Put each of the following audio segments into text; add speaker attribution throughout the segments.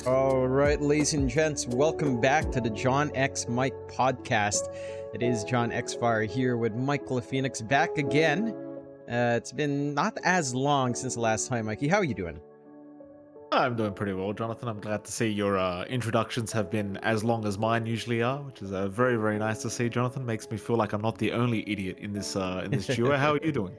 Speaker 1: All right, ladies and gents, welcome back to the John X Mike podcast. It is John X Fire here with Michael Phoenix back again. It's been not as long since the last time, Mikey. How are you doing?
Speaker 2: I'm doing pretty well, Jonathan. I'm glad to see your introductions have been as long as mine usually are, which is very, very nice to see, Jonathan. Makes me feel like I'm not the only idiot in this duo. How are you doing?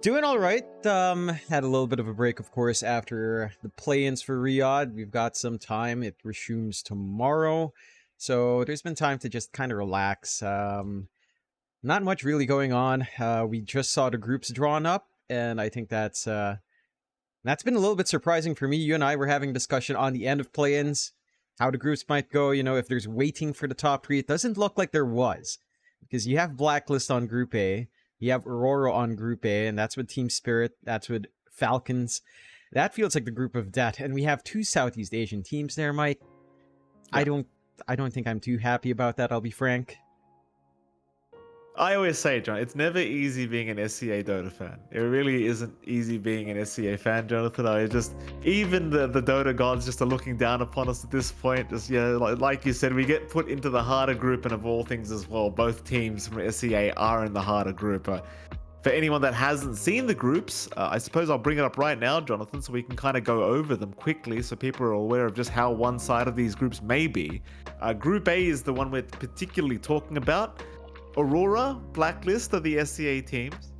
Speaker 1: Doing all right. Had a little bit of a break, of course, after the play-ins for Riyadh. We've got some time. It resumes tomorrow, so there's been time to just kind of relax. Not much really going on. We just saw the groups drawn up, and I think that's been a little bit surprising for me. You and I were having a discussion on the end of play-ins, how the groups might go. You know, if there's waiting for the top three, it doesn't look like there was, because you have Blacklist on Group A. You have Aurora on Group A, and that's with Team Spirit. That's with Falcons. That feels like the group of death. And we have two Southeast Asian teams there, Mike. Yeah. I don't think I'm too happy about that, I'll be frank.
Speaker 2: I always say, John, it's never easy being an SEA Dota fan. It really isn't easy being an SEA fan, Jonathan. Even the Dota gods just are looking down upon us at this point. Just, yeah, like you said, we get put into the harder group, and of all things as well, both teams from SEA are in the harder group. For anyone that hasn't seen the groups, I suppose I'll bring it up right now, Jonathan, so we can kind of go over them quickly so people are aware of just how one-sided these groups may be. Group A is the one we're particularly talking about. Aurora, Blacklist are the SEA teams.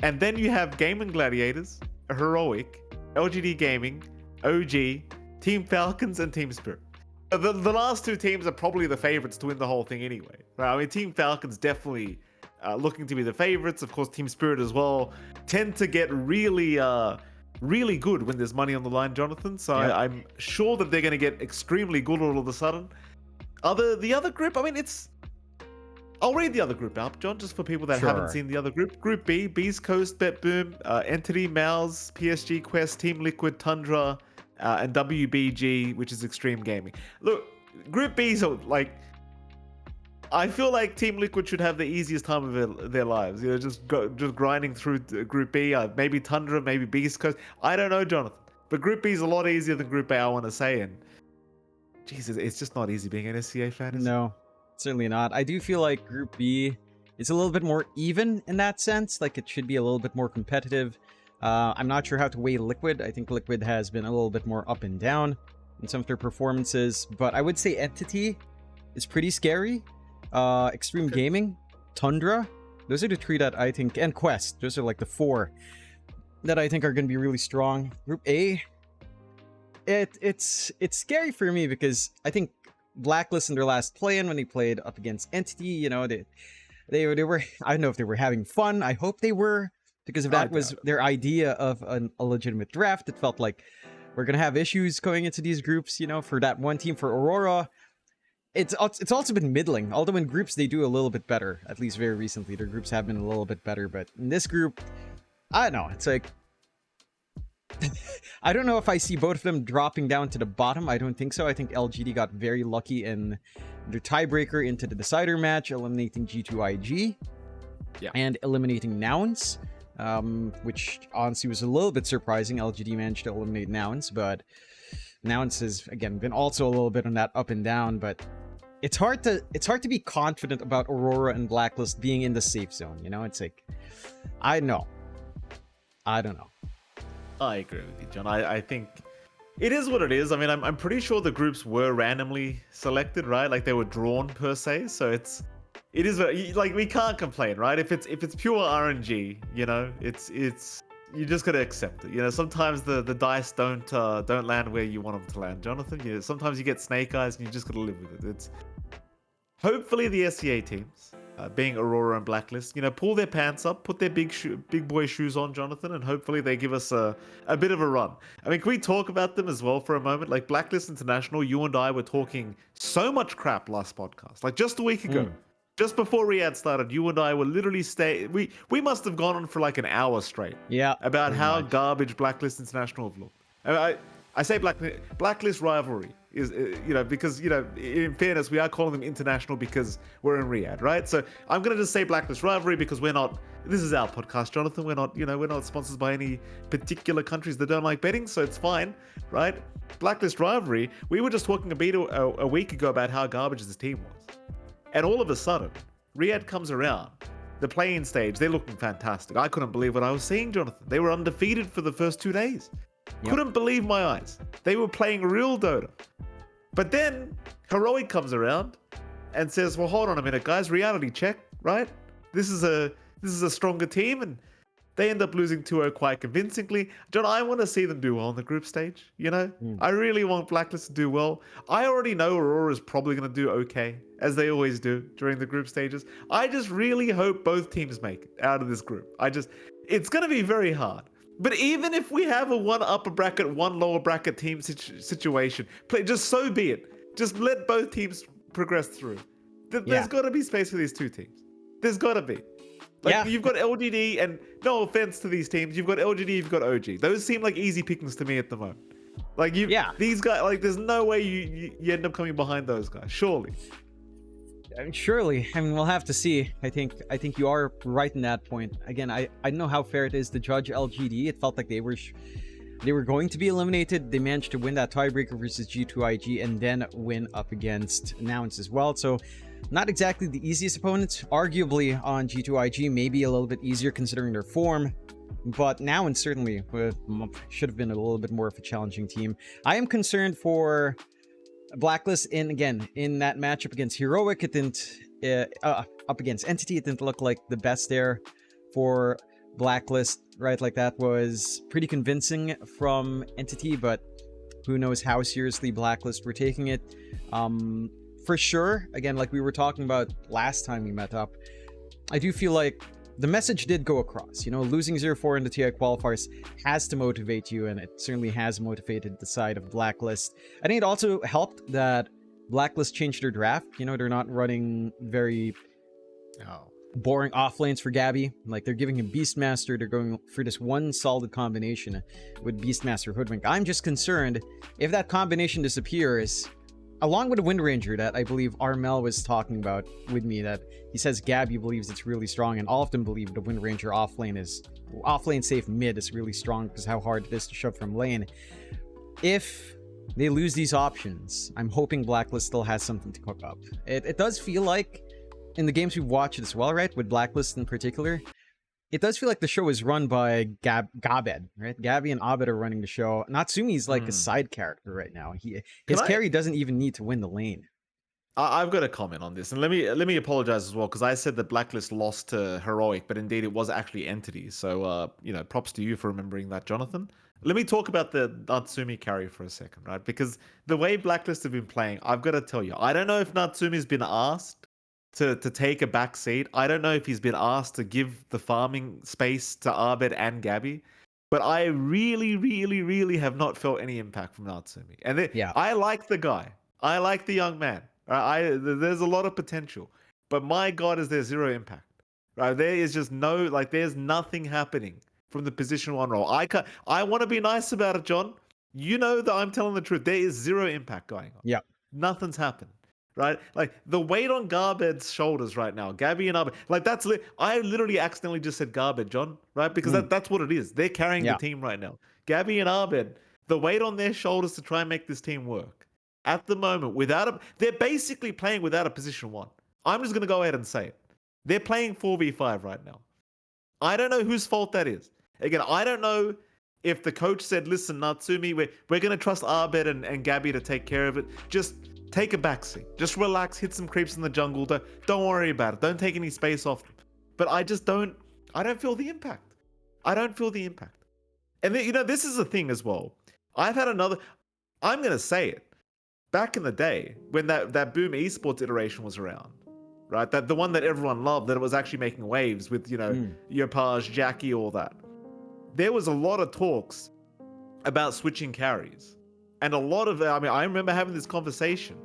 Speaker 2: And then you have Gaming Gladiators, Heroic, LGD Gaming, OG, Team Falcons, and Team Spirit. The last two teams are probably the favorites to win the whole thing anyway. Right? I mean, Team Falcons definitely looking to be the favorites. Of course, Team Spirit as well tend to get really good when there's money on the line, Jonathan. So yep. I'm sure that they're going to get extremely good all of a sudden. The other group, I mean, I'll read the other group out, John, just for people that haven't seen the other group. Group B, Beast Coast, BetBoom, Entity, Mouse, PSG Quest, Team Liquid, Tundra, and WBG, which is Extreme Gaming. Look, Group B, so like, I feel like Team Liquid should have the easiest time of their lives. You know, just grinding through Group B. Maybe Tundra, maybe Beast Coast. I don't know, Jonathan. But Group B is a lot easier than Group A, I want to say. And Jesus, it's just not easy being an SCA fan.
Speaker 1: No. Certainly not. I do feel like Group B is a little bit more even in that sense. Like, it should be a little bit more competitive. I'm not sure how to weigh Liquid. I think Liquid has been a little bit more up and down in some of their performances. But I would say Entity is pretty scary. Extreme Gaming, Tundra, those are the three that I think, and Quest, those are like the four that I think are going to be really strong. Group A, it's scary for me because I think Blacklist in their last play-in when they played up against Entity, you know, they were, I don't know if they were having fun. I hope they were, because if that was their idea of a legitimate draft, it felt like we're gonna have issues going into these groups. You know, for that one team, for Aurora, it's also been middling. Although in groups they do a little bit better. At least very recently, their groups have been a little bit better. But in this group, I don't know. It's like, I don't know if I see both of them dropping down to the bottom. I don't think so. I think LGD got very lucky in their tiebreaker into the decider match, eliminating G2IG and eliminating Nouns, which honestly was a little bit surprising. LGD managed to eliminate Nouns, but Nouns has, again, been also a little bit on that up and down. But it's hard to be confident about Aurora and Blacklist being in the safe zone. You know, it's like, I don't know.
Speaker 2: I agree with you, John. I think it is what it is. I mean, I'm pretty sure the groups were randomly selected, right? Like they were drawn per se. So it is like, we can't complain, right? If it's pure RNG, you know, it's you just gotta accept it. You know, sometimes the dice don't land where you want them to land, Jonathan. You know, sometimes you get snake eyes and you just gotta live with it. It's hopefully the SEA teams, being Aurora and Blacklist, you know, pull their pants up, put their big boy shoes on, Jonathan, and hopefully they give us a bit of a run. I mean, can we talk about them as well for a moment? Like Blacklist International, you and I were talking so much crap last podcast, like just a week ago. Just before Riad started, you and I were literally we must have gone on for like an hour straight.
Speaker 1: Yeah.
Speaker 2: About how garbage Blacklist International have looked. I say Blacklist rivalry is, because, in fairness, we are calling them international because we're in Riyadh, right? So I'm going to just say Blacklist rivalry because this is our podcast, Jonathan. We're not sponsored by any particular countries that don't like betting, so it's fine, right? Blacklist rivalry, we were just talking a week ago about how garbage this team was. And all of a sudden, Riad comes around. The play-in stage, they're looking fantastic. I couldn't believe what I was seeing, Jonathan. They were undefeated for the first 2 days. Yep. Couldn't believe my eyes. They were playing real Dota. But then Heroic comes around and says, well, hold on a minute, guys. Reality check, right? This is a stronger team, and they end up losing 2-0 quite convincingly. John, I want to see them do well in the group stage, I really want Blacklist to do well. I already know Aurora's probably going to do okay, as they always do during the group stages. I just really hope both teams make it out of this group. It's going to be very hard. But even if we have a one upper bracket, one lower bracket team situation, just so be it. Just let both teams progress through. There's got to be space for these two teams. There's got to be. You've got LGD, and no offense to these teams, you've got LGD, you've got OG. Those seem like easy pickings to me at the moment. These guys, there's no way you end up coming behind those guys. Surely.
Speaker 1: Surely. I mean, we'll have to see. I think you are right in that point. Again, I don't know how fair it is to judge LGD. It felt like they were going to be eliminated. They managed to win that tiebreaker versus G2IG and then win up against Nouns as well. So not exactly the easiest opponents. Arguably on G2IG, maybe a little bit easier considering their form. But Nouns certainly should have been a little bit more of a challenging team. I am concerned for Blacklist in that matchup against Heroic. It didn't up against Entity, it didn't look like the best there for Blacklist, right? That was pretty convincing from Entity, but who knows how seriously Blacklist were taking it. For sure, again, like we were talking about last time we met up, I do feel like the message did go across. Losing 0-4 in the TI qualifiers has to motivate you, and it certainly has motivated the side of Blacklist. I think it also helped that Blacklist changed their draft. They're not running very boring off lanes for Gabby. They're giving him Beastmaster. They're going for this one solid combination with Beastmaster Hoodwink. I'm just concerned if that combination disappears, along with the Wind Ranger that I believe Armel was talking about with me, that he says Gabby believes it's really strong, and all of them believe the Wind Ranger offlane safe mid is really strong because how hard it is to shove from lane. If they lose these options, I'm hoping Blacklist still has something to cook up. It does feel like, in the games we've watched as well, right, with Blacklist in particular, it does feel like the show is run by Gabed, right? Gabby and Abed are running the show. Natsumi's like a side character right now. His carry doesn't even need to win the lane.
Speaker 2: I've got a comment on this, and let me apologize as well, because I said that Blacklist lost to Heroic, but indeed it was actually Entity. So props to you for remembering that, Jonathan. Let me talk about the Natsumi carry for a second, right? Because the way Blacklist have been playing, I've got to tell you, I don't know if Natsumi's been asked to take a back seat. I don't know if he's been asked to give the farming space to Abed and Gabby, but I really, really, really have not felt any impact from Natsumi. And I like the guy. I like the young man. There's a lot of potential, but my God, is there zero impact? Right? There is just there's nothing happening from the position one role. I want to be nice about it, John. You know that I'm telling the truth. There is zero impact going on.
Speaker 1: Yeah,
Speaker 2: nothing's happened. Right? The weight on Garbed's shoulders right now, Gabby and Abed, I literally accidentally just said Garbed, John, right? Because that's what it is. They're carrying the team right now. Gabby and Abed, the weight on their shoulders to try and make this team work. At the moment, they're basically playing without a position one. I'm just going to go ahead and say it. They're playing 4v5 right now. I don't know whose fault that is. Again, I don't know if the coach said, listen, Natsumi, we're going to trust Abed and Gabby to take care of it. Just take a backseat. Just relax, hit some creeps in the jungle. Don't worry about it. Don't take any space off them. But I don't feel the impact. I don't feel the impact. And this is the thing as well. I'm going to say it. Back in the day, when that Boom Esports iteration was around, right? That the one that everyone loved, that it was actually making waves with, Yopaj, Jackie, all that. There was a lot of talks about switching carries. And a lot of, I remember having this conversation,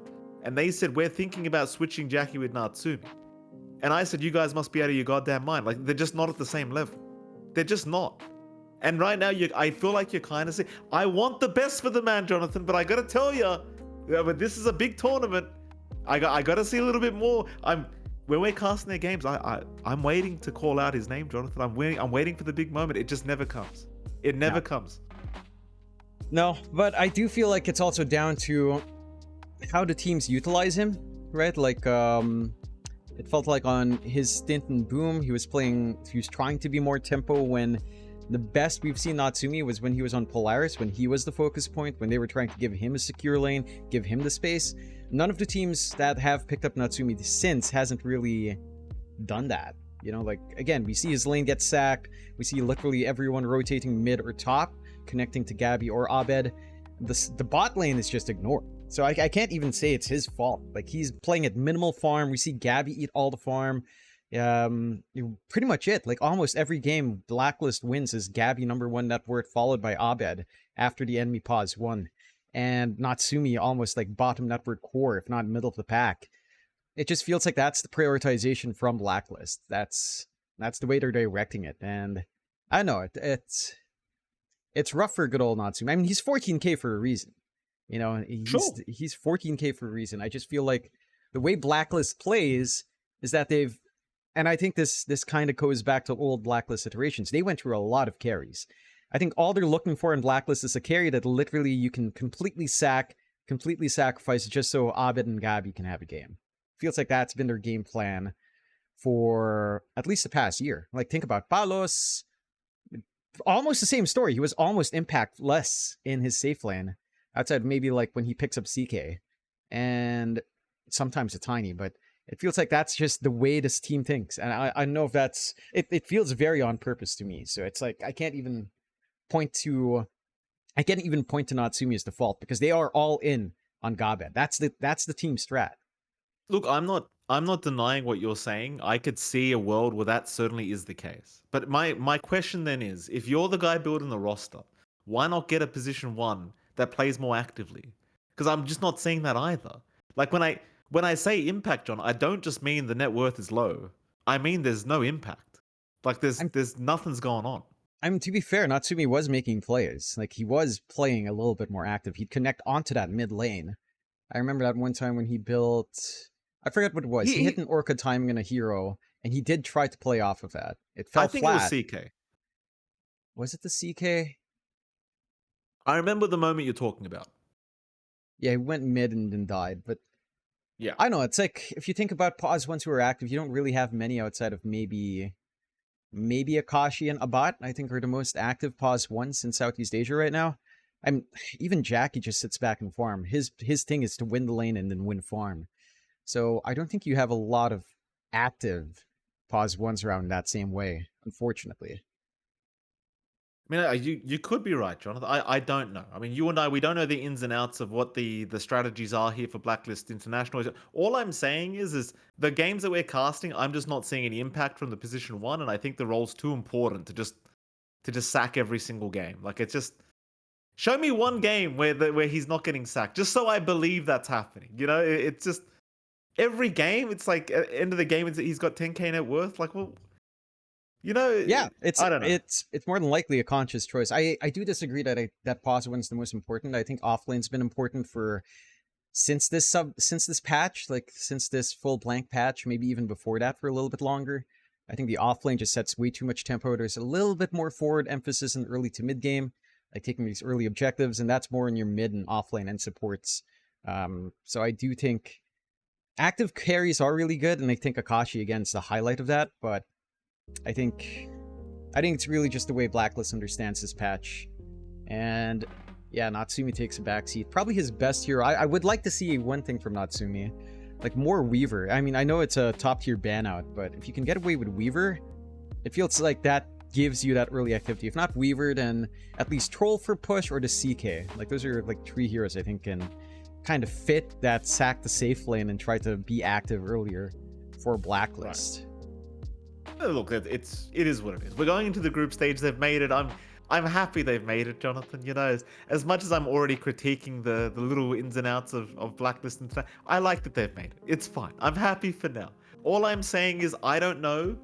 Speaker 2: and they said, we're thinking about switching Jackie with Natsumi. And I said, you guys must be out of your goddamn mind. They're just not at the same level. They're just not. And right now, I feel like you're kind of saying, I want the best for the man, Jonathan, but I got to tell you, but this is a big tournament. I got to see a little bit more. When we're casting their games, I'm waiting to call out his name, Jonathan. I'm waiting for the big moment. It just never comes. It never comes.
Speaker 1: No, but I do feel like it's also down to how the teams utilize him, right? Like, it felt like on his stint in Boom, he was trying to be more tempo when the best we've seen Natsumi was when he was on Polaris, when he was the focus point, when they were trying to give him a secure lane, give him the space. None of the teams that have picked up Natsumi since hasn't really done that. You know, like, again, we see his lane get sacked. We see literally everyone rotating mid or top, connecting to Gabby or Abed. The bot lane is just ignored. So I can't even say it's his fault. Like, he's playing at minimal farm. We see Gabby eat all the farm. Pretty much it. Like, almost every game Blacklist wins is Gabby #1 net worth, followed by Abed after the enemy pause 1. And Natsumi almost like bottom net worth core, if not middle of the pack. It just feels like that's the prioritization from Blacklist. That's the way they're directing it. And I don't know, it's rough for good old Natsumi. I mean, he's 14k for a reason. You know, he's 14k for a reason. I just feel like the way Blacklist plays is that and I think this kind of goes back to old Blacklist iterations. They went through a lot of carries. I think all they're looking for in Blacklist is a carry that literally you can completely sacrifice just so Abed and Gabi can have a game. Feels like that's been their game plan for at least the past year. Like, think about Palos. Almost the same story. He was almost impactless in his safe lane, outside maybe like when he picks up CK. And sometimes a tiny, but it feels like that's just the way this team thinks. And I don't know if it feels very on purpose to me. So it's like I can't even point to Natsumi as the fault, because they are all in on Gabed. That's the team strat.
Speaker 2: Look, I'm not denying what you're saying. I could see a world where that certainly is the case. But my question then is, if you're the guy building the roster, why not get a position 1 that plays more actively? Because I'm just not seeing that either. Like, when I say impact, John, I don't just mean the net worth is low. I mean there's no impact. Like, there's nothing's going on.
Speaker 1: I mean, to be fair, Natsumi was making plays. Like, he was playing a little bit more active. He'd connect onto that mid lane. I remember that one time when he built... I forget what it was. He hit an Orca timing and a hero, and he did try to play off of that. It fell flat.
Speaker 2: I think it was CK.
Speaker 1: Was it the CK?
Speaker 2: I remember the moment you're talking about.
Speaker 1: Yeah, he went mid and then died, but...
Speaker 2: Yeah.
Speaker 1: I know, it's like, if you think about pause ones who are active, you don't really have many outside of maybe Akashi and Abat, I think, are the most active pause ones in Southeast Asia right now. Even Jackie just sits back and farm. His thing is to win the lane and then win farm. So I don't think you have a lot of active pause ones around that same way, unfortunately.
Speaker 2: I mean, you could be right, Jonathan. I don't know. I mean, you and I, we don't know the ins and outs of what the strategies are here for Blacklist International. All I'm saying is the games that we're casting, I'm just not seeing any impact from the position 1, and I think the role's too important to just sack every single game. Like, it's just... Show me one game where he's not getting sacked, just so I believe that's happening. You know, it's just... Every game, it's like, at the end of the game, he's got 10k net worth. Like, well... You know,
Speaker 1: yeah,
Speaker 2: I don't know.
Speaker 1: It's more than likely a conscious choice. I do disagree that pause one's the most important. I think offlane's been important for since this patch, like since this full blank patch, maybe even before that for a little bit longer. I think the offlane just sets way too much tempo. There's a little bit more forward emphasis in early to mid game, like taking these early objectives, and that's more in your mid and offlane and supports. So I do think active carries are really good, and I think Akashi again is the highlight of that, but I think it's really just the way Blacklist understands this patch. And yeah, Natsumi takes a backseat. Probably his best hero. I would like to see one thing from Natsumi. Like, more Weaver. I mean, I know it's a top tier ban out, but if you can get away with Weaver, it feels like that gives you that early activity. If not Weaver, then at least Troll for push or the CK. Like, those are like 3 heroes I think can kind of fit that sack the safe lane and try to be active earlier for Blacklist.
Speaker 2: Right. Look, it is what it is. We're going into the group stage. They've made it. I'm happy they've made it, Jonathan. You know, as much as I'm already critiquing the little ins and outs of Blacklist and stuff, I like that they've made it. It's fine. I'm happy for now. All I'm saying is I don't know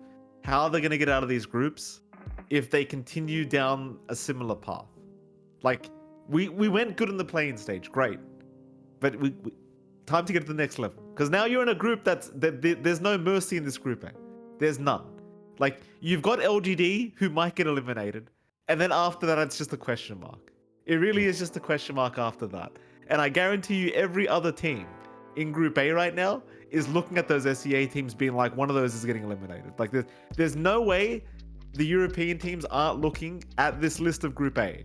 Speaker 2: how they're going to get out of these groups. if they continue down a similar path. Like, we went good in the playing stage, great. But we time to get to the next level. Because now you're in a group there's no mercy in this group, eh? There's none. Like, you've got LGD who might get eliminated. And then after that, it's just a question mark. It really is just a question mark after that. And I guarantee you every other team in Group A right now is looking at those SEA teams being like, one of those is getting eliminated. Like, there's no way the European teams aren't looking at this list of Group A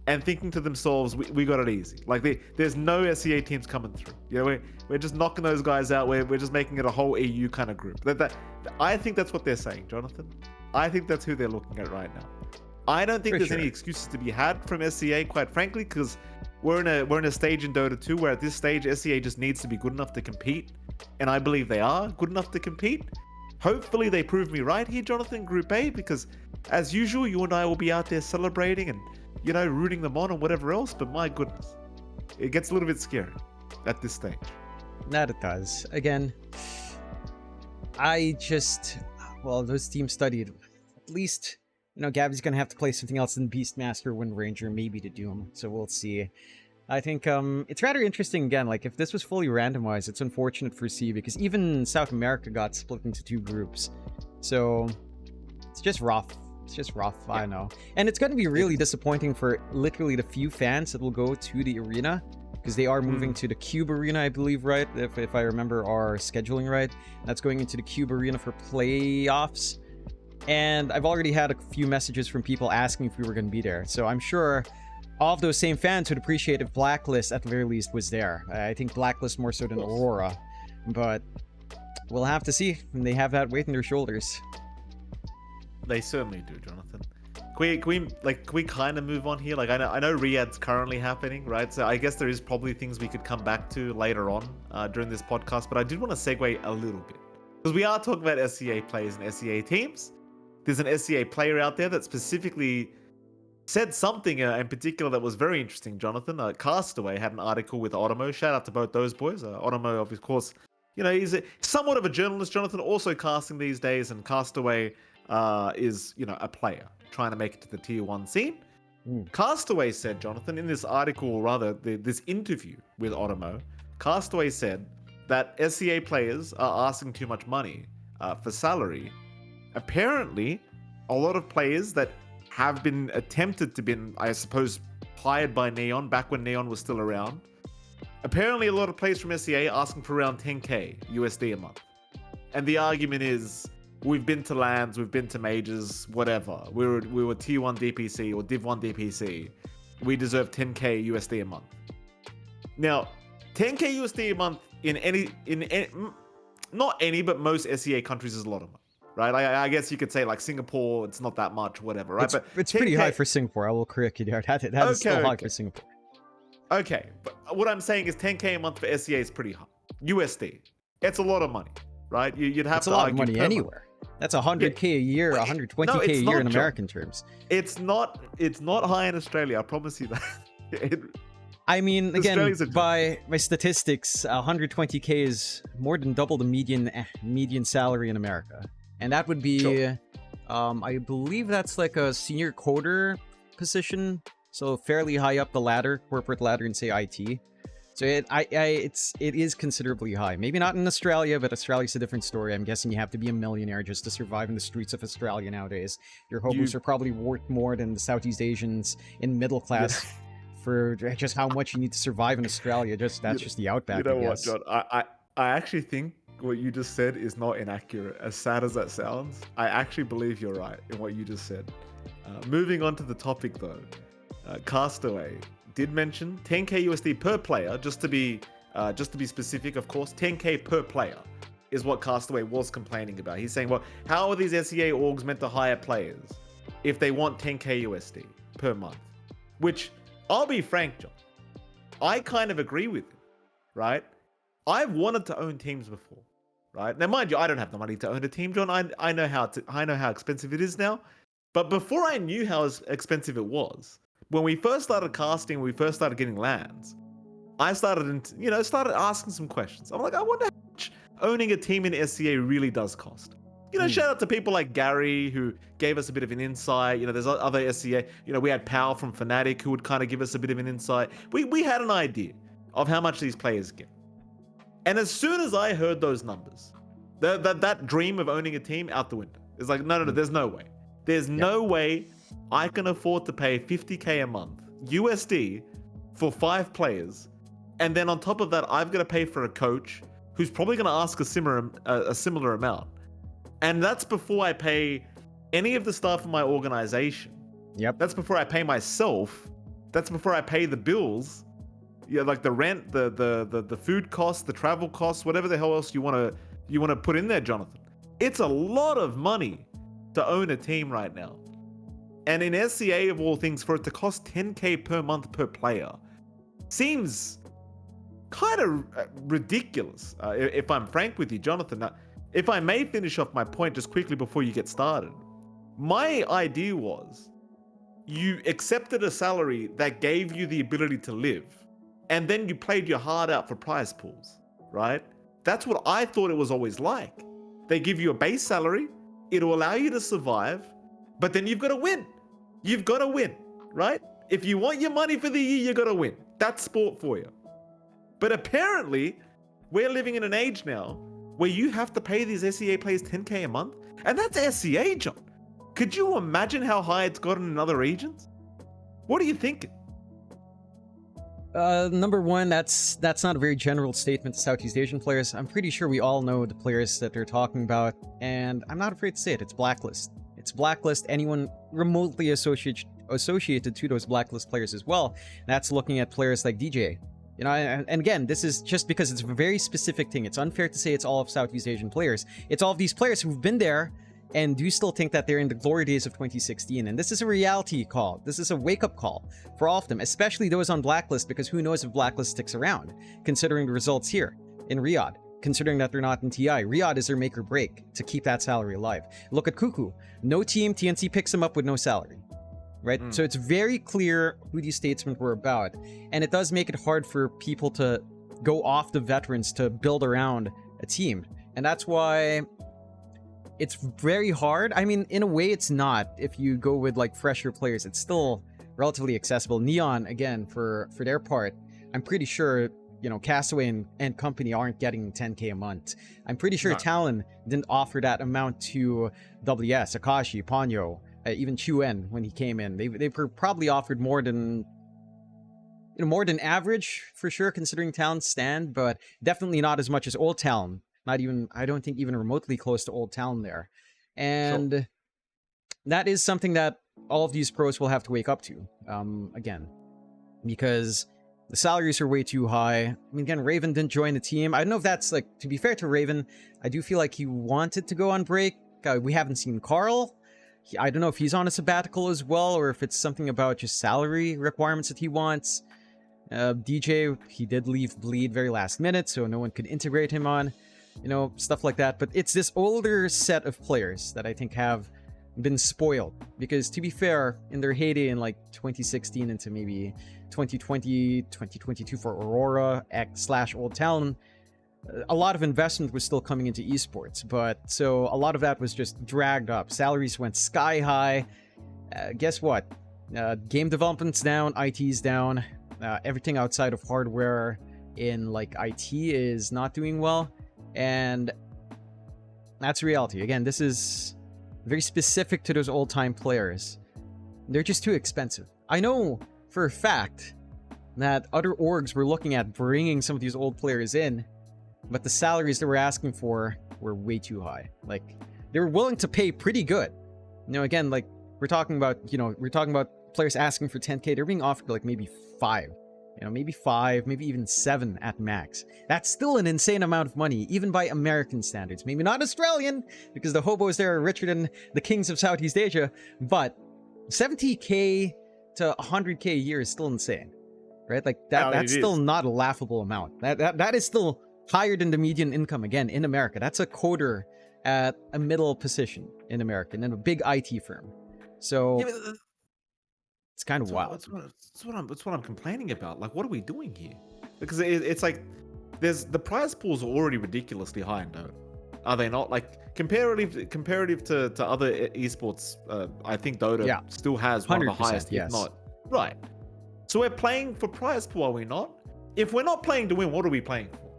Speaker 2: and thinking to themselves, we got it easy. Like, there's no SEA teams coming through. You know, we're just knocking those guys out. We're just making it a whole EU kind of group. I think that's what they're saying, Jonathan. I think that's who they're looking at right now. I don't think there's any excuses to be had from SEA, quite frankly, because we're in a stage in Dota 2 where at this stage SEA just needs to be good enough to compete, and I believe they are good enough to compete. Hopefully they prove me right here, Jonathan, Group A, because as usual, you and I will be out there celebrating and, you know, rooting them on and whatever else, but my goodness, it gets a little bit scary at this stage.
Speaker 1: That it does. Again, those teams studied. At least, you know, Gabby's going to have to play something else than Beastmaster, Wind Ranger, maybe to Doom, so we'll see. I think it's rather interesting, again, like, if this was fully randomized, it's unfortunate for C, because even South America got split into 2 groups, so it's just rough. It's just rough, yeah. I know. And it's going to be really disappointing for literally the few fans that will go to the arena, because they are moving to the Cube Arena, I believe, right? If I remember our scheduling right. That's going into the Cube Arena for playoffs. And I've already had a few messages from people asking if we were going to be there. So I'm sure all of those same fans would appreciate if Blacklist, at the very least, was there. I think Blacklist more so than Aurora. But we'll have to see. They have that weight on their shoulders.
Speaker 2: They certainly do, Jonathan. Can we kind of move on here? Like, I know Riyadh's currently happening, right? So I guess there is probably things we could come back to later on during this podcast. But I did want to segue a little bit, because we are talking about SEA players and SEA teams. There's an SEA player out there that specifically said something in particular that was very interesting, Jonathan. Castaway had an article with Otomo. Shout out to both those boys. Otomo, of course, you know, he's somewhat of a journalist, Jonathan, also casting these days, and Castaway is, you know, a player trying to make it to the tier 1 scene. Castaway said, Jonathan, in this article, or rather this interview with Otomo, Castaway said that SEA players are asking too much money for salary. Apparently, a lot of players that have been attempted to be, I suppose, hired by Neon back when Neon was still around. Apparently, a lot of players from SEA asking for around 10k USD a month. And the argument is, we've been to LANs, we've been to majors, whatever. We were tier 1 DPC or div 1 DPC. We deserve 10k USD a month. Now, 10k USD a month not any, but most SEA countries is a lot of money. Right, I guess you could say like Singapore, it's not that much, whatever, right?
Speaker 1: It's pretty high for Singapore. I will correct you there. That is still high for Singapore.
Speaker 2: Okay, but what I'm saying is 10k a month for SEA is pretty high. USD, it's a lot of money, right? You'd have
Speaker 1: it's
Speaker 2: to
Speaker 1: a lot
Speaker 2: argue
Speaker 1: of money anywhere. That's 100k a year, 120k a year in American terms.
Speaker 2: It's not high in Australia. I promise you that.
Speaker 1: I mean, again, by statistics, 120k is more than double the median salary in America. And that would be, I believe that's like a senior coder position, so fairly high up the ladder, corporate ladder in, say, IT. So it is considerably high. Maybe not in Australia, but Australia's a different story. I'm guessing you have to be a millionaire just to survive in the streets of Australia nowadays. Your hobos are probably worth more than the Southeast Asians in middle class for just how much you need to survive in Australia. That's just the outback,
Speaker 2: You know
Speaker 1: I guess.
Speaker 2: what, John? I actually think what you just said is not inaccurate. As sad as that sounds, I actually believe you're right in what you just said. Moving on to the topic though, Castaway did mention 10k USD per player, just to be specific, of course. 10k per player is what Castaway was complaining about. He's saying, well, how are these SEA orgs meant to hire players if they want 10k USD per month? Which, I'll be frank, John, I kind of agree with him, right? I've wanted to own teams before. Right? Now, mind you, I don't have the money to own a team, John. I know how expensive it is now. But before I knew how expensive it was, when we first started casting, we first started getting lands, I started asking some questions. I'm like, I wonder how much owning a team in SEA really does cost. shout out to people like Gary who gave us a bit of an insight. There's other SEA. We had Powell from Fnatic who would kind of give us a bit of an insight. We had an idea of how much these players get. And as soon as I heard those numbers, that dream of owning a team out the window. It's like, no, there's no way. There's no way I can afford to pay $50K a month USD for 5 players. And then on top of that, I've got to pay for a coach who's probably going to ask a similar amount. And that's before I pay any of the staff in my organization.
Speaker 1: Yep.
Speaker 2: That's before I pay myself. That's before I pay the bills. Like the rent, the food costs, the travel costs, whatever the hell else you want to put in there, Jonathan. It's a lot of money to own a team right now. And in SEA of all things, for it to cost 10K per month per player seems kind of ridiculous. If I'm frank with you, Jonathan. Now, if I may finish off my point just quickly before you get started. My idea was you accepted a salary that gave you the ability to live, and then you played your heart out for prize pools, right? That's what I thought it was always like. They give you a base salary, it'll allow you to survive, but then you've got to win. You've got to win, right? If you want your money for the year, you got to win. That's sport for you. But apparently, we're living in an age now where you have to pay these SEA players 10K a month, and that's SEA, John. Could you imagine how high it's gotten in other regions? What are you thinking?
Speaker 1: Number one, that's not a very general statement to Southeast Asian players. I'm pretty sure we all know the players that they're talking about, and I'm not afraid to say it. It's Blacklist. It's Blacklist. Anyone remotely associated to those Blacklist players as well. That's looking at players like DJ. And again, this is just because it's a very specific thing. It's unfair to say it's all of Southeast Asian players. It's all of these players who've been there and do still think that they're in the glory days of 2016. And this is a reality call. This is a wake-up call for all of them, especially those on Blacklist, because who knows if Blacklist sticks around, considering the results here in Riyadh, considering that they're not in TI. Riyadh is their make or break to keep that salary alive. Look at Cuckoo. No team, TNC picks him up with no salary. Right? So it's very clear who these statesmen were about. And it does make it hard for people to go off the veterans to build around a team. And that's why it's very hard. I mean, in a way, it's not. If you go with like fresher players, it's still relatively accessible. Neon, again, for their part, I'm pretty sure, Castaway and company aren't getting 10K a month. I'm pretty sure Talon didn't offer that amount to WS, Akashi, Ponyo, even Chuen when he came in. They were probably offered more than average for sure, considering Talon's stand, but definitely not as much as Old Talon. Not even, I don't think, even remotely close to Old Talon there. And that is something that all of these pros will have to wake up to again, because the salaries are way too high. I mean, again, Raven didn't join the team. I don't know if that's like, to be fair to Raven, I do feel like he wanted to go on break. We haven't seen Carl. I don't know if he's on a sabbatical as well, or if it's something about just salary requirements that he wants. DJ, he did leave Bleed very last minute, so no one could integrate him on, stuff like that. But it's this older set of players that I think have been spoiled. Because to be fair, in their heyday in like 2016 into maybe 2020, 2022 for Aurora, /Old Talon, a lot of investment was still coming into esports, but so a lot of that was just dragged up. Salaries went sky high. Guess what? Game development's down, IT's down. Everything outside of hardware in like IT is not doing well, and that's reality. Again, this is very specific to those old-time players. They're just too expensive. I know for a fact that other orgs were looking at bringing some of these old players in, but the salaries they were asking for were way too high. Like, they were willing to pay pretty good. Again, like, we're talking about players asking for 10K. They're being offered like maybe 5. Maybe 5, maybe even 7 at max. That's still an insane amount of money, even by American standards. Maybe not Australian, because the hobos there are richer than the kings of Southeast Asia, but 70K to 100K a year is still insane, right? Like, that's still not a laughable amount. That is still higher than the median income, again, in America. That's a coder at a middle position in America, in a big IT firm. So it's kind of wild.
Speaker 2: That's what I'm complaining about. Like, what are we doing here? Because it's like, the prize pools are already ridiculously high in Dota. Are they not? Like comparative to other esports, I think Dota
Speaker 1: Yeah,
Speaker 2: still has one of the
Speaker 1: 100%,
Speaker 2: highest, if
Speaker 1: yes.
Speaker 2: not right. So we're playing for prize pool, are we not? If we're not playing to win, what are we playing for?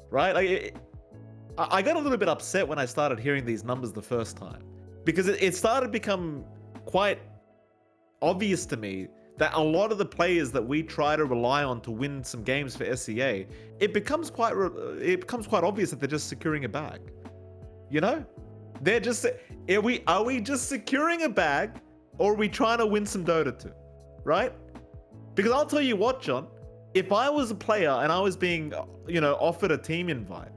Speaker 2: Right? Like I got a little bit upset when I started hearing these numbers the first time, because it started to become quite obvious to me that a lot of the players that we try to rely on to win some games for SEA, it becomes quite obvious that they're just securing a bag. You know, they're just are we just securing a bag, or are we trying to win some Dota too, right? Because I'll tell you what, John, if I was a player and I was being, offered a team invite,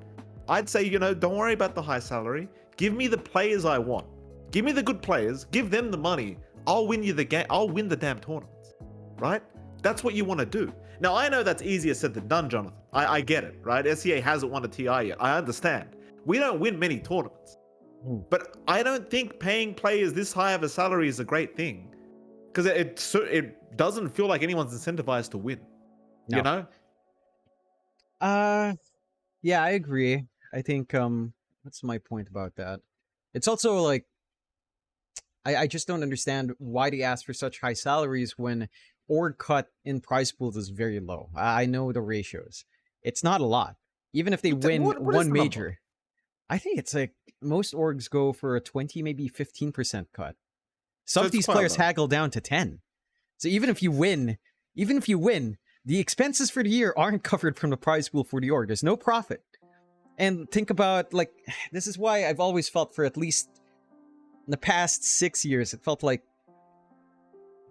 Speaker 2: I'd say, don't worry about the high salary. Give me the players I want. Give me the good players. Give them the money. I'll win you the game. I'll win the damn tournaments, right? That's what you want to do. Now, I know that's easier said than done, Jonathan. I get it, right? SEA hasn't won a TI yet. I understand. We don't win many tournaments. But I don't think paying players this high of a salary is a great thing, because it doesn't feel like anyone's incentivized to win.
Speaker 1: No.
Speaker 2: You know?
Speaker 1: Yeah, I agree. I think what's my point about that? It's also like I just don't understand why they ask for such high salaries when org cut in prize pools is very low. I know the ratios. It's not a lot. Even if they win
Speaker 2: What is
Speaker 1: one
Speaker 2: the
Speaker 1: major,
Speaker 2: number?
Speaker 1: I think it's like most orgs go for a 20, maybe 15% cut. Some
Speaker 2: So
Speaker 1: of
Speaker 2: it's
Speaker 1: these
Speaker 2: quite
Speaker 1: players
Speaker 2: low.
Speaker 1: haggle down to 10. So even if you win, the expenses for the year aren't covered from the prize pool for the org. There's no profit. And think about, like, this is why I've always felt for at least in the past 6 years, it felt like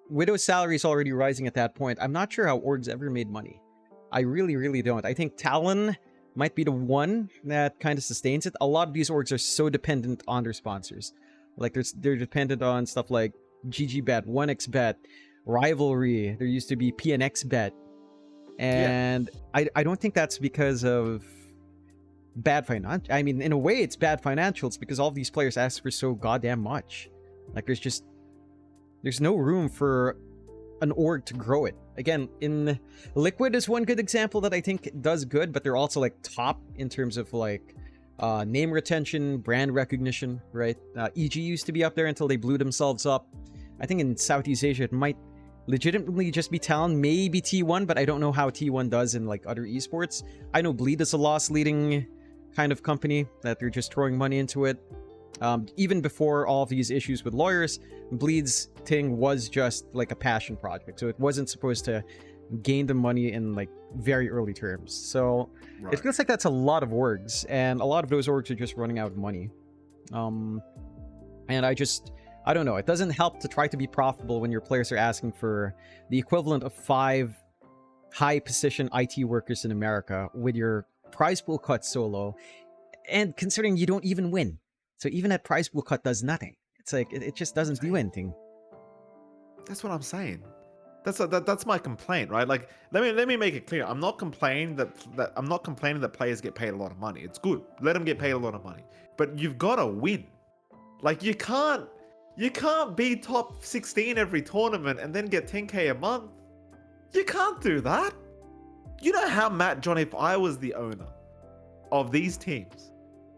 Speaker 1: Widow's salary is already rising at that point. I'm not sure how orgs ever made money. I really, really don't. I think Talon might be the one that kind of sustains it. A lot of these orgs are so dependent on their sponsors. Like, they're dependent on stuff like GGBet, 1xBet, Rivalry. There used to be PNXBet. And I don't think that's because of bad financial. I mean, in a way, it's bad financials because all of these players ask for so goddamn much. Like, there's no room for an org to grow it. Again, in Liquid is one good example that I think does good, but they're also like top in terms of like name retention, brand recognition, right? EG used to be up there until they blew themselves up. I think in Southeast Asia it might legitimately just be Talon, maybe T1, but I don't know how T1 does in like other esports. I know Bleed is a loss-leading kind of company that they're just throwing money into it. Even before all of these issues with lawyers, Bleed's thing was just like a passion project, so it wasn't supposed to gain the money in like very early terms. So it feels like that's a lot of orgs, and a lot of those orgs are just running out of money. And I don't know. It doesn't help to try to be profitable when your players are asking for the equivalent of 5 high-position IT workers in America with your prize pool cut so low, and considering you don't even win. So even that prize pool cut does nothing. It's like, it just doesn't do anything.
Speaker 2: That's what I'm saying. That's my complaint, right? Like, let me make it clear. I'm not complaining that players get paid a lot of money. It's good. Let them get paid a lot of money. But you've got to win. Like, you can't be top 16 every tournament and then get 10k a month. You can't do that. You know how mad, John, if I was the owner of these teams,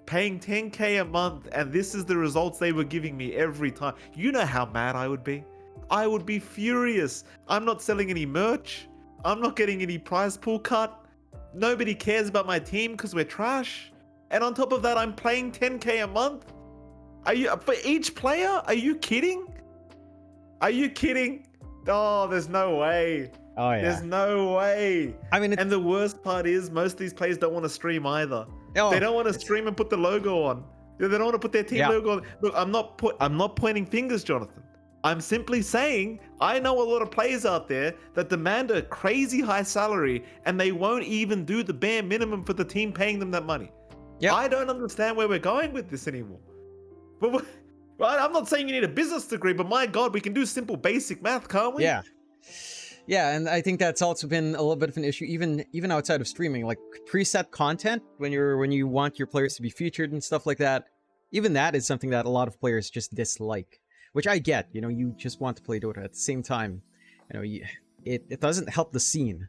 Speaker 2: paying 10k a month, and this is the results they were giving me every time, you know how mad I would be? I would be furious. I'm not selling any merch. I'm not getting any prize pool cut. Nobody cares about my team because we're trash. And on top of that, I'm playing 10k a month. Are you, for each player? Are you kidding? Are you kidding? Oh, there's no way.
Speaker 1: Oh yeah.
Speaker 2: There's no way.
Speaker 1: I mean,
Speaker 2: and the worst part is most of these players don't want to stream either.
Speaker 1: Oh,
Speaker 2: they don't want to stream and put the logo on. They don't want to put their team logo on. Look, I'm not pointing fingers, Jonathan. I'm simply saying I know a lot of players out there that demand a crazy high salary and they won't even do the bare minimum for the team paying them that money.
Speaker 1: Yep.
Speaker 2: I don't understand where we're going with this anymore. But I'm not saying you need a business degree, but my God, we can do simple basic math, can't we?
Speaker 1: Yeah, and I think that's also been a little bit of an issue, even outside of streaming, like preset content when you want your players to be featured and stuff like that. Even that is something that a lot of players just dislike, which I get. You know, you just want to play Dota. At the same time, you know, it doesn't help the scene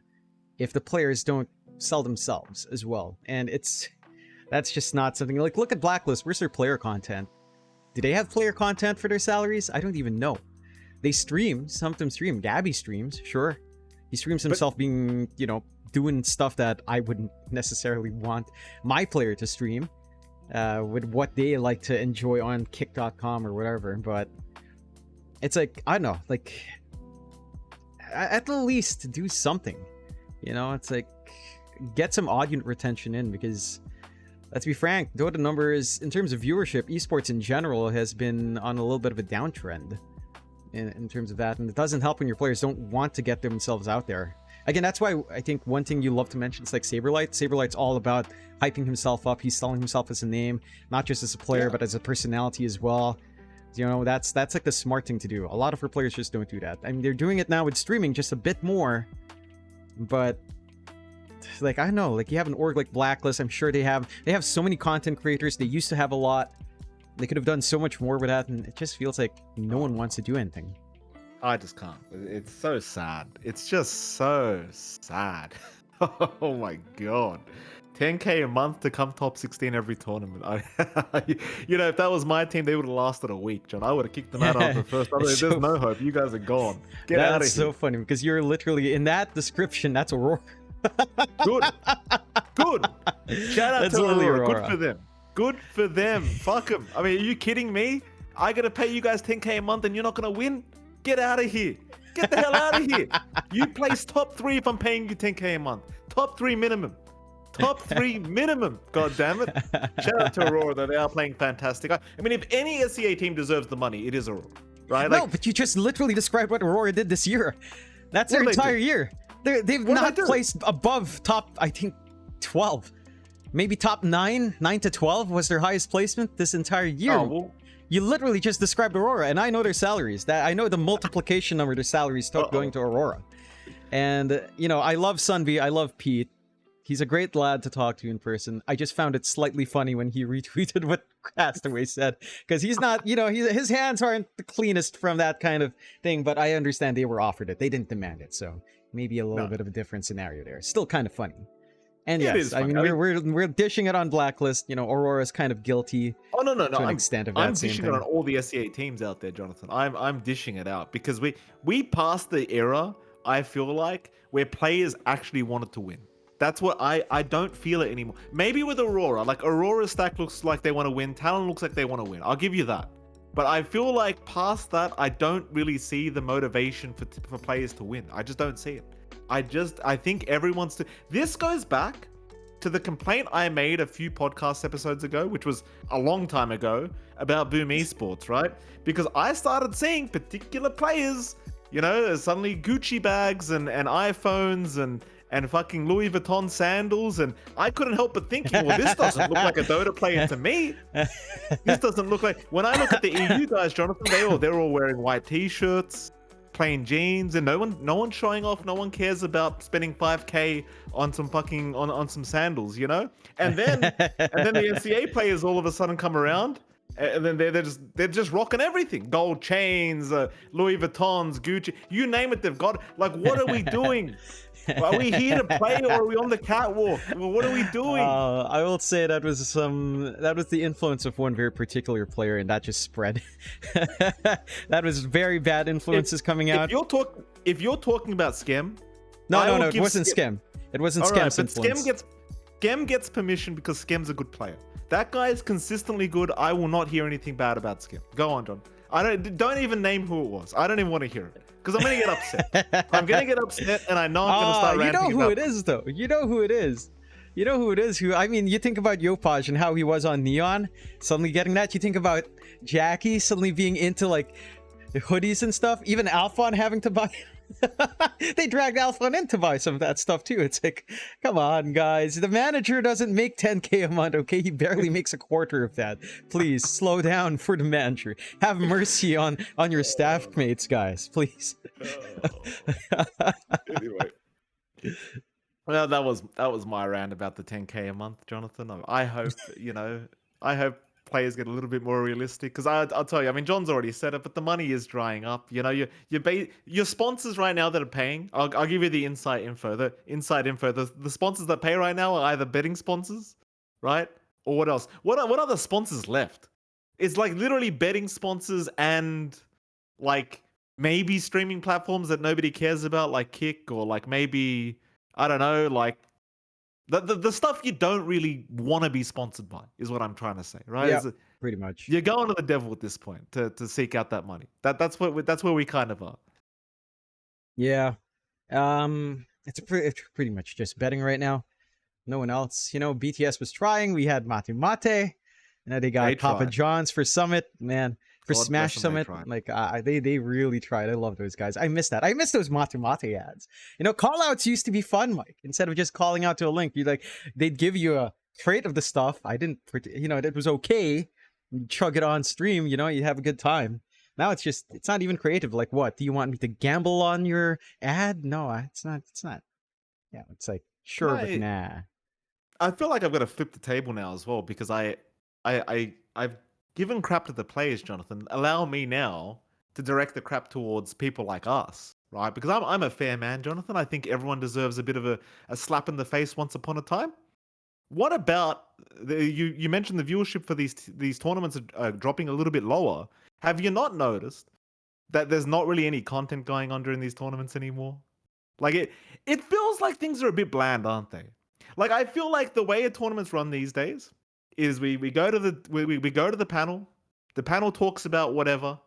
Speaker 1: if the players don't sell themselves as well. And it's That's just not something like, look at Blacklist. Where's their player content? Do they have player content for their salaries? I don't even know. They stream. Some of them stream. Gabby streams, sure. He streams himself being, you know, doing stuff that I wouldn't necessarily want my player to stream. With what they like to enjoy on kick.com or whatever. But it's like, I don't know, like, at the least do something. You know, it's like, get some audience retention in, because let's be frank, Dota numbers, in terms of viewership, esports in general has been on a little bit of a downtrend in terms of that. And it doesn't help when your players don't want to get themselves out there. Again, that's why I think one thing you love to mention is like Saberlight. Saberlight's all about hyping himself up. He's selling himself as a name, not just as a player, but as a personality as well. You know, that's like the smart thing to do. A lot of our players just don't do that. I mean, they're doing it now with streaming just a bit more, but like, I don't know, like you have an org like Blacklist. I'm sure they have so many content creators. They used to have a lot. They could have done so much more with that, and it just feels like no one wants to do anything.
Speaker 2: I just can't. It's so sad. It's just so sad. Oh my god. 10k a month to come top 16 every tournament. You know, if that was my team, they would have lasted a week, John. I would have kicked them out after the first. There's no hope. You guys are gone. Get out of here.
Speaker 1: That's so funny, because you're literally, in that description, that's Aurora.
Speaker 2: Good. Good. Shout out
Speaker 1: That's
Speaker 2: to
Speaker 1: literally
Speaker 2: Aurora.
Speaker 1: Aurora.
Speaker 2: Good for them. Good for them. Fuck them. I mean, are you kidding me? I gotta pay you guys 10k a month and you're not gonna win? Get out of here. Get the hell out of here. You place top 3 if I'm paying you 10k a month. Top 3 minimum. Top 3 minimum. God damn it. Shout out to Aurora, though. They are playing fantastic. I mean, if any SEA team deserves the money, it is Aurora. Right?
Speaker 1: No, but you just literally described what Aurora did this year. That's their entire year. They've not placed above top, I think, 12. Maybe top 9 to 12 was their highest placement this entire year.
Speaker 2: Oh, well,
Speaker 1: you literally just described Aurora, and I know their salaries. That I know the multiplication number their salaries took going to Aurora. And, you know, I love Sunby. I love Pete. He's a great lad to talk to in person. I just found it slightly funny when he retweeted what Castaway said, because he's not, you know, his hands aren't the cleanest from that kind of thing, but I understand they were offered it. They didn't demand it, so maybe a little bit of a different scenario there. Still kind of funny. And yes, I mean, we're dishing it on Blacklist. You know, Aurora's kind of guilty.
Speaker 2: Oh no,
Speaker 1: to an extent of that.
Speaker 2: I'm dishing it on all the SEA teams out there, Jonathan. I'm dishing it out because we passed the era, I feel like, where players actually wanted to win. That's what I don't feel it anymore. Maybe with Aurora, like Aurora's stack looks like they want to win. Talon looks like they want to win. I'll give you that. But I feel like past that, I don't really see the motivation for players to win. I just don't see it. I think everyone's... This goes back to the complaint I made a few podcast episodes ago, which was a long time ago, about Boom Esports, right? Because I started seeing particular players, you know, suddenly Gucci bags and iPhones and fucking Louis Vuitton sandals, and I couldn't help but thinking, well, this doesn't look like a Dota player to me. This doesn't look like... When I look at the EU guys, Jonathan, they're all wearing white t-shirts, plain jeans, and no one showing off. No one cares about spending 5k on some fucking on some sandals, you know. And then the SEA players all of a sudden come around, and then they're just rocking everything: gold chains, Louis Vuittons, Gucci, you name it. They've got. Like, what are we doing? Are we here to play, or are we on the catwalk? Well, what are we doing?
Speaker 1: I will say that was the influence of one very particular player, and that just spread. That was very bad influences coming out.
Speaker 2: If you're talking about Skem,
Speaker 1: no, it wasn't Skem. It wasn't Skem's influence.
Speaker 2: Skem gets permission because Skem's a good player. That guy is consistently good. I will not hear anything bad about Skem. Go on, John. Don't even name who it was. I don't even want to hear it. Because I'm going to get upset. I'm going to get upset, and I know I'm going to start ranting.
Speaker 1: You know who it is, though. You know who it is. You know who it is. I mean, you think about Yopaj and how he was on Neon, suddenly getting that. You think about Jackie suddenly being into, like, hoodies and stuff. Even Alphon having to buy... They dragged Alphon in to buy some of that stuff, too. It's like, come on, guys. The manager doesn't make 10k a month, okay? He barely makes a quarter of that. Please, slow down for the manager. Have mercy on your staff mates, guys. Please.
Speaker 2: Anyway. Well, that was my rant about the 10k a month, Jonathan. I hope, I hope players get a little bit more realistic, because I'll tell you, I mean, John's already said it, but the money is drying up. You know, your sponsors right now that are paying, I'll give you the inside info. The sponsors that pay right now are either betting sponsors, right? Or what else? What other sponsors left? It's like literally betting sponsors and like maybe streaming platforms that nobody cares about, like Kick, or like maybe I don't know, like the stuff you don't really want to be sponsored by is what I'm trying to say, right?
Speaker 1: Yeah,
Speaker 2: Is
Speaker 1: pretty much.
Speaker 2: you're going to the devil at this point to seek out that money. That's where we kind of are.
Speaker 1: Yeah. It's pretty much just betting right now. No one else. You know, BTS was trying. We had Mate Mate. You know, they
Speaker 2: They
Speaker 1: got Papa
Speaker 2: tried.
Speaker 1: John's for Summit. Man, for
Speaker 2: God bless
Speaker 1: Smash
Speaker 2: them. They
Speaker 1: Summit,
Speaker 2: tried.
Speaker 1: like they really tried. I love those guys. I miss that. I miss those Mate Mate ads. You know, call outs used to be fun, Mike. Instead of just calling out to a link, you like they'd give you a crate of the stuff. I didn't, you know, it was okay. You chug it on stream. You know, you have a good time. Now it's not even creative. Like, what do you want me to gamble on your ad? No, it's not. It's not. Yeah, it's like
Speaker 2: Can
Speaker 1: sure, but
Speaker 2: I?
Speaker 1: nah.
Speaker 2: I feel like I've got to flip the table now as well because I've given crap to the players, Jonathan. Allow me now to direct the crap towards people like us, right? Because I'm a fair man, Jonathan. I think everyone deserves a bit of a slap in the face once upon a time. What about you mentioned the viewership for these tournaments are dropping a little bit lower. Have you not noticed that there's not really any content going on during these tournaments anymore? Like it feels like things are a bit bland, aren't they? Like I feel like the way a tournament's run these days is we go to we go to the panel talks about whatever,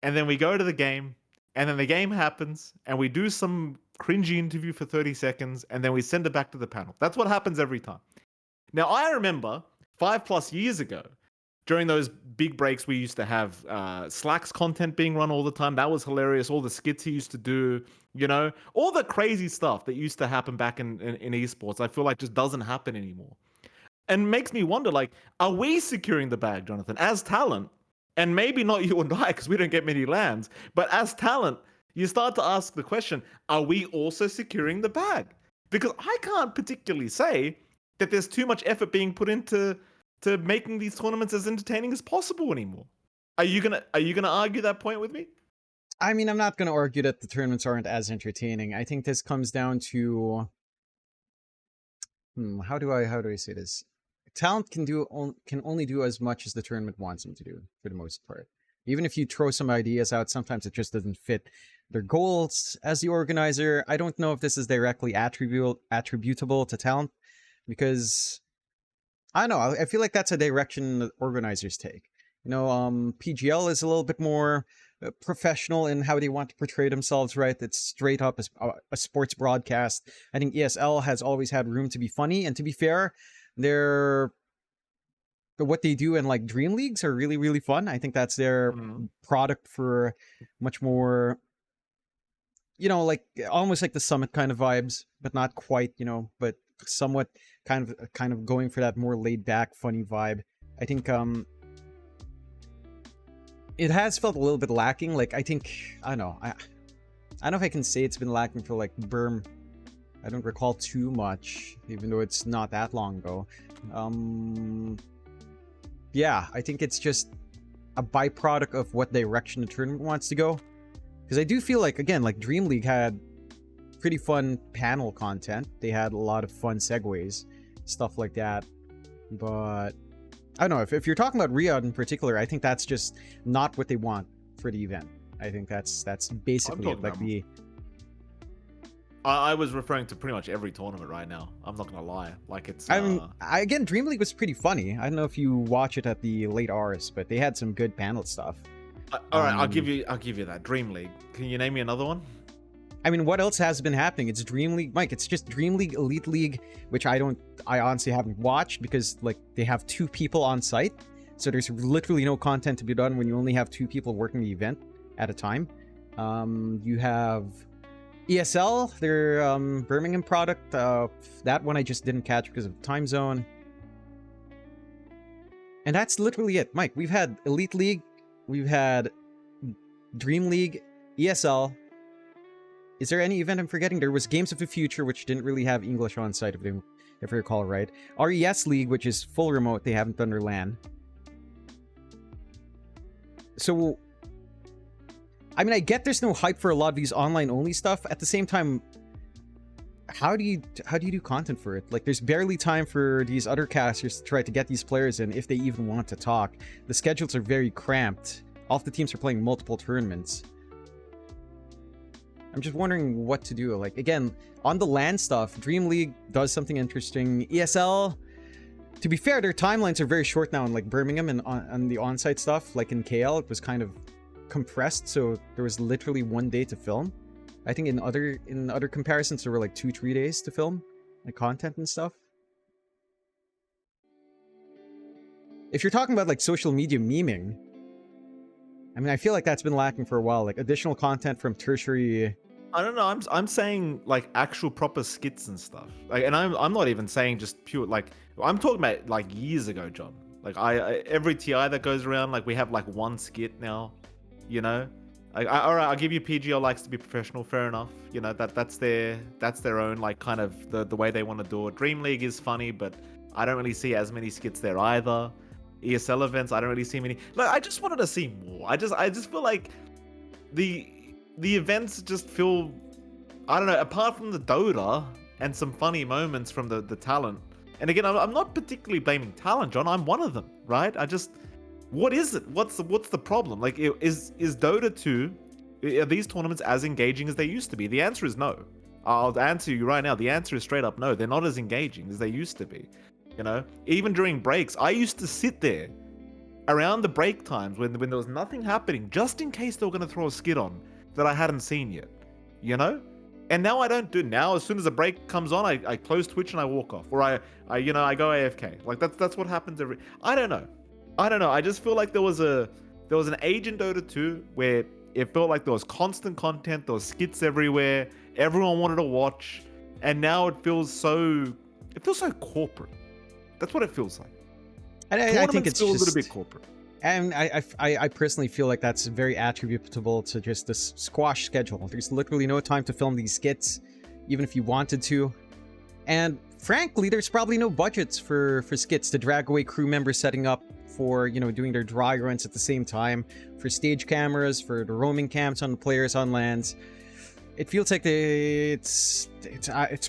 Speaker 2: and then we go to the game, and then the game happens, and we do some cringy interview for 30 seconds, and then we send it back to the panel. That's what happens every time. Now I remember 5+ years ago, during those big breaks, we used to have Slack's content being run all the time. That was hilarious. All the skits he used to do, you know, all the crazy stuff that used to happen back in esports, I feel like just doesn't happen anymore. And makes me wonder, like, are we securing the bag, Jonathan, as talent? And maybe not you and I, because we don't get many lands, but as talent, you start to ask the question, are we also securing the bag? Because I can't particularly say that there's too much effort being put into making these tournaments as entertaining as possible anymore. Are you gonna argue that point with me?
Speaker 1: I mean, I'm not going to argue that the tournaments aren't as entertaining. I think this comes down to how do I say this? Talent can only do as much as the tournament wants them to do for the most part. Even if you throw some ideas out, sometimes it just doesn't fit their goals as the organizer. I don't know if this is directly attributable to talent because I don't know. I feel like that's a direction that organizers take. You know, PGL is a little bit more professional in how they want to portray themselves, right? It's straight up a sports broadcast. I think ESL has always had room to be funny, and to be fair, they're what they do in like dream leagues are really really fun. I think that's their product for much more, you know, like almost like the summit kind of vibes, but not quite, you know, but somewhat kind of going for that more laid back funny vibe. I think it has felt a little bit lacking. Like I think I don't know. I don't know if I can say it's been lacking for like Burm. I don't recall too much, even though it's not that long ago. Yeah, I think it's just a byproduct of what direction the tournament wants to go. Because I do feel like, again, like Dream League had pretty fun panel content. They had a lot of fun segues, stuff like that. But I don't know, if you're talking about Riyadh in particular, I think that's just not what they want for the event. I think that's basically it. Like
Speaker 2: I was referring to pretty much every tournament right now. I'm not gonna lie. Like it's.
Speaker 1: I mean, again, Dream League was pretty funny. I don't know if you watch it at the late hours, but they had some good panel stuff.
Speaker 2: All right, I'll give you that Dream League. Can you name me another one?
Speaker 1: I mean, what else has been happening? It's Dream League, Mike. It's just Dream League, Elite League, which I honestly haven't watched because like they have 2 people on site, so there's literally no content to be done when you only have 2 people working the event at a time. You have ESL, their Birmingham product. That one I just didn't catch because of time zone. And that's literally it, Mike. We've had Elite League, we've had Dream League, ESL. Is there any event I'm forgetting? There was Games of the Future, which didn't really have English on site, if I recall right. RES League, which is full remote. They haven't done their LAN. So, I mean, I get there's no hype for a lot of these online-only stuff. At the same time, how do you do content for it? Like, there's barely time for these other casters to try to get these players in if they even want to talk. The schedules are very cramped. All of the teams are playing multiple tournaments. I'm just wondering what to do. Like, again, on the LAN stuff, Dream League does something interesting. ESL, to be fair, their timelines are very short now in like Birmingham and on the on-site stuff. Like in KL, it was kind of compressed, so there was literally 1 day to film. I think in other comparisons, there were like 2-3 days to film, like content and stuff. If you're talking about like social media memeing, I mean, I feel like that's been lacking for a while. Like additional content from tertiary.
Speaker 2: I don't know. I'm saying like actual proper skits and stuff. Like, and I'm not even saying just pure like. I'm talking about like years ago, John. Like I every TI that goes around, like we have like one skit now. You know. All right, I'll give you PGL likes to be professional. Fair enough. You know that's their own like kind of the way they want to do it. Dream League is funny, but I don't really see as many skits there either. ESL events, I don't really see many. Like I just wanted to see more. I just feel like the events just feel, I don't know. Apart from the Dota and some funny moments from the talent, and again, I'm not particularly blaming talent, John. I'm one of them, right? What is it? What's the problem? Like, is Dota 2, are these tournaments as engaging as they used to be? The answer is no. I'll answer you right now. The answer is straight up no. They're not as engaging as they used to be. You know, even during breaks, I used to sit there around the break times when there was nothing happening, just in case they were going to throw a skit on that I hadn't seen yet. You know, and now I don't do. Now, as soon as the break comes on, I close Twitch and I walk off, or I go AFK. Like that's what happens every. I don't know. I just feel like there was an age in Dota 2 where it felt like there was constant content, there was skits everywhere, everyone wanted to watch, and now it feels so corporate. That's what it feels like.
Speaker 1: And I think it's
Speaker 2: still
Speaker 1: just
Speaker 2: a little bit corporate.
Speaker 1: And I personally feel like that's very attributable to just this squash schedule. There's literally no time to film these skits, even if you wanted to. And frankly, there's probably no budgets for skits to drag away crew members setting up for, doing their dry runs at the same time, for stage cameras, for the roaming cams on the players on lands. It feels like it's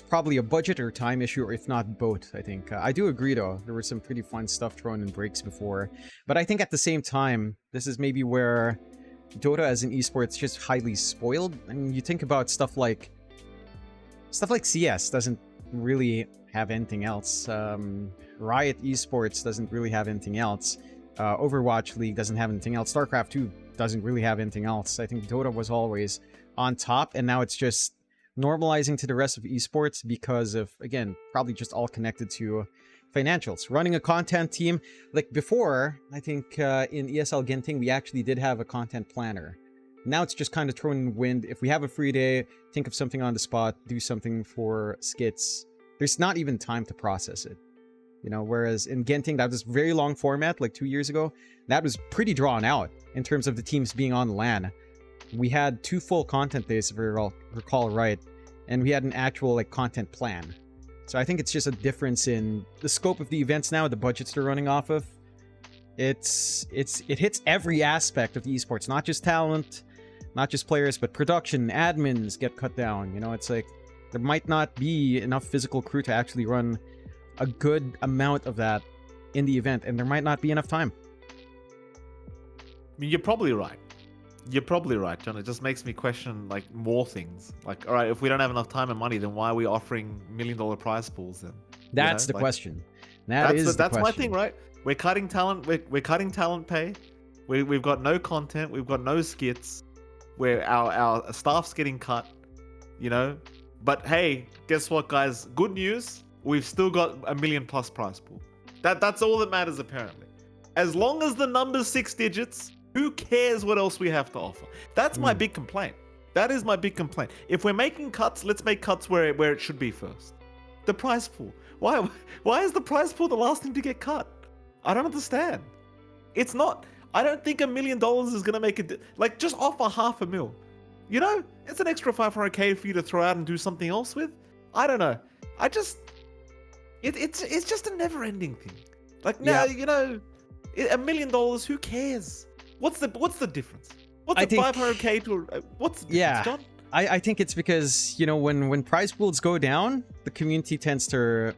Speaker 1: probably a budget or time issue, or if not both, I think. I do agree, though. There was some pretty fun stuff thrown in breaks before. But I think at the same time, this is maybe where Dota as an esports is just highly spoiled. I mean, you think about stuff like CS doesn't really have anything else. Riot Esports doesn't really have anything else. Overwatch League doesn't have anything else. StarCraft 2 doesn't really have anything else. I think Dota was always on top, and now it's just normalizing to the rest of esports because of, again, probably just all connected to financials. Running a content team, like before, I think in ESL Genting, we actually did have a content planner. Now it's just kind of thrown in the wind. If we have a free day, think of something on the spot, do something for skits. There's not even time to process it. Whereas in Genting, that was very long format, like 2 years ago. That was pretty drawn out in terms of the teams being on LAN. We had 2 full content days, if I recall right, and we had an actual like content plan. So I think it's just a difference in the scope of the events now, the budgets they're running off of. It hits every aspect of the esports, not just talent, not just players, but production, admins get cut down. It's like there might not be enough physical crew to actually run a good amount of that in the event, and there might not be enough time.
Speaker 2: I mean, you're probably right. You're probably right, John. It just makes me question like more things. Like, all right, if we don't have enough time and money, then why are we offering $1 million prize pools then?
Speaker 1: That's the question. That's
Speaker 2: my thing, right? We're cutting talent. We're cutting talent pay. We've got no content. We've got no skits. Where our staff's getting cut. But hey, guess what, guys? Good news. We've still got $1 million+ prize pool. That's all that matters apparently. As long as the number's 6 digits, who cares what else we have to offer? That's my big complaint. That is my big complaint. If we're making cuts, let's make cuts where it should be first. The prize pool. Why is the prize pool the last thing to get cut? I don't understand. It's not. I don't think $1 million is gonna make it. Like, just offer $500,000. It's an extra $500K for you to throw out and do something else with. I don't know. It's just a never-ending thing. Like now, $1 million. Who cares? What's the difference? What's the $500K to? What's the difference, John?
Speaker 1: I think it's because, you know, when prize pools go down, the community tends to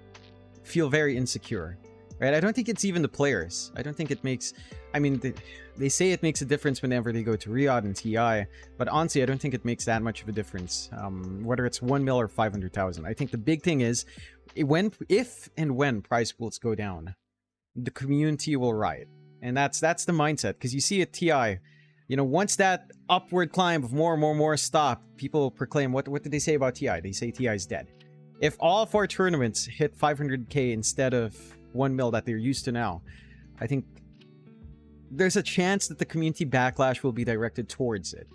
Speaker 1: feel very insecure, right? I don't think it's even the players. I don't think it makes... I mean, they say it makes a difference whenever they go to Riyadh and TI, but honestly, I don't think it makes that much of a difference, whether it's 1 mil or 500,000. I think the big thing is, if and when prize pools go down, the community will riot. And that's the mindset, because you see at TI, you know, once that upward climb of more stop, people proclaim, what did they say about TI? They say TI is dead. If all 4 tournaments hit 500k instead of 1 mil that they're used to now, I think there's a chance that the community backlash will be directed towards it.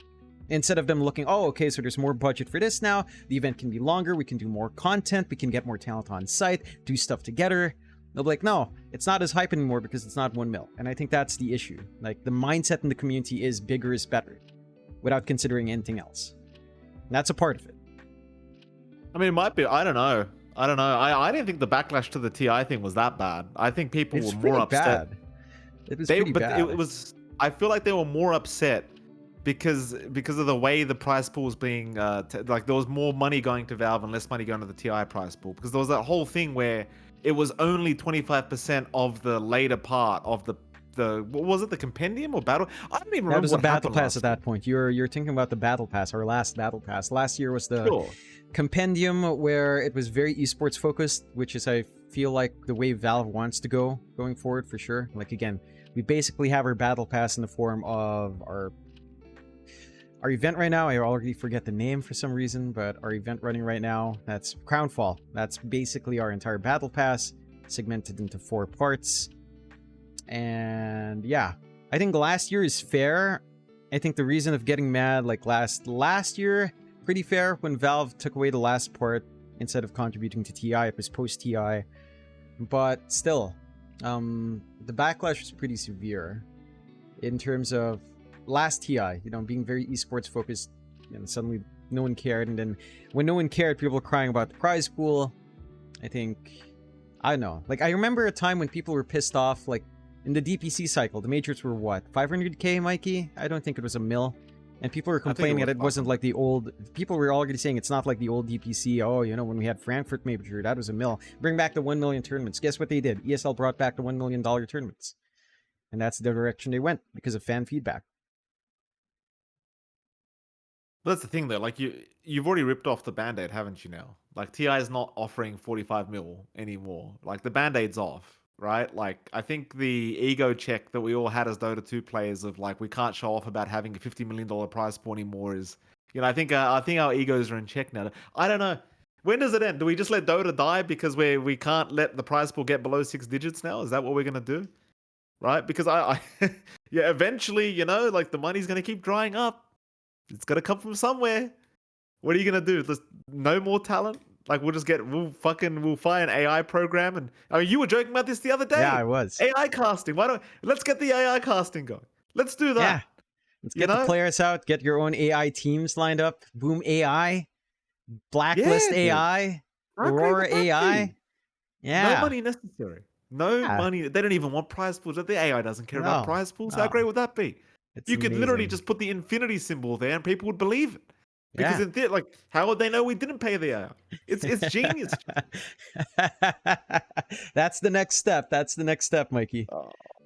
Speaker 1: Instead of them looking, oh, okay, so there's more budget for this now, the event can be longer, we can do more content, we can get more talent on site, do stuff together. They'll be like, no, it's not as hype anymore because it's not 1 mil. And I think that's the issue. Like, the mindset in the community is bigger is better, without considering anything else. And that's a part of it.
Speaker 2: I mean, it might be. I don't know. I didn't think the backlash to the TI thing was that bad. I think people were more upset.
Speaker 1: Bad. It was pretty bad.
Speaker 2: It was. I feel like they were more upset because of the way the prize pool was being. Like, there was more money going to Valve and less money going to the TI prize pool, because there was that whole thing where it was only 25% of the later part of the what was it, the compendium or battle? I don't even remember.
Speaker 1: That was
Speaker 2: what
Speaker 1: a battle pass
Speaker 2: last
Speaker 1: at that point. You're thinking about the battle pass, our last battle pass. Last year was the compendium, where it was very esports focused, which is, I feel like, the way Valve wants to go going forward for sure. Like, again, we basically have our battle pass in the form of our event right now. I already forget the name for some reason, but our event running right now, that's Crownfall. That's basically our entire battle pass, segmented into 4 parts. And yeah, I think last year is fair. I think the reason of getting mad, like last year, pretty fair when Valve took away the last part instead of contributing to TI. It was post TI, but still, the backlash was pretty severe in terms of last TI, you know, being very esports focused, and suddenly no one cared. And then when no one cared, people were crying about the prize pool. I think, I don't know, like, I remember a time when people were pissed off, like in the DPC cycle, the majors were what, 500k, Mikey? I don't think it was a mil. And people were complaining that it wasn't like the old... People were already saying it's not like the old DPC. Oh, you know, when we had Frankfurt Major, that was a mil. Bring back the 1 million tournaments. Guess what they did? ESL brought back the $1 million tournaments. And that's the direction they went because of fan feedback.
Speaker 2: That's the thing, though. Like, you've already ripped off the Band-Aid, haven't you now? Like, TI is not offering 45 mil anymore. Like, the Band-Aid's off, right? Like, I think the ego check that we all had as Dota 2 players of, like, we can't show off about having a $50 million prize pool anymore is, you know, I think our egos are in check now. I don't know. When does it end? Do we just let Dota die because we can't let the prize pool get below 6 digits now? Is that what we're going to do? Right? Because I yeah, eventually, you know, like, the money's going to keep drying up. It's got to come from somewhere. What are you going to do? Just no more talent? Like, we'll find an AI program. And I mean, you were joking about this the other day.
Speaker 1: Yeah, I was.
Speaker 2: AI casting. Let's get the AI casting going. Let's do that.
Speaker 1: Yeah. Let's get the players out. Get your own AI teams lined up. Boom AI. Blacklist AI. Aurora AI. Yeah.
Speaker 2: No money necessary. No money. They don't even want prize pools. The AI doesn't care about prize pools. How great would that be? You could literally just put the infinity symbol there and people would believe it. Because like, how would they know we didn't pay the AI? It's genius.
Speaker 1: That's the next step. That's the next step, Mikey.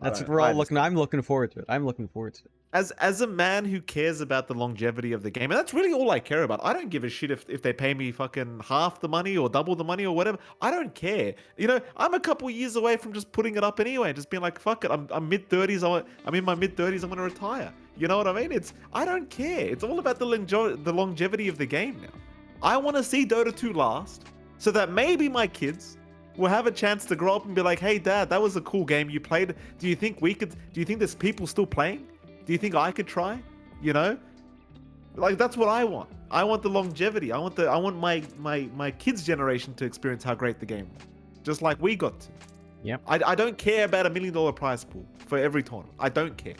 Speaker 1: That's what we're all looking. I'm looking forward to it. I'm looking forward to it.
Speaker 2: As a man who cares about the longevity of the game, and that's really all I care about. I don't give a shit if they pay me fucking half the money or double the money or whatever. I don't care. You know, I'm a couple years away from just putting it up anyway. Just being like, fuck it. I'm mid-30s. I'm in my mid-30s. I'm going to retire. You know what I mean? I don't care. It's all about the longevity of the game now. I want to see Dota 2 last so that maybe my kids will have a chance to grow up and be like, hey, Dad, that was a cool game you played. Do you think there's people still playing? Do you think I could try? You know? Like, that's what I want. I want the longevity. I want my kids' generation to experience how great the game was. Just like we got to.
Speaker 1: Yep.
Speaker 2: I don't care about $1 million prize pool for every tournament. I don't care.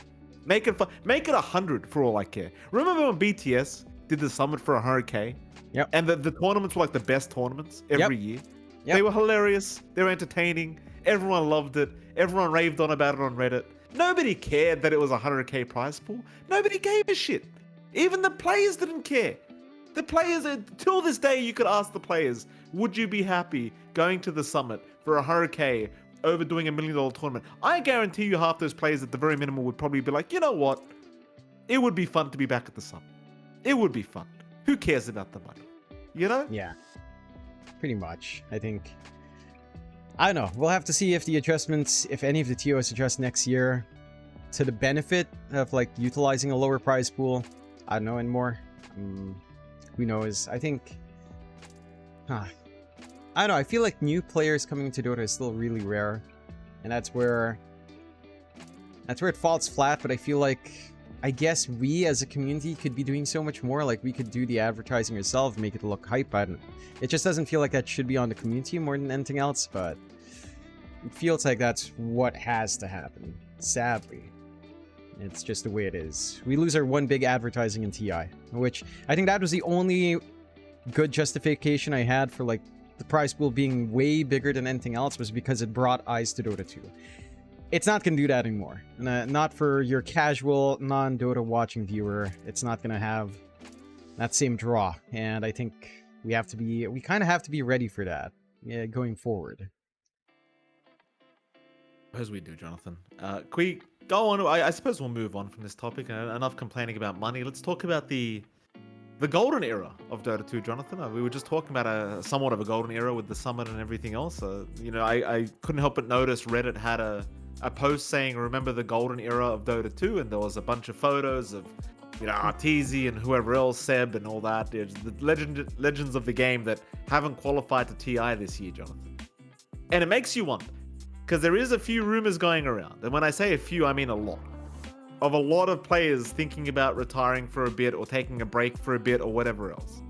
Speaker 2: Make it 100 for all I care. Remember when BTS did the summit for 100k?
Speaker 1: Yep.
Speaker 2: And the tournaments were like the best tournaments every year. Yep. They were hilarious. They were entertaining. Everyone loved it. Everyone raved on about it on Reddit. Nobody cared that it was a 100k prize pool. Nobody gave a shit. Even the players didn't care. The players, till this day, you could ask the players, would you be happy going to the summit for a hurricane over doing $1 million tournament? I guarantee you half those players at the very minimum would probably be like, you know what? It would be fun to be back at the summit. It would be fun. Who cares about the money? You know?
Speaker 1: Yeah, pretty much. I think, I don't know. We'll have to see if the adjustments, if any of the TOs adjust next year to the benefit of like utilizing a lower prize pool. I don't know anymore. Who knows? I think, I don't know. I feel like new players coming into Dota is still really rare, and that's where it falls flat. But I feel like, I guess we as a community could be doing so much more. Like we could do the advertising ourselves, make it look hype. It just doesn't feel like that should be on the community more than anything else. But it feels like that's what has to happen. Sadly, it's just the way it is. We lose our one big advertising in TI, which I think that was the only good justification I had for like the prize pool being way bigger than anything else, was because it brought eyes to Dota 2. It's not going to do that anymore. Not for your casual, non-Dota watching viewer. It's not going to have that same draw. And I think we kind of have to be ready for that going forward.
Speaker 2: As we do, Jonathan. Can we go on? I suppose we'll move on from this topic. Enough complaining about money. Let's talk about the golden era of Dota 2, Jonathan. We were just talking about somewhat of a golden era with the summit and everything else. I couldn't help but notice Reddit had a post saying, remember the golden era of Dota 2, and there was a bunch of photos of, Arteezy and whoever else, Seb and all that. There's the legends of the game that haven't qualified to TI this year, Jonathan. And it makes you wonder, because there is a few rumors going around, and when I say a few, I mean a lot of players thinking about retiring for a bit or taking a break for a bit or whatever else.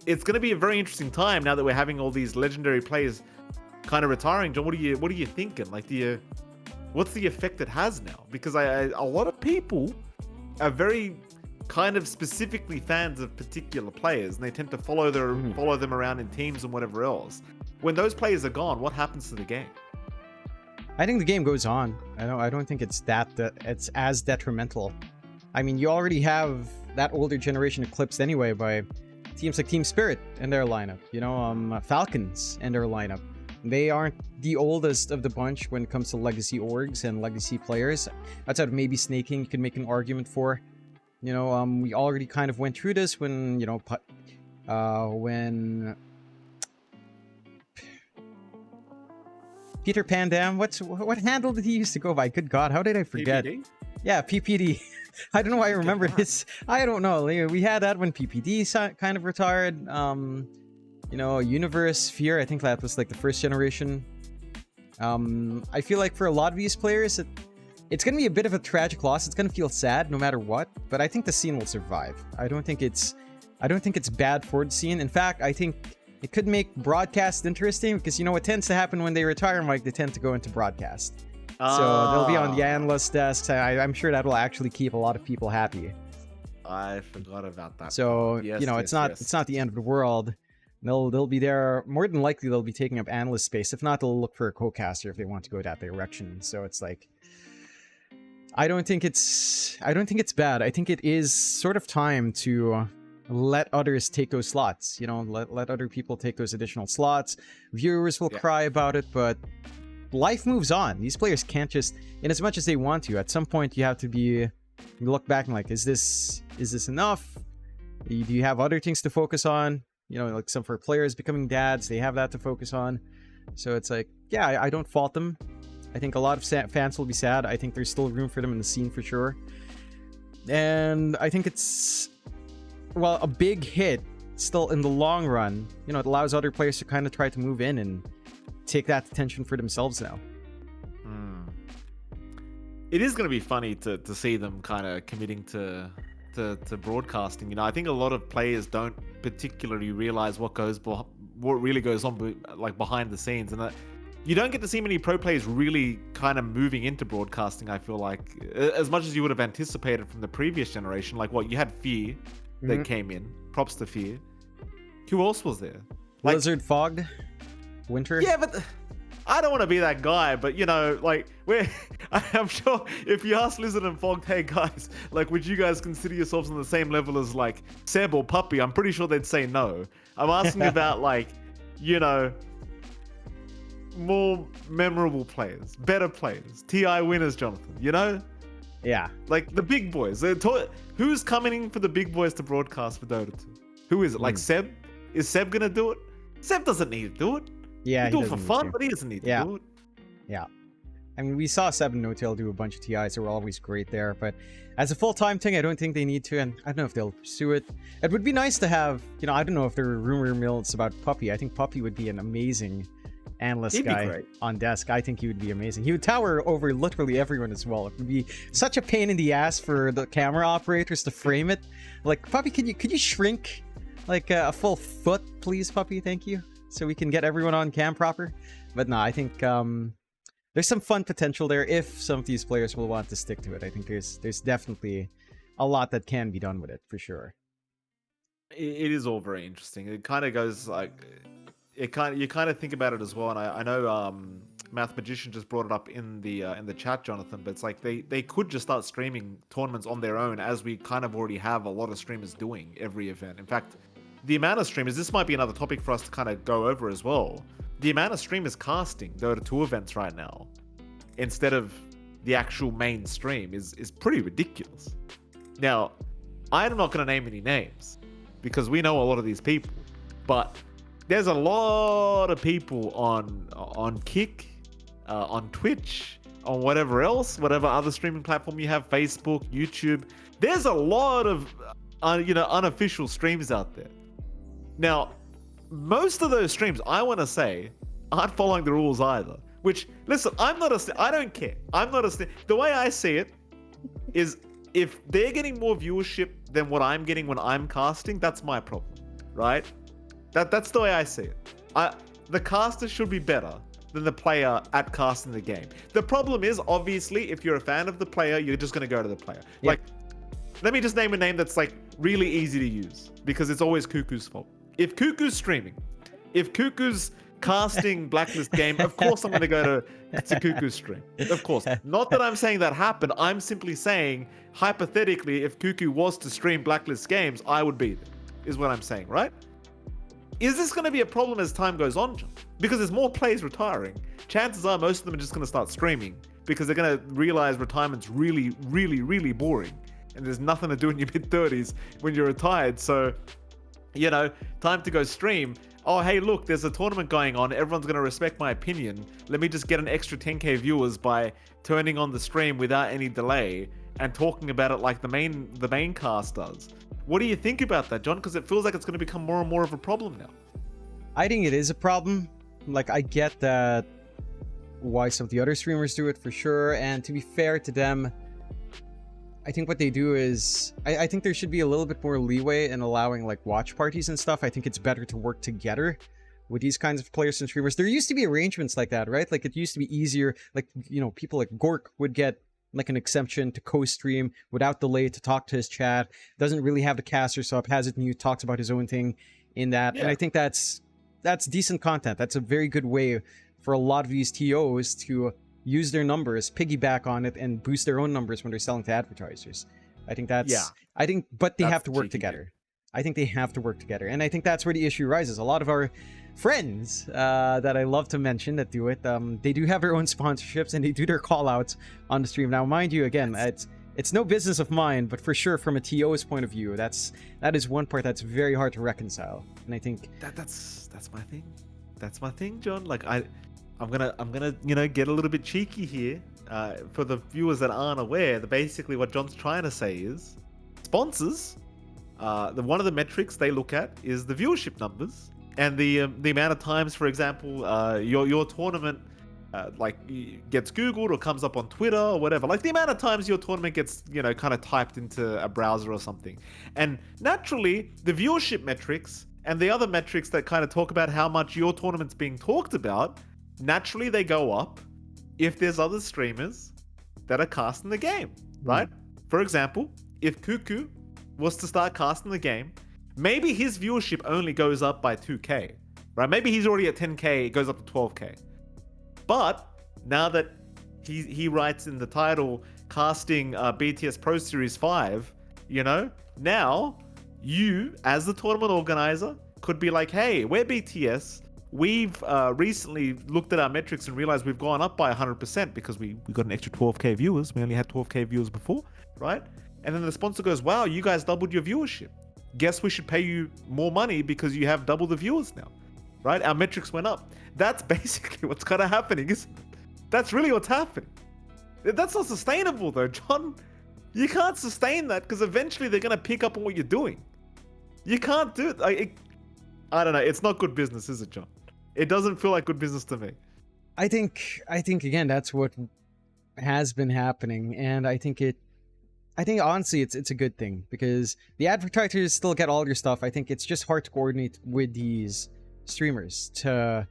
Speaker 2: It's going to be a very interesting time now that we're having all these legendary players kind of retiring. John, what are you thinking? Like, what's the effect it has now? Because a lot of people are very kind of specifically fans of particular players, and they tend to follow them around in teams and whatever else. When those players are gone, what happens to the game?
Speaker 1: I think the game goes on. I don't think it's it's as detrimental. I mean, you already have that older generation eclipsed anyway by teams like Team Spirit and their lineup. Falcons and their lineup. They aren't the oldest of the bunch when it comes to legacy orgs and legacy players. Outside of maybe Snaking, you could make an argument for. We already kind of went through this when Peter Pandam, what handle did he used to go by? Good God, how did I forget?
Speaker 2: PPD?
Speaker 1: Yeah, PPD. I don't know why I remember his. I don't know. We had that when PPD kind of retired. Universe Sphere, I think that was like the first generation. I feel like for a lot of these players, it's going to be a bit of a tragic loss. It's going to feel sad no matter what, but I think the scene will survive. I don't think it's bad for the scene. In fact, I think it could make broadcast interesting, because what tends to happen when they retire, Mike, they tend to go into broadcast. So they'll be on the analyst desks. I'm sure that will actually keep a lot of people happy.
Speaker 2: I forgot about that.
Speaker 1: So, it's not the end of the world. They'll be there. More than likely, they'll be taking up analyst space. If not, they'll look for a co-caster if they want to go that direction. So it's like, I don't think it's bad. I think it is sort of time to let others take those slots. Let other people take those additional slots. Viewers will cry about it, but life moves on. These players can't just, in as much as they want to, at some point you have to look back and like, is this enough? Do you have other things to focus on? Like some for players becoming dads, they have that to focus on. So it's like, yeah, I don't fault them. I think a lot of fans will be sad. I think there's still room for them in the scene for sure. And I think it's, a big hit still in the long run. It allows other players to kind of try to move in and take that attention for themselves now.
Speaker 2: It is going to be funny to see them kind of committing to broadcasting. I think a lot of players don't particularly realize what really goes on like behind the scenes, and that you don't get to see many pro players really kind of moving into broadcasting. I feel like as much as you would have anticipated from the previous generation. Like you had Fear that came in. Props to Fear. Who else was there?
Speaker 1: Blizzard, Fogged, Winter.
Speaker 2: Yeah, but I don't want to be that guy, but you know, like I'm sure if you ask Lizard and Fog, hey guys, like would you guys consider yourselves on the same level as like Seb or Puppy? I'm pretty sure they'd say no. I'm asking about like, you know, more memorable players, better players, TI winners, Jonathan, you know?
Speaker 1: Yeah.
Speaker 2: Like the big boys. Who's coming in for the big boys to broadcast for Dota 2? Who is it? Like Seb? Is Seb gonna do it? Seb doesn't need to do it.
Speaker 1: Yeah,
Speaker 2: he do it for fun, but he doesn't need to do it.
Speaker 1: Yeah. I mean, we saw Seb and No-Tail do a bunch of TIs. They were always great there. But as a full-time thing, I don't think they need to. And I don't know if they'll pursue it. It would be nice to have, you know, I don't know if there are rumor mills about Puppy. I think Puppy would be an amazing analyst guy on desk. I think he would be amazing. He would tower over literally everyone as well. It would be such a pain in the ass for the camera operators to frame it. Like, Puppy, could you shrink like a full foot, please, Puppy? Thank you. So we can get everyone on cam proper. But no, I think there's some fun potential there if some of these players will want to stick to it. I think there's definitely a lot that can be done with it for sure.
Speaker 2: It is all very interesting. It kind of goes like you kind of think about it as well. And I know Math Magician just brought it up in the chat, Jonathan. But it's like they could just start streaming tournaments on their own, as we kind of already have a lot of streamers doing every event. In fact, the amount of streamers, this might be another topic for us to kind of go over as well. The amount of streamers casting Dota 2 events right now, instead of the actual main stream, is pretty ridiculous. Now, I'm not going to name any names, because we know a lot of these people. But there's a lot of people on Kick, on Twitch, on whatever else, whatever other streaming platform you have, Facebook, YouTube. There's a lot of unofficial streams out there. Now, most of those streams, I want to say, aren't following the rules either. Which, listen, I don't care. The way I see it is, if they're getting more viewership than what I'm getting when I'm casting, that's my problem, right? That's the way I see it. The caster should be better than the player at casting the game. The problem is, obviously, if you're a fan of the player, you're just going to go to the player. Yep. Like, let me just name a name that's like really easy to use, because it's always Cuckoo's fault. If Cuckoo's streaming, if Cuckoo's casting Blacklist game, of course I'm going to go to Cuckoo's stream. Of course. Not that I'm saying that happened. I'm simply saying, hypothetically, if Cuckoo was to stream Blacklist games, I would be there, is what I'm saying, right? Is this going to be a problem as time goes on, John? Because there's more players retiring. Chances are most of them are just going to start streaming, because they're going to realize retirement's really, really, really boring. And there's nothing to do in your mid-30s when you're retired. So, you know, time to go stream. Oh, hey, look, there's a tournament going on. Everyone's going to respect my opinion. Let me just get an extra 10k viewers by turning on the stream without any delay and talking about it like the main cast does. What do you think about that, John? Because it feels like it's going to become more and more of a problem now.
Speaker 1: I think it is a problem. Like, I get that why some of the other streamers do it for sure. And to be fair to them, I think what they do is, I think there should be a little bit more leeway in allowing like watch parties and stuff. I think it's better to work together with these kinds of players and streamers. There used to be arrangements like that, right? Like, it used to be easier. Like, you know, people like Gork would get like an exemption to co-stream without delay to talk to his chat. Doesn't really have the caster sub, has it mute, talks about his own thing in that. Yeah. And I think that's decent content. That's a very good way for a lot of these TOs to use their numbers, piggyback on it, and boost their own numbers when they're selling to advertisers. I think that's... Yeah. But they have to work together. I think they have to work together. And I think that's where the issue rises. A lot of our friends that I love to mention that do it, they do have their own sponsorships and they do their call-outs on the stream. Now, mind you, again, it's no business of mine, but for sure, from a TO's point of view, that is one part that's very hard to reconcile. And I think... That's
Speaker 2: my thing. That's my thing, John. Like, I'm gonna get a little bit cheeky here for the viewers that aren't aware. Basically what John's trying to say is sponsors, one of the metrics they look at is the viewership numbers and the amount of times, for example, your tournament gets Googled or comes up on Twitter or whatever. Like the amount of times your tournament gets kind of typed into a browser or something. And naturally, the viewership metrics and the other metrics that kind of talk about how much your tournament's being talked about, naturally they go up if there's other streamers that are casting the game, right? For example, if Cuckoo was to start casting the game, maybe his viewership only goes up by 2k, right? Maybe he's already at 10k, it goes up to 12k. But now that he writes in the title, casting BTS Pro Series 5, now you, as the tournament organizer, could be like, hey, we're BTS. We've recently looked at our metrics and realized we've gone up by 100% because we got an extra 12k viewers. We only had 12k viewers before, right? And then the sponsor goes, wow, you guys doubled your viewership. Guess we should pay you more money because you have double the viewers now, right? Our metrics went up. That's basically what's kind of happening, isn't it? That's really what's happening. That's not sustainable though, John. You can't sustain that because eventually they're going to pick up on what you're doing. You can't do it. I don't know. It's not good business, is it, John? It doesn't feel like good business to me.
Speaker 1: I think again, that's what has been happening, and I think honestly it's a good thing because the advertisers still get all your stuff. I think it's just hard to coordinate with these streamers to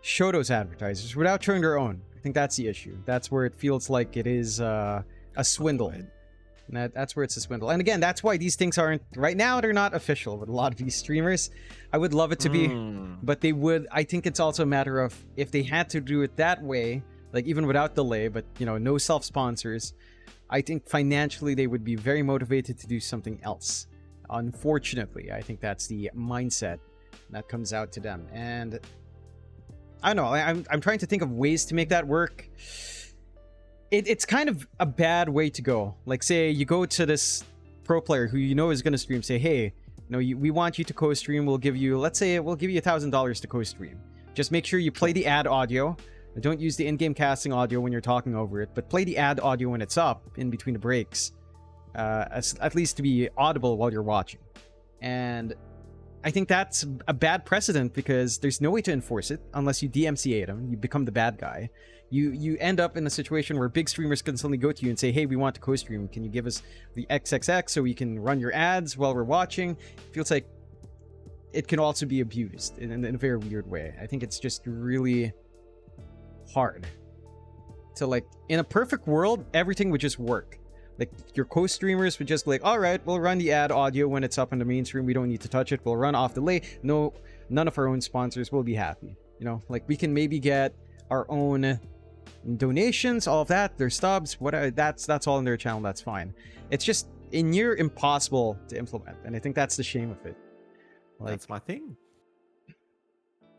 Speaker 1: show those advertisers without showing their own. I think that's the issue. That's where it feels like it is a swindle. That's where it's a swindle. And again, that's why these things aren't right now. They're not official with a lot of these streamers. I would love it to be, but they would. I think it's also a matter of if they had to do it that way, like even without delay, but no self-sponsors. I think financially they would be very motivated to do something else. Unfortunately, I think that's the mindset that comes out to them. And I don't know. I'm trying to think of ways to make that work. It's kind of a bad way to go. Like, say you go to this pro player who is going to stream, say, hey, we want you to co-stream. We'll give you, let's say, we'll give you $1,000 to co-stream. Just make sure you play the ad audio. Don't use the in-game casting audio when you're talking over it, but play the ad audio when it's up in between the breaks, at least to be audible while you're watching. And I think that's a bad precedent because there's no way to enforce it unless you DMCA them. You become the bad guy. You end up in a situation where big streamers can suddenly go to you and say, hey, we want to co-stream. Can you give us the XXX so we can run your ads while we're watching? It feels like it can also be abused in a very weird way. I think it's just really hard to, like, in a perfect world, everything would just work. Like, your co-streamers would just be like, all right, we'll run the ad audio when it's up on the main stream. We don't need to touch it. We'll run off delay. No, none of our own sponsors will be happy. Like, we can maybe get our own donations, all of that, their subs, whatever. That's all in their channel. That's fine. It's just near impossible to implement, and I think that's the shame of it. Like,
Speaker 2: that's my thing.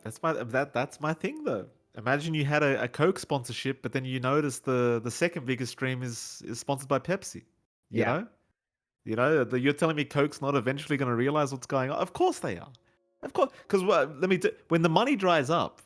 Speaker 2: That's my thing, though. Imagine you had a Coke sponsorship, but then you notice the second biggest stream is sponsored by Pepsi. You know, you're telling me Coke's not eventually going to realize what's going on? Of course they are. Of course, because when the money dries up,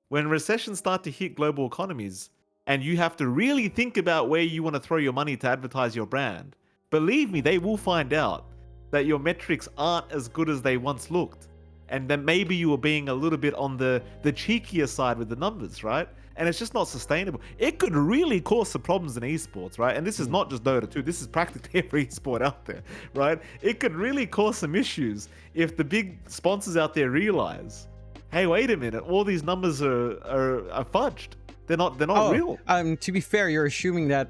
Speaker 2: when recessions start to hit global economies, and you have to really think about where you want to throw your money to advertise your brand, believe me, they will find out that your metrics aren't as good as they once looked. And then maybe you were being a little bit on the cheekier side with the numbers, right? And it's just not sustainable. It could really cause some problems in esports, right? And this is not just Dota 2. This is practically every esport out there, right? It could really cause some issues if the big sponsors out there realize, hey, wait a minute, all these numbers are fudged. They're not real.
Speaker 1: To be fair, you're assuming that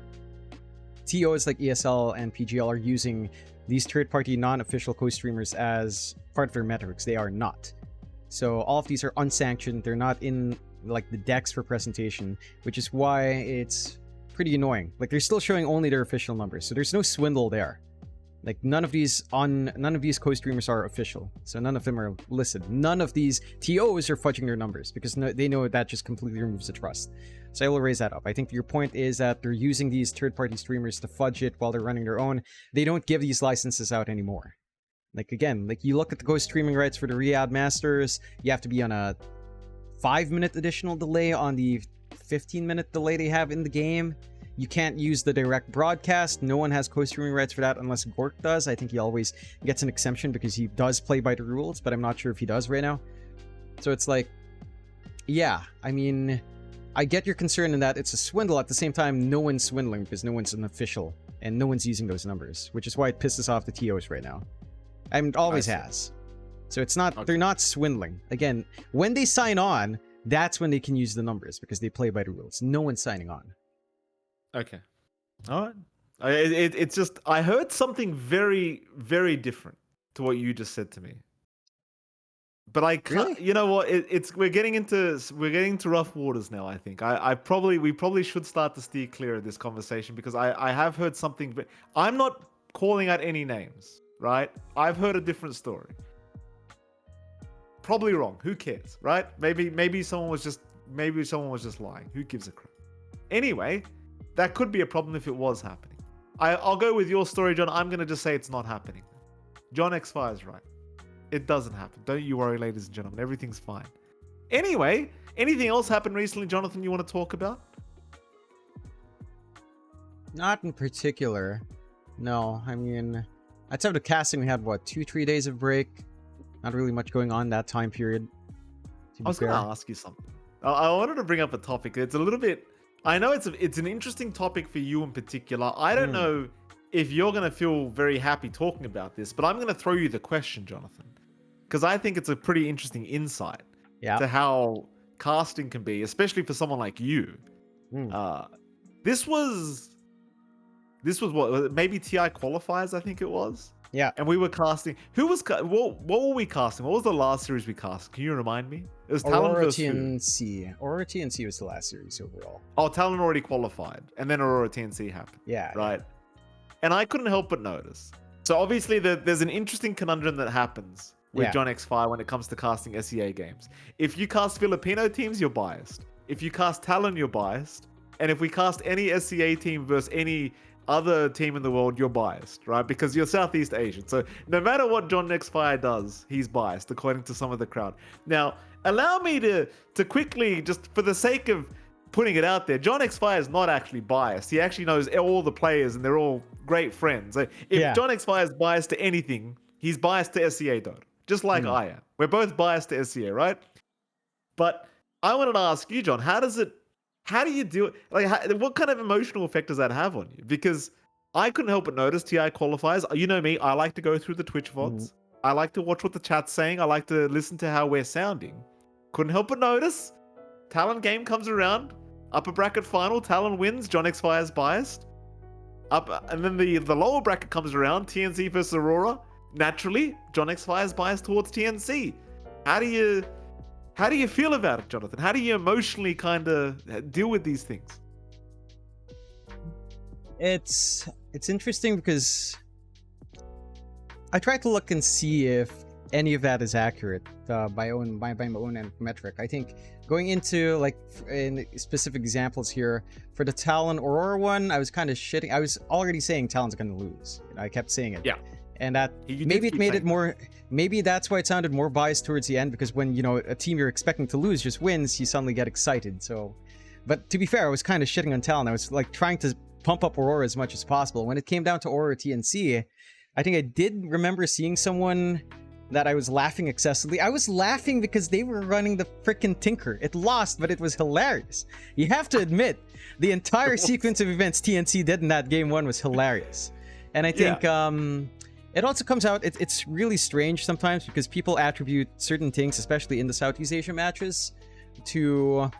Speaker 1: TOs like ESL and PGL are using these third-party non-official co-streamers as part of their metrics. They are not. So all of these are unsanctioned. They're not in, like, the decks for presentation, which is why it's pretty annoying. Like, they're still showing only their official numbers, so there's no swindle there. Like, none of these co-streamers are official, so none of them are listed. None of these TOs are fudging their numbers because they know that just completely removes the trust. So I will raise that up. I think your point is that they're using these third-party streamers to fudge it while they're running their own. They don't give these licenses out anymore. Like, again, like, you look at the co-streaming rights for the Riyadh Masters, you have to be on a 5-minute additional delay on the 15-minute delay they have in the game. You can't use the direct broadcast. No one has co-streaming rights for that unless Gork does. I think he always gets an exemption because he does play by the rules, but I'm not sure if he does right now. So it's like, yeah, I mean, I get your concern in that it's a swindle. At the same time, no one's swindling because no one's an official and no one's using those numbers, which is why it pisses off the TOs right now. And it always has. So it's not, they're not swindling. Again, when they sign on, that's when they can use the numbers because they play by the rules. No one's signing on.
Speaker 2: Okay. All right. It's just, I heard something very, very different to what you just said to me. But I can't.
Speaker 1: Really?
Speaker 2: You know what? We're getting into rough waters now. I think we probably should start to steer clear of this conversation because I have heard something, but I'm not calling out any names. Right? I've heard a different story. Probably wrong. Who cares? Right? Maybe someone was just lying. Who gives a crap? Anyway, that could be a problem if it was happening. I'll go with your story, John. I'm gonna just say it's not happening. John X5 is right. It doesn't happen. Don't you worry, ladies and gentlemen. Everything's fine. Anyway, anything else happened recently, Jonathan, you want to talk about?
Speaker 1: Not in particular. No, I mean, outside of the casting, we had, what, 2-3 days of break? Not really much going on that time period.
Speaker 2: I was going to ask you something. I wanted to bring up a topic. It's a little bit... I know it's an interesting topic for you in particular. I don't know if you're going to feel very happy talking about this, but I'm going to throw you the question, Jonathan. Because I think it's a pretty interesting insight to how casting can be, especially for someone like you. This was what, maybe TI qualifiers, I think it was.
Speaker 1: Yeah.
Speaker 2: And we were casting. What were we casting? What was the last series we cast? Can you remind me? It was Talon versus
Speaker 1: TNC. Aurora TNC was the last series overall.
Speaker 2: Oh, Talon already qualified, and then Aurora TNC happened.
Speaker 1: Yeah.
Speaker 2: Right. And I couldn't help but notice. So obviously there's an interesting conundrum that happens with John X5 when it comes to casting SEA games. If you cast Filipino teams, you're biased. If you cast Talon, you're biased. And if we cast any SEA team versus any other team in the world, you're biased, right? Because you're Southeast Asian. So no matter what John X5 does, he's biased, according to some of the crowd. Now, allow me to quickly, just for the sake of putting it out there, John X5 is not actually biased. He actually knows all the players and they're all great friends. If John X5 is biased to anything, he's biased to SEA Dota, just like I am. We're both biased to SEA, right? But I wanted to ask you, John, how do you do it? Like, what kind of emotional effect does that have on you? Because I couldn't help but notice TI qualifiers. You know me, I like to go through the Twitch VODs. I like to watch what the chat's saying. I like to listen to how we're sounding. Couldn't help but notice. Talon game comes around. Upper bracket final. Talon wins. John X5 is biased. And then the lower bracket comes around. TNC versus Aurora. Naturally, John X5 is biased towards TNC. How do you feel about it, Jonathan? How do you emotionally kind of deal with these things?
Speaker 1: It's interesting because I try to look and see if any of that is accurate by my own metric. I think going into like in specific examples here for the Talon Aurora one, I was kind of shitting. I was already saying Talon's going to lose. I kept saying it.
Speaker 2: Yeah.
Speaker 1: And that maybe it made it more. Maybe that's why it sounded more biased towards the end, because when a team you're expecting to lose just wins, you suddenly get excited. So, but to be fair, I was kind of shitting on Talon. I was like trying to pump up Aurora as much as possible. When it came down to Aurora TNC, I think I did remember seeing someone that I was laughing excessively. I was laughing because they were running the freaking Tinker. It lost, but it was hilarious. You have to admit, the entire sequence of events TNC did in that game one was hilarious. And I think it also comes out, it's really strange sometimes because people attribute certain things, especially in the Southeast Asia matches, to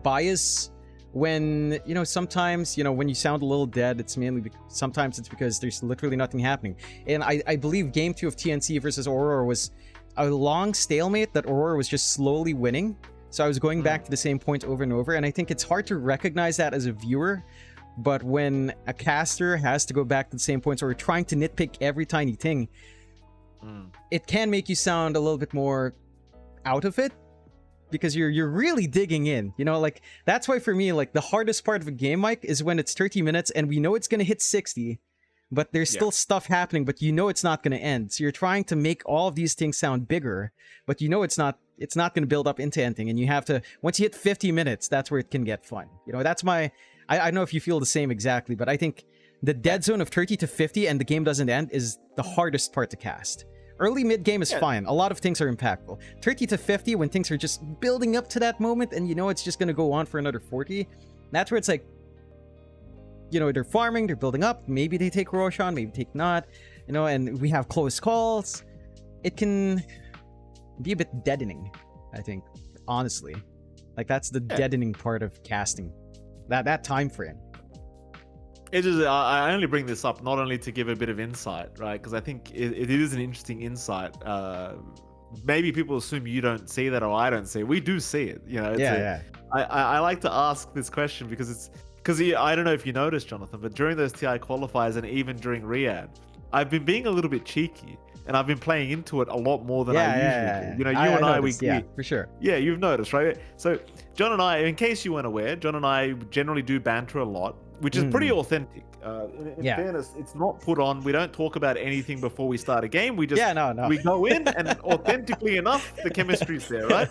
Speaker 1: bias when, sometimes, when you sound a little dead, it's mainly, sometimes it's because there's literally nothing happening. And I believe Game 2 of TNC versus Aurora was a long stalemate that Aurora was just slowly winning. So I was going back to the same point over and over, and I think it's hard to recognize that as a viewer. But when a caster has to go back to the same points or trying to nitpick every tiny thing, it can make you sound a little bit more out of it because you're really digging in. Like that's why for me, like the hardest part of a game, Mike, is when it's 30 minutes and we know it's gonna hit 60, but there's still stuff happening, but it's not gonna end. So you're trying to make all of these things sound bigger, but it's not gonna build up into anything. And you have to, once you hit 50 minutes, that's where it can get fun. That's my. I don't know if you feel the same exactly, but I think the dead zone of 30 to 50 and the game doesn't end is the hardest part to cast. Early mid-game is fine. A lot of things are impactful. 30 to 50, when things are just building up to that moment and it's just going to go on for another 40, that's where it's like, they're farming, they're building up. Maybe they take Roshan, maybe take not, and we have close calls. It can be a bit deadening, I think, honestly. Like, that's the deadening part of casting. That time frame.
Speaker 2: It is. I only bring this up not only to give a bit of insight, right? Because I think it is an interesting insight maybe people assume you don't see that or I don't see it. We do see it. You know, I like to ask this question because I don't know if you noticed, Jonathan, but during those TI qualifiers and even during Riyadh, I've been being a little bit cheeky and I've been playing into it a lot more than I usually do. You know, you and I
Speaker 1: noticed,
Speaker 2: we
Speaker 1: for sure.
Speaker 2: Yeah, you've noticed, right? So John and I, in case you weren't aware, John and I generally do banter a lot, which is pretty authentic. In fairness, it's not put on. We don't talk about anything before we start a game. We just we go in and authentically enough, the chemistry's there, right?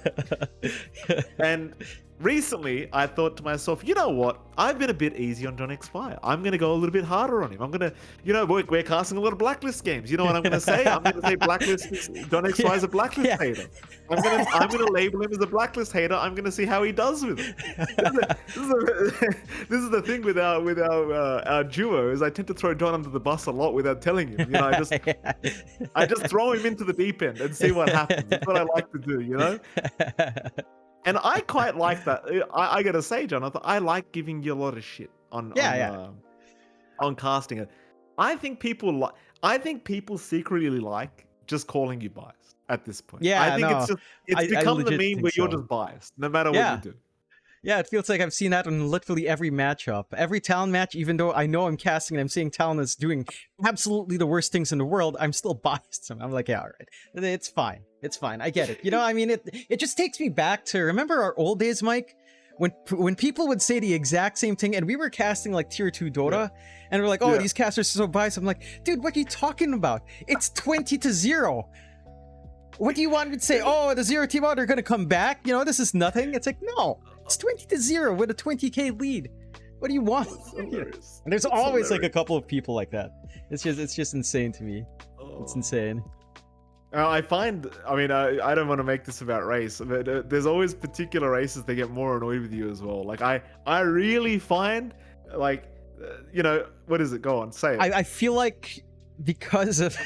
Speaker 2: And recently, I thought to myself, you know what? I've been a bit easy on johnxmike. I'm going to go a little bit harder on him. I'm going to, you know, we're casting a lot of Blacklist games. You know what I'm going to say? I'm going to say johnxmike is a Blacklist hater. I'm going to label him as a Blacklist hater. I'm going to see how he does with it. This is the thing with our duo is I tend to throw John under the bus a lot without telling him. You know, I just throw him into the deep end and see what happens. That's what I like to do. You know. And I quite like that. I gotta say, Jonathan, I like giving you a lot of shit on casting it. I think people secretly like just calling you biased at this point.
Speaker 1: Yeah,
Speaker 2: I think it's become the meme where you're just biased, no matter what you do.
Speaker 1: Yeah, it feels like I've seen that on literally every matchup. Every Talon match, even though I know I'm casting and I'm seeing Talon is doing absolutely the worst things in the world, I'm still biased. So I'm like, yeah, all right. It's fine. It's fine. I get it. You know, I mean, it just takes me back to, remember our old days, Mike? When people would say the exact same thing, and we were casting like tier 2 Dota, and we're like, oh, these casters are so biased. I'm like, dude, what are you talking about? It's 20-0. What do you want me to say? Oh, the 0 team out are going to come back? You know, this is nothing. It's like, no. It's 20-0 with a 20k lead. What do you want? And there's always like a couple of people like that. It's just insane to me. It's insane.
Speaker 2: I find, I mean, I don't want to make this about race, but there's always particular races that get more annoyed with you as well. Like I really find, like, you know, what is it? Go on, say it.
Speaker 1: I feel like because of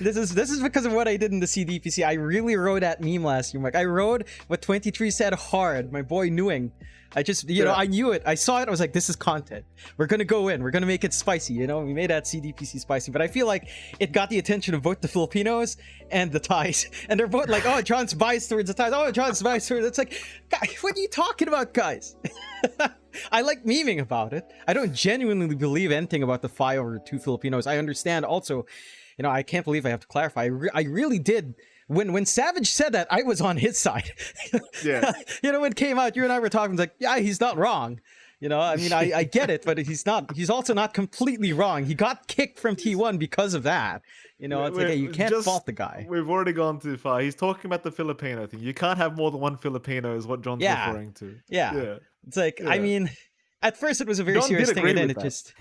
Speaker 1: this is because of what I did in the CDPC. I really wrote that meme last year. Like I wrote what 23 said hard. My boy Nguyen. I just, you know, I knew it. I saw it. I was like, this is content. We're going to go in. We're going to make it spicy. You know, we made that CDPC spicy. But I feel like it got the attention of both the Filipinos and the Thais. And they're both like, oh, John's biased towards the Thais. Oh, John's biased towards... It's like, guys, what are you talking about, guys? I like memeing about it. I don't genuinely believe anything about the 5 or 2 Filipinos. I understand also, you know, I can't believe I have to clarify. I really did... When Savage said that, I was on his side.
Speaker 2: Yeah.
Speaker 1: You know, when it came out, you and I were talking, like, yeah, he's not wrong. You know, I mean, I get it, but he's also not completely wrong. He got kicked from T1 because of that. You know, it's like, hey, you can't fault the guy.
Speaker 2: We've already gone too far. He's talking about the Filipino thing. You can't have more than one Filipino is what John's referring to.
Speaker 1: Yeah. It's like, I mean, at first it was a very serious thing, and then it just...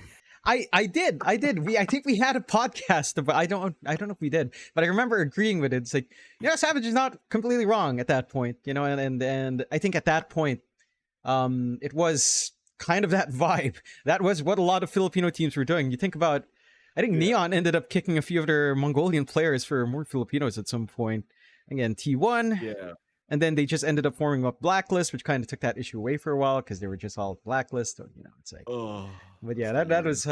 Speaker 1: I did. I think we had a podcast, but I don't know if we did, but I remember agreeing with it. It's like, you know, Savage is not completely wrong at that point, you know, and I think at that point, it was kind of that vibe. That was what a lot of Filipino teams were doing. You think about, I think Neon ended up kicking a few of their Mongolian players for more Filipinos at some point. Again, T1.
Speaker 2: Yeah.
Speaker 1: And then they just ended up forming up Blacklist, which kind of took that issue away for a while because they were just all Blacklist. So, you know, it's like, but yeah, that was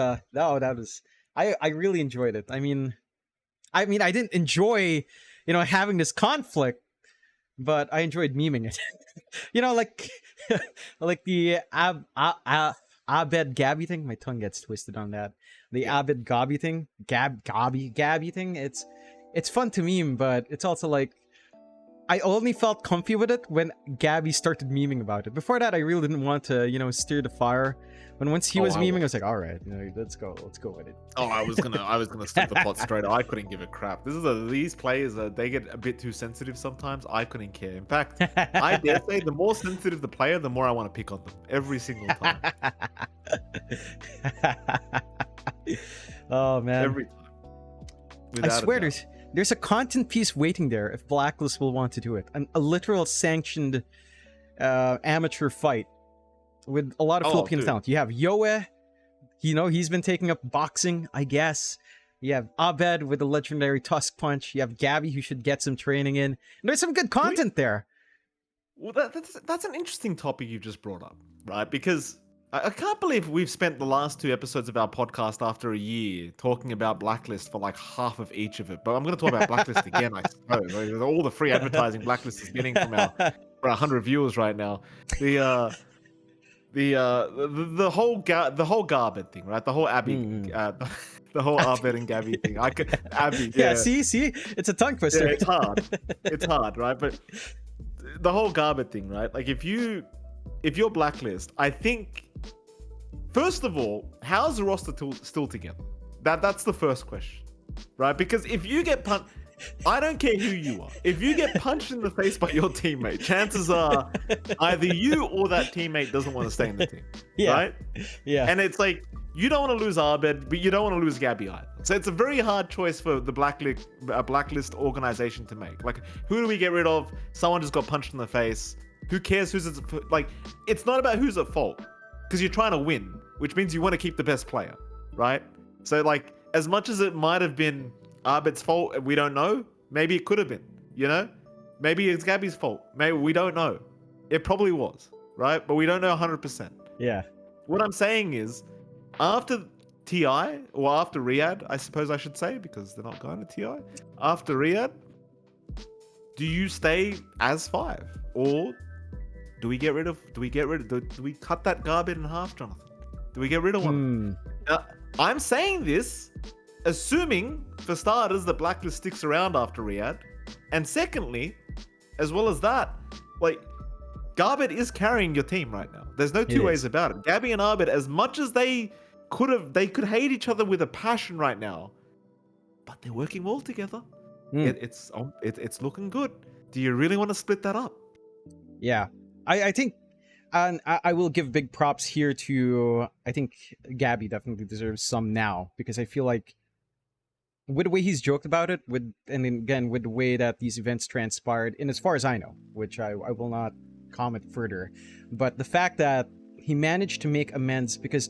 Speaker 1: I really enjoyed it. I mean, I didn't enjoy, you know, having this conflict, but I enjoyed memeing it. You know, like like the Abed Gabby thing. My tongue gets twisted on that. The Abed Gabby thing, Gabby thing. It's fun to meme, but it's also like, I only felt comfy with it when Gabby started memeing about it. Before that, I really didn't want to, you know, stir the fire. When once he was memeing, I was like, all right, you know, let's go with it.
Speaker 2: Oh, I was gonna stick the pot straight. I couldn't give a crap. These players, they get a bit too sensitive sometimes. I couldn't care. In fact, I dare say the more sensitive the player, the more I want to pick on them every single time.
Speaker 1: Oh man,
Speaker 2: every time.
Speaker 1: I swear there's a content piece waiting there if Blacklist will want to do it. A literal sanctioned amateur fight with a lot of Filipino talent. You have Yoe, you know, he's been taking up boxing, I guess. You have Abed with the legendary Tusk Punch. You have Gabby, who should get some training in. And there's some good content there.
Speaker 2: Well, that's an interesting topic you just brought up, right? Because I can't believe we've spent the last 2 episodes of our podcast after a year talking about Blacklist for like half of each of it. But I'm going to talk about Blacklist again, I suppose. Like, with all the free advertising Blacklist is getting from our for 100 viewers right now. The whole Garbed thing, right? The whole Abby, the whole Abed and Gabby thing. I could Abby,
Speaker 1: Yeah,
Speaker 2: yeah,
Speaker 1: see, it's a tongue
Speaker 2: yeah,
Speaker 1: twister.
Speaker 2: it's hard, right? But the whole Garbed thing, right? Like if you're Blacklist, I think first of all, how's the roster still together? That's the first question, right? Because if you get punched, I don't care who you are. If you get punched in the face by your teammate, chances are either you or that teammate doesn't want to stay in the team, right?
Speaker 1: Yeah.
Speaker 2: And it's like you don't want to lose Abed, but you don't want to lose Gabby either. So it's a very hard choice for the Blacklist organization to make. Like, who do we get rid of? Someone just got punched in the face. Who cares who's at fault? Like, it's not about who's at fault because you're trying to win, which means you want to keep the best player, right? So like, as much as it might have been Abed's fault, we don't know. Maybe it could have been, you know? Maybe it's Gabby's fault. Maybe we don't know. It probably was, right? But we don't know 100%.
Speaker 1: Yeah.
Speaker 2: What I'm saying is, after TI, or after Riad, I suppose I should say, because they're not going to TI. After Riad, do you stay as 5? Or do we cut that Garbage in half, Jonathan? Do we get rid of one? I'm saying this assuming, for starters, that Blacklist sticks around after Riad. And secondly, as well as that, like, Garbet is carrying your team right now. There's no two ways about it. Gabby and Arbet, as much as they could hate each other with a passion right now, but they're working well together. It's looking good. Do you really want to split that up?
Speaker 1: Yeah, I think, and I will give big props here to, I think Gabby definitely deserves some now, because I feel like with the way he's joked about it, and then again with the way that these events transpired, and as far as I know, which I will not comment further, but the fact that he managed to make amends, because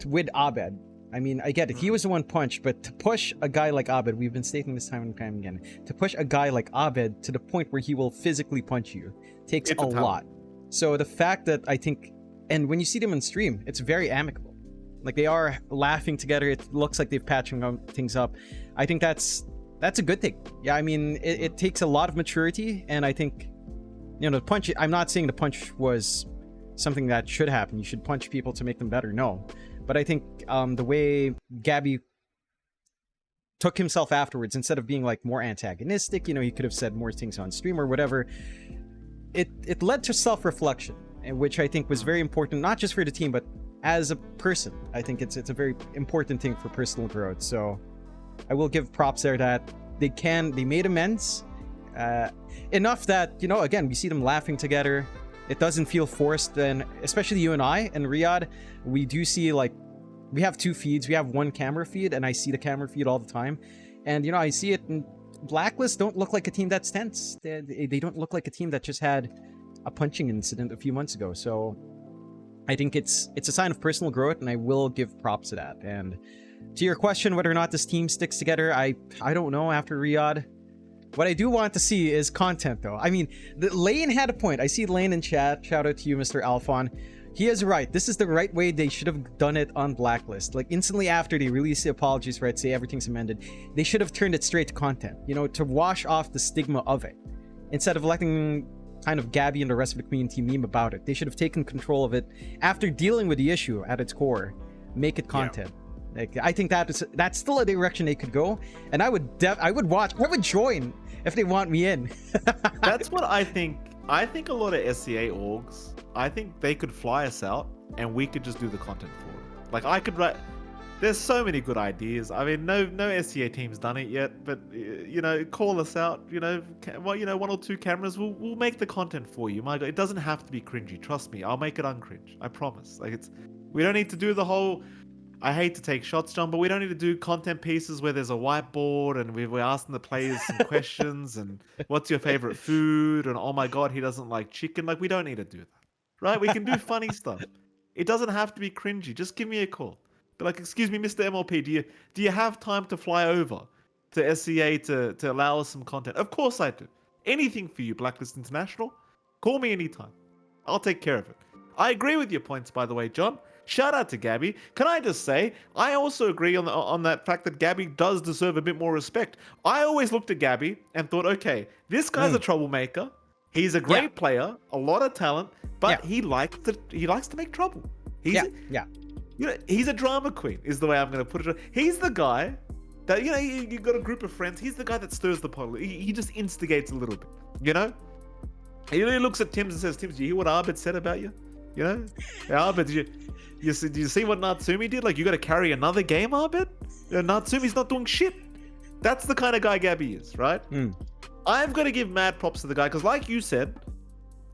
Speaker 1: with Abed, I mean, I get it, he was the one punched, but to push a guy like Abed, we've been stating this time and time again, to push a guy like Abed to the point where he will physically punch you takes a lot. So the fact that I think, and when you see them on stream, it's very amicable. Like, they are laughing together. It looks like they've patching things up. I think that's a good thing. Yeah, I mean, it takes a lot of maturity, and I think, you know, the punch, I'm not saying the punch was something that should happen. You should punch people to make them better. No. But I think the way Gabby took himself afterwards, instead of being like more antagonistic, you know, he could have said more things on stream or whatever. It led to self-reflection, which I think was very important, not just for the team, but as a person. I think it's a very important thing for personal growth. So I will give props there that they made amends enough that, you know, again, we see them laughing together. It doesn't feel forced. And especially you and I and Riyadh, we do see, like, we have 2 feeds. We have 1 camera feed, and I see the camera feed all the time. And, you know, I see it, and Blacklist don't look like a team that's tense. They don't look like a team that just had a punching incident a few months ago. So I think it's a sign of personal growth, and I will give props to that. And to your question, whether or not this team sticks together, I don't know after Riyadh. What I do want to see is content, though. I mean, Lane had a point. I see Lane in chat. Shout out to you, Mr. Alphon. He is right. This is the right way. They should have done it on Blacklist. Like, instantly after they release the apologies, right, say everything's amended, they should have turned it straight to content, you know, to wash off the stigma of it. Instead of letting kind of Gabby and the rest of the community meme about it, they should have taken control of it after dealing with the issue at its core. Make it content. Yeah. Like, I think that's still a direction they could go, and I would join if they want me in.
Speaker 2: That's what I think. I think a lot of SEA orgs, I think they could fly us out and we could just do the content for them. Like, I could write. There's so many good ideas. I mean, no SEA team's done it yet, but you know, call us out. You know, 1 or 2 cameras. We'll make the content for you. My God, it doesn't have to be cringy. Trust me, I'll make it uncringe. I promise. Like, we don't need to do the whole. I hate to take shots, John, but we don't need to do content pieces where there's a whiteboard and we're asking the players some questions and what's your favorite food and oh my God, he doesn't like chicken. Like, we don't need to do that, right? We can do funny stuff. It doesn't have to be cringy. Just give me a call. But like, excuse me, Mr. MLP, do you have time to fly over to SEA to allow us some content? Of course I do. Anything for you, Blacklist International. Call me anytime. I'll take care of it. I agree with your points, by the way, John. Shout out to Gabby. Can I just say, I also agree on that fact that Gabby does deserve a bit more respect. I always looked at Gabby and thought, okay, this guy's a troublemaker. He's a great player, a lot of talent, but he likes to make trouble. He's a drama queen, is the way I'm going to put it. He's the guy that, you got a group of friends. He's the guy that stirs the pot. He just instigates a little bit, He really looks at Tims and says, Tims, do you hear what Arbit said about you? Yeah, Arbit, do you see what Natsumi did? Like, you got to carry another game, Arbit? Natsumi's not doing shit. That's the kind of guy Gabby is, right? I've got to give mad props to the guy because, like you said,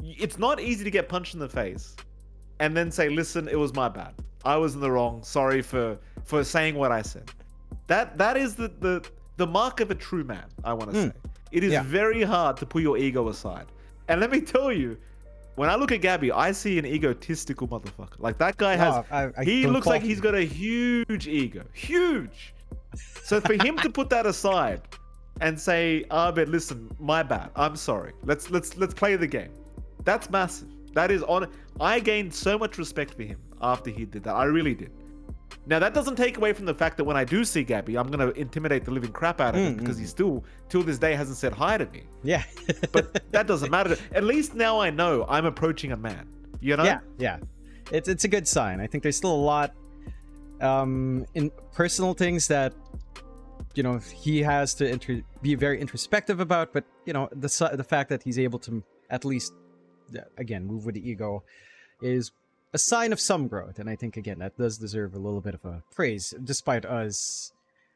Speaker 2: it's not easy to get punched in the face and then say, listen, it was my bad. I was in the wrong. Sorry for saying what I said. That is the mark of a true man, I want to say. It is very hard to put your ego aside. And let me tell you, when I look at Gabby, I see an egotistical motherfucker. Like, that guy has... he looks like he's got a huge ego. Huge. So for him to put that aside and say, Arbit, listen, my bad. I'm sorry. Let's play the game. That's massive. That is on... I gained so much respect for him after he did that. I really did. Now, that doesn't take away from the fact that when I do see Gabby, I'm going to intimidate the living crap out of him because he still, till this day, hasn't said hi to me.
Speaker 1: Yeah.
Speaker 2: But that doesn't matter. At least now I know I'm approaching a man.
Speaker 1: Yeah. It's a good sign. I think there's still a lot in personal things that, he has to be very introspective about. But, the fact that he's able to at least, again, move with the ego is a sign of some growth, and I think, again, that does deserve a little bit of a praise, despite us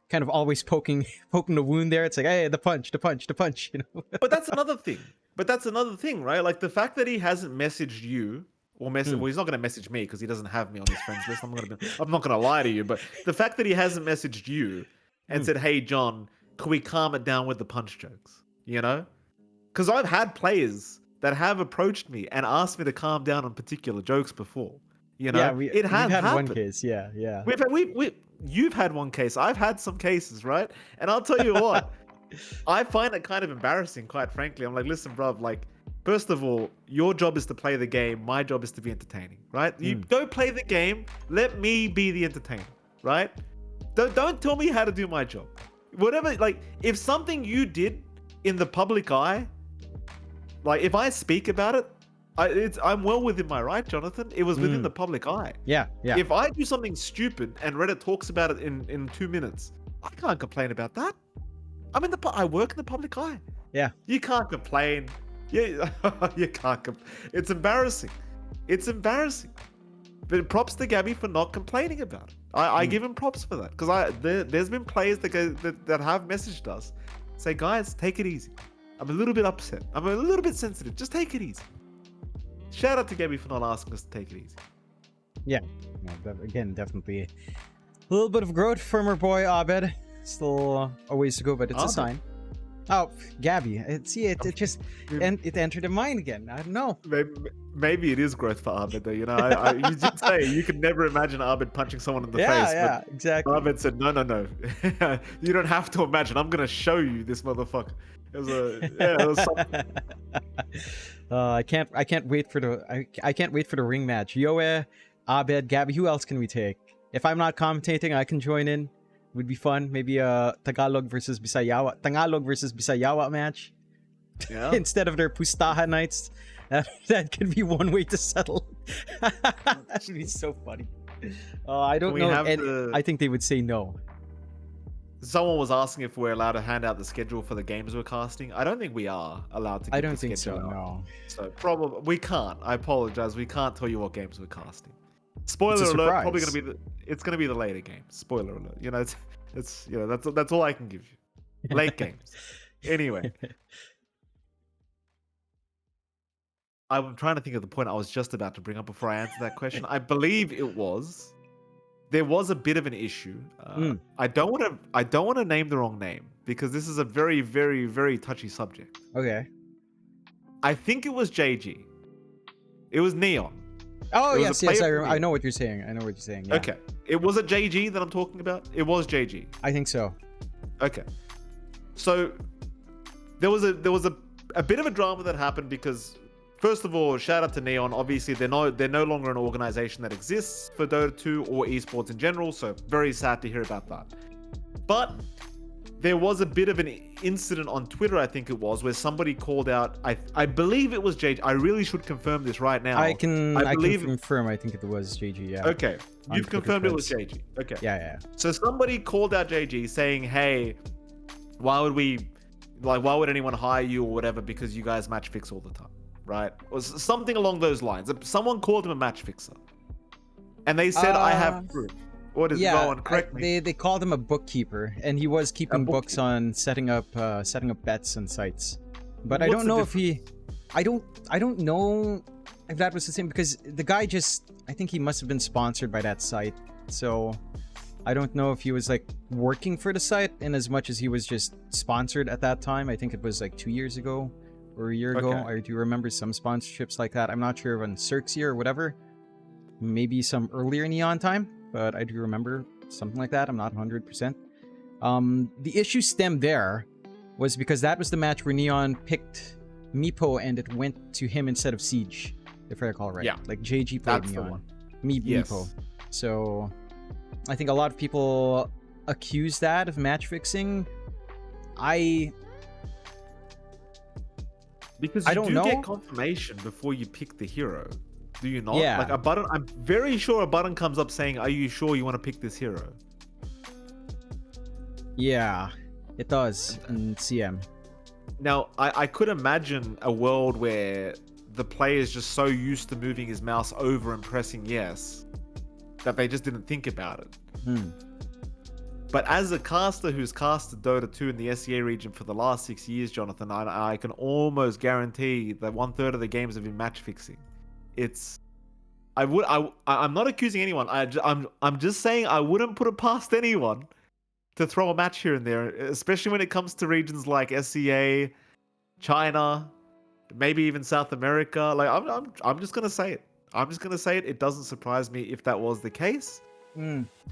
Speaker 1: kind of always poking the wound there. It's like, hey, the punch.
Speaker 2: But that's another thing. Right? Like, the fact that he hasn't messaged you or well, he's not going to message me because he doesn't have me on his friends list. I'm not going to lie to you, but the fact that he hasn't messaged you and said, hey, John, can we calm it down with the punch jokes? Because I've had players that have approached me and asked me to calm down on particular jokes before. It has
Speaker 1: we've
Speaker 2: had
Speaker 1: happened. One case, yeah.
Speaker 2: You've had one case. I've had some cases, right? And I'll tell you what, I find it kind of embarrassing, quite frankly. I'm like, listen, bruv, like, first of all, your job is to play the game. My job is to be entertaining, right? You go play the game. Let me be the entertainer, right? Don't tell me how to do my job. Whatever, like, if something you did in the public eye, like, if I speak about it, I'm well within my right, Jonathan. It was within the public eye.
Speaker 1: Yeah.
Speaker 2: If I do something stupid and Reddit talks about it in 2 minutes, I can't complain about that. I work in the public eye.
Speaker 1: Yeah.
Speaker 2: You can't complain. You can't. It's embarrassing. It's embarrassing. But props to Gabby for not complaining about it. I give him props for that because there's been players that have messaged us, say, guys, take it easy. I'm a little bit upset. I'm a little bit sensitive. Just take it easy. Shout out to Gabby for not asking us to take it easy.
Speaker 1: Yeah, again, definitely a little bit of growth from our boy Abed. Still a ways to go, but it's a sign. Oh, Gabby. It entered the mind again. I don't know.
Speaker 2: Maybe it is growth for Abed, though. You did say you could never imagine Abed punching someone in the face.
Speaker 1: Yeah, exactly.
Speaker 2: Abed said, no. You don't have to imagine. I'm going to show you this motherfucker. It was something.
Speaker 1: I can't wait for the ring match. Yoe, Abed, Gabby. Who else can we take? If I'm not commentating, I can join in. Would be fun. Maybe a Tagalog versus Bisayawa match.
Speaker 2: Yeah.
Speaker 1: Instead of their Pustaha nights. That could be one way to settle. That would be so funny. I don't know. I think they would say no.
Speaker 2: Someone was asking if we're allowed to hand out the schedule for the games we're casting. I don't think we are allowed to.
Speaker 1: I don't think so. No.
Speaker 2: So probably we can't. I apologize. We can't tell you what games we're casting. Spoiler alert. Probably it's gonna be the later games. Spoiler alert. That's all I can give you. Late games. Anyway. I'm trying to think of the point I was just about to bring up before I answer that question. I believe there was a bit of an issue. I don't want to name the wrong name because this is a very, very, very touchy subject.
Speaker 1: Okay.
Speaker 2: I think it was JG. It was Neon.
Speaker 1: Oh, yes. I know what you're saying. Yeah.
Speaker 2: Okay. It was a JG that I'm talking about. It was JG.
Speaker 1: I think so.
Speaker 2: Okay. So there was a bit of a drama that happened because first of all, shout out to Neon. Obviously, they're no longer an organization that exists for Dota 2 or esports in general. So very sad to hear about that. But there was a bit of an incident on Twitter, I think it was, where somebody called out. I believe it was JG. I really should confirm this right now.
Speaker 1: I can confirm. I think it was JG. Yeah.
Speaker 2: Okay, you've confirmed it was JG. Okay.
Speaker 1: Yeah.
Speaker 2: So somebody called out JG saying, "Hey, why would anyone hire you or whatever because you guys match fix all the time, right?" Or something along those lines. Someone called him a match fixer, and they said, "I have proof." What is going? Correct me.
Speaker 1: They called him a bookkeeper, and he was keeping books on setting up bets and sites. But I don't know if I don't know if that was the same, because the guy I think he must have been sponsored by that site. So I don't know if he was like working for the site in as much as he was just sponsored at that time. I think it was like 2 years ago or a year ago. I do remember some sponsorships like that. I'm not sure if on Cirxia or whatever. Maybe some earlier Neon time, but I do remember something like that. I'm not 100%. The issue stemmed there was because that was the match where Neon picked Meepo and it went to him instead of Siege, if I recall right.
Speaker 2: Yeah.
Speaker 1: Like JG played
Speaker 2: That's
Speaker 1: Neon.
Speaker 2: Yes.
Speaker 1: Meepo. So I think a lot of people accuse that of match fixing.
Speaker 2: Because
Speaker 1: I don't know.
Speaker 2: Get confirmation before you pick the hero. Do you not?
Speaker 1: Yeah.
Speaker 2: Like a button, I'm very sure a button comes up saying, "Are you sure you want to pick this hero?"
Speaker 1: Yeah, it does in CM.
Speaker 2: Now, I could imagine a world where the player is just so used to moving his mouse over and pressing yes that they just didn't think about it. But as a caster who's casted Dota 2 in the SEA region for the last 6 years, Jonathan, I can almost guarantee that 1/3 of the games have been match fixing. I'm not accusing anyone. I'm just saying I wouldn't put it past anyone to throw a match here and there, especially when it comes to regions like SEA, China, maybe even South America. Like I'm just gonna say it. I'm just gonna say it. It doesn't surprise me if that was the case,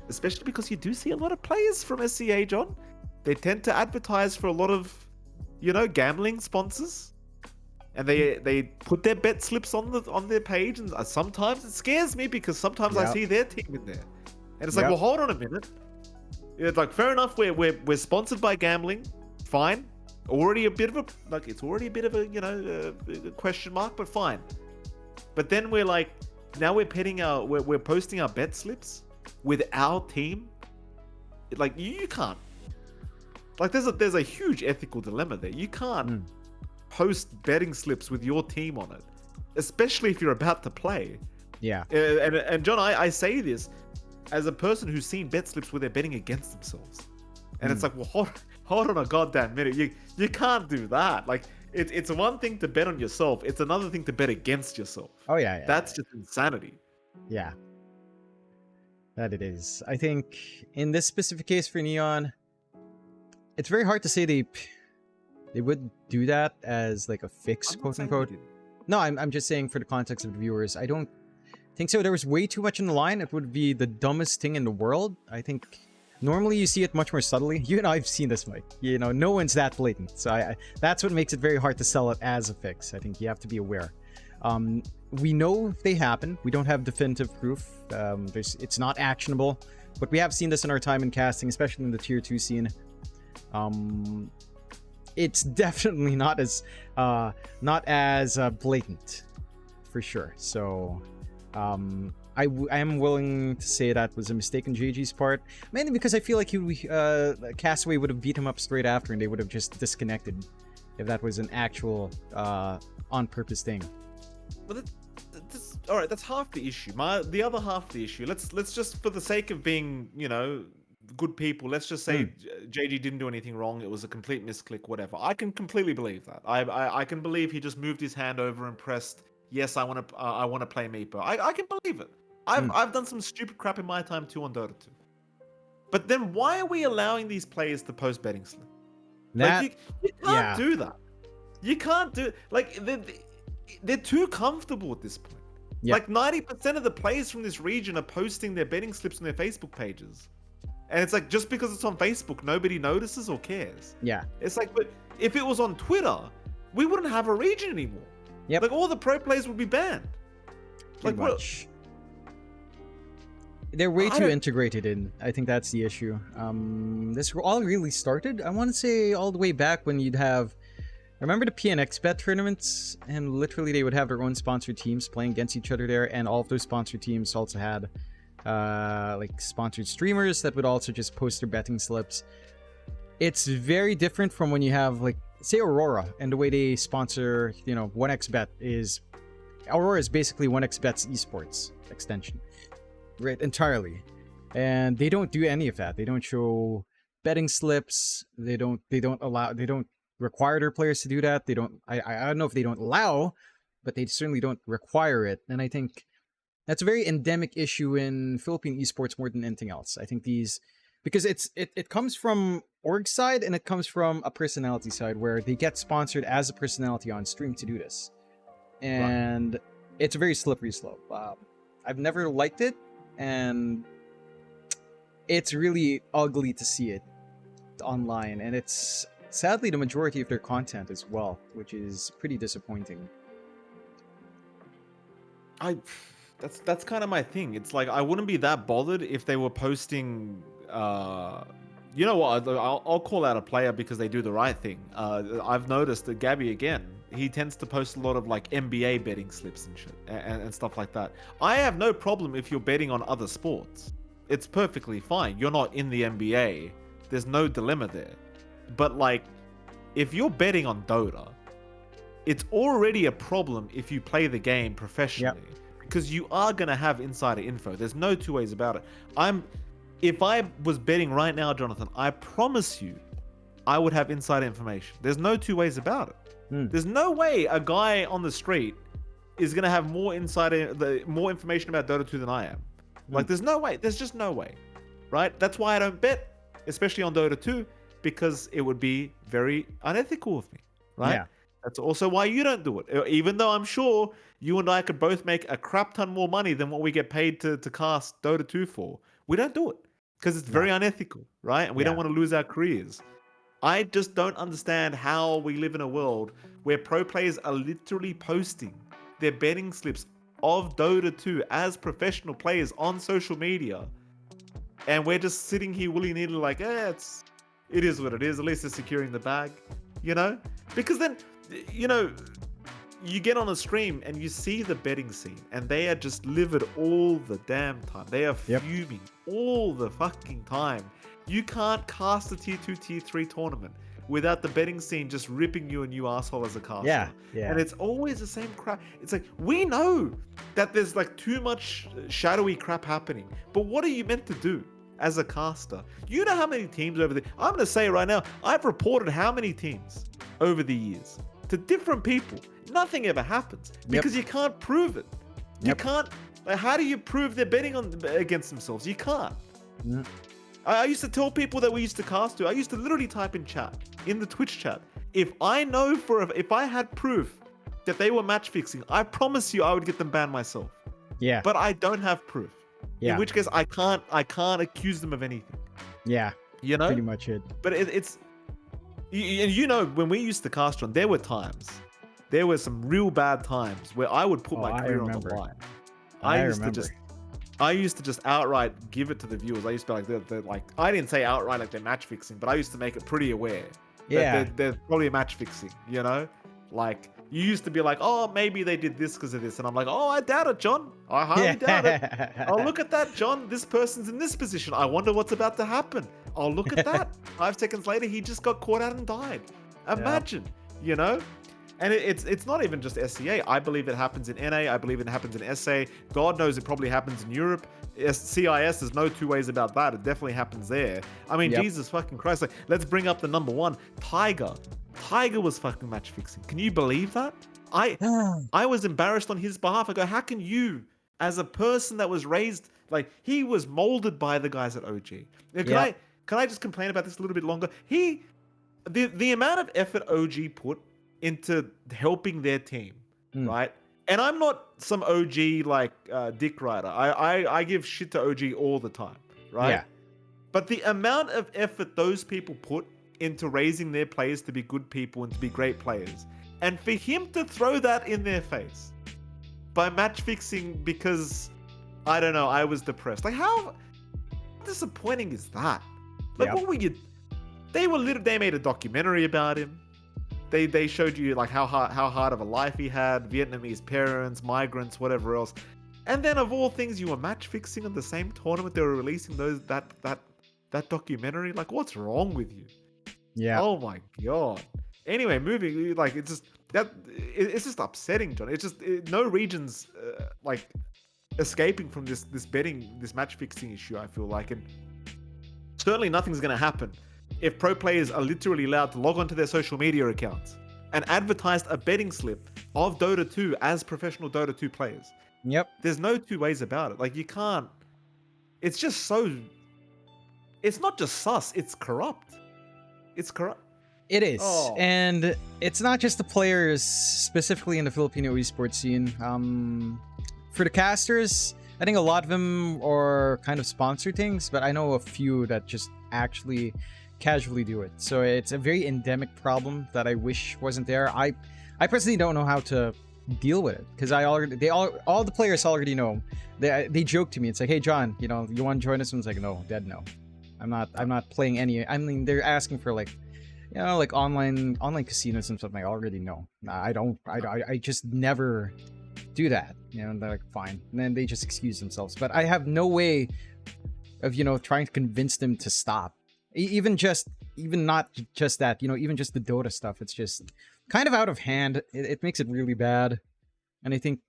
Speaker 2: especially because you do see a lot of players from SEA, John. They tend to advertise for a lot of, gambling sponsors. And they put their bet slips on their page, and sometimes it scares me because sometimes I see their team in there, and it's like, well, hold on a minute. It's like, fair enough, we're sponsored by gambling, fine. Already a bit of a question mark, but fine. But then we're like, now we're posting our bet slips with our team. Like you can't. Like there's a huge ethical dilemma there. You can't. Post betting slips with your team on it, especially if you're about to play.
Speaker 1: Yeah.
Speaker 2: And John, I say this as a person who's seen bet slips where they're betting against themselves, and it's like, well, hold on a goddamn minute. You can't do that. Like it's one thing to bet on yourself. It's another thing to bet against yourself.
Speaker 1: Oh yeah.
Speaker 2: That's just insanity.
Speaker 1: Yeah. That it is. I think in this specific case for Neon, it's very hard to say they would do that as like a fix, quote unquote. No, I'm just saying for the context of the viewers, I don't think so. There was way too much in the line. It would be the dumbest thing in the world. I think normally you see it much more subtly. You and I've seen this, Mike. No one's that blatant. So that's what makes it very hard to sell it as a fix. I think you have to be aware. We know they happen. We don't have definitive proof. It's not actionable, but we have seen this in our time in casting, especially in the tier 2 scene. It's definitely not as blatant, for sure. So, I am willing to say that was a mistake on JG's part, mainly because I feel like Castaway would have beat him up straight after, and they would have just disconnected if that was an actual on-purpose thing.
Speaker 2: Well, all right. That's half the issue. The other half of the issue. Let's just, for the sake of being, good people, let's just say JG didn't do anything wrong. It was a complete misclick, whatever. I can completely believe that. I can believe he just moved his hand over and pressed yes. I want to play Meepo. I can believe it. I've done some stupid crap in my time too on Dota 2. But then why are we allowing these players to post betting slip? Like you can't do that. You can't do like they're too comfortable at this point. Yeah. Like 90% of the players from this region are posting their betting slips on their Facebook pages. And it's like, just because it's on Facebook, nobody notices or cares.
Speaker 1: Yeah.
Speaker 2: It's like, but if it was on Twitter, we wouldn't have a region anymore.
Speaker 1: Yep.
Speaker 2: Like all the pro players would be banned.
Speaker 1: Pretty
Speaker 2: Like
Speaker 1: much. They're way
Speaker 2: I
Speaker 1: too
Speaker 2: don't-
Speaker 1: integrated in. I think that's the issue. This all really started, I want to say, all the way back when you'd have. Remember the PNX bet tournaments? And literally they would have their own sponsored teams playing against each other there, and all of those sponsored teams also had like sponsored streamers that would also just post their betting slips. It's very different from when you have, like, say Aurora, and the way they sponsor, 1xBet is Aurora is basically 1xBet's esports extension, right? Entirely. And they don't do any of that. They don't show betting slips. They don't require their players to do that. They don't. I don't know if they don't allow, but they certainly don't require it. And I think that's a very endemic issue in Philippine esports more than anything else. I think because it comes from org side and it comes from a personality side where they get sponsored as a personality on stream to do this, and it's a very slippery slope. I've never liked it, and it's really ugly to see it online, and it's sadly the majority of their content as well, which is pretty disappointing.
Speaker 2: That's kind of my thing. It's like I wouldn't be that bothered if they were posting. You know what? I'll call out a player because they do the right thing. I've noticed that Gabby again. He tends to post a lot of like NBA betting slips and shit and stuff like that. I have no problem if you're betting on other sports. It's perfectly fine. You're not in the NBA. There's no dilemma there. But like, if you're betting on Dota, it's already a problem if you play the game professionally. Yep. Because you are going to have insider info. There's no two ways about it. If I was betting right now, Jonathan, I promise you, I would have insider information. There's no two ways about it. There's no way a guy on the street is going to have more information about Dota 2 than I am. Like, there's no way. There's just no way, right? That's why I don't bet, especially on Dota 2, because it would be very unethical of me, right? Yeah. That's also why you don't do it. Even though I'm sure you and I could both make a crap ton more money than what we get paid to cast Dota 2 for. We don't do it because it's very unethical, right? And we don't want to lose our careers. I just don't understand how we live in a world where pro players are literally posting their betting slips of Dota 2 as professional players on social media. And we're just sitting here willy-nilly like, it is what it is. At least they're securing the bag, Because then, you get on a stream and you see the betting scene and they are just livid all the damn time. They are fuming all the fucking time. You can't cast a tier 2, tier 3 tournament without the betting scene just ripping you a new asshole as a caster. Yeah. And it's always the same crap. It's like, we know that there's like too much shadowy crap happening, but what are you meant to do as a caster? You know how many teams over there, I'm going to say right now, I've reported how many teams over the years to different people. Nothing ever happens because you can't prove it. You can't. Like, how do you prove they're betting against themselves? You can't. I used to tell people that we used to cast to. I used to literally type in chat, in the Twitch chat, if I had proof that they were match fixing, I promise you I would get them banned myself. Yeah. But I don't have proof. Yeah. In which case I can't accuse them of anything. Yeah. Pretty much it. But it's when we used to cast on, there were some real bad times where I would put my career on the line. I used to just outright give it to the viewers. I used to be like, they're like, I didn't say outright like they're match fixing, but I used to make it pretty aware. That they're probably match fixing, Like, you used to be like, oh, maybe they did this because of this. And I'm like, oh, I doubt it, John. I highly doubt it. Oh, look at that, John. This person's in this position. I wonder what's about to happen. Oh, look at that. 5 seconds later, he just got caught out and died. Imagine, And it's not even just SEA. I believe it happens in NA. I believe it happens in SA. God knows it probably happens in Europe. CIS, there's no two ways about that. It definitely happens there. I mean, Jesus fucking Christ. Like, let's bring up the number one. Tiger was fucking match fixing. Can you believe that? I was embarrassed on his behalf. I go, how can you, as a person that was raised, like, he was molded by the guys at OG. Can I just complain about this a little bit longer? The amount of effort OG put into helping their team, right? And I'm not some OG like dick rider. I give shit to OG all the time, right? Yeah. But the amount of effort those people put into raising their players to be good people and to be great players, And for him to throw that in their face by match fixing because, I don't know, I was depressed. Like, how disappointing is that? Like, what were you? They made a documentary about him. They showed you like how hard of a life he had, Vietnamese parents, migrants, whatever else. And then of all things, you were match fixing on the same tournament they were releasing that documentary. Like, what's wrong with you?
Speaker 1: Yeah.
Speaker 2: Oh my god. Anyway, moving, like, it's just upsetting, John. It's just no regions like escaping from this match fixing issue. I feel like, and certainly nothing's gonna happen if pro players are literally allowed to log onto their social media accounts and advertise a betting slip of Dota 2 as professional Dota 2 players.
Speaker 1: Yep.
Speaker 2: There's no two ways about it. Like, you can't. It's just so. It's not just sus. It's corrupt. It's corrupt.
Speaker 1: It is. And it's not just the players specifically in the Filipino esports scene. For the casters, I think a lot of them are kind of sponsor things, but I know a few that just actually casually do it. So it's a very endemic problem that I wish wasn't there. I personally don't know how to deal with it because all the players already know. They joke to me. It's like, hey John, you want to join us? And it's like, no, dead no. I'm not playing any. I mean, they're asking for like, like online casinos and stuff. I already know. I just never do that. They're like, fine, and then they just excuse themselves. But I have no way of trying to convince them to stop. Even not just that. Even just the Dota stuff. It's just kind of out of hand. It makes it really bad, and I think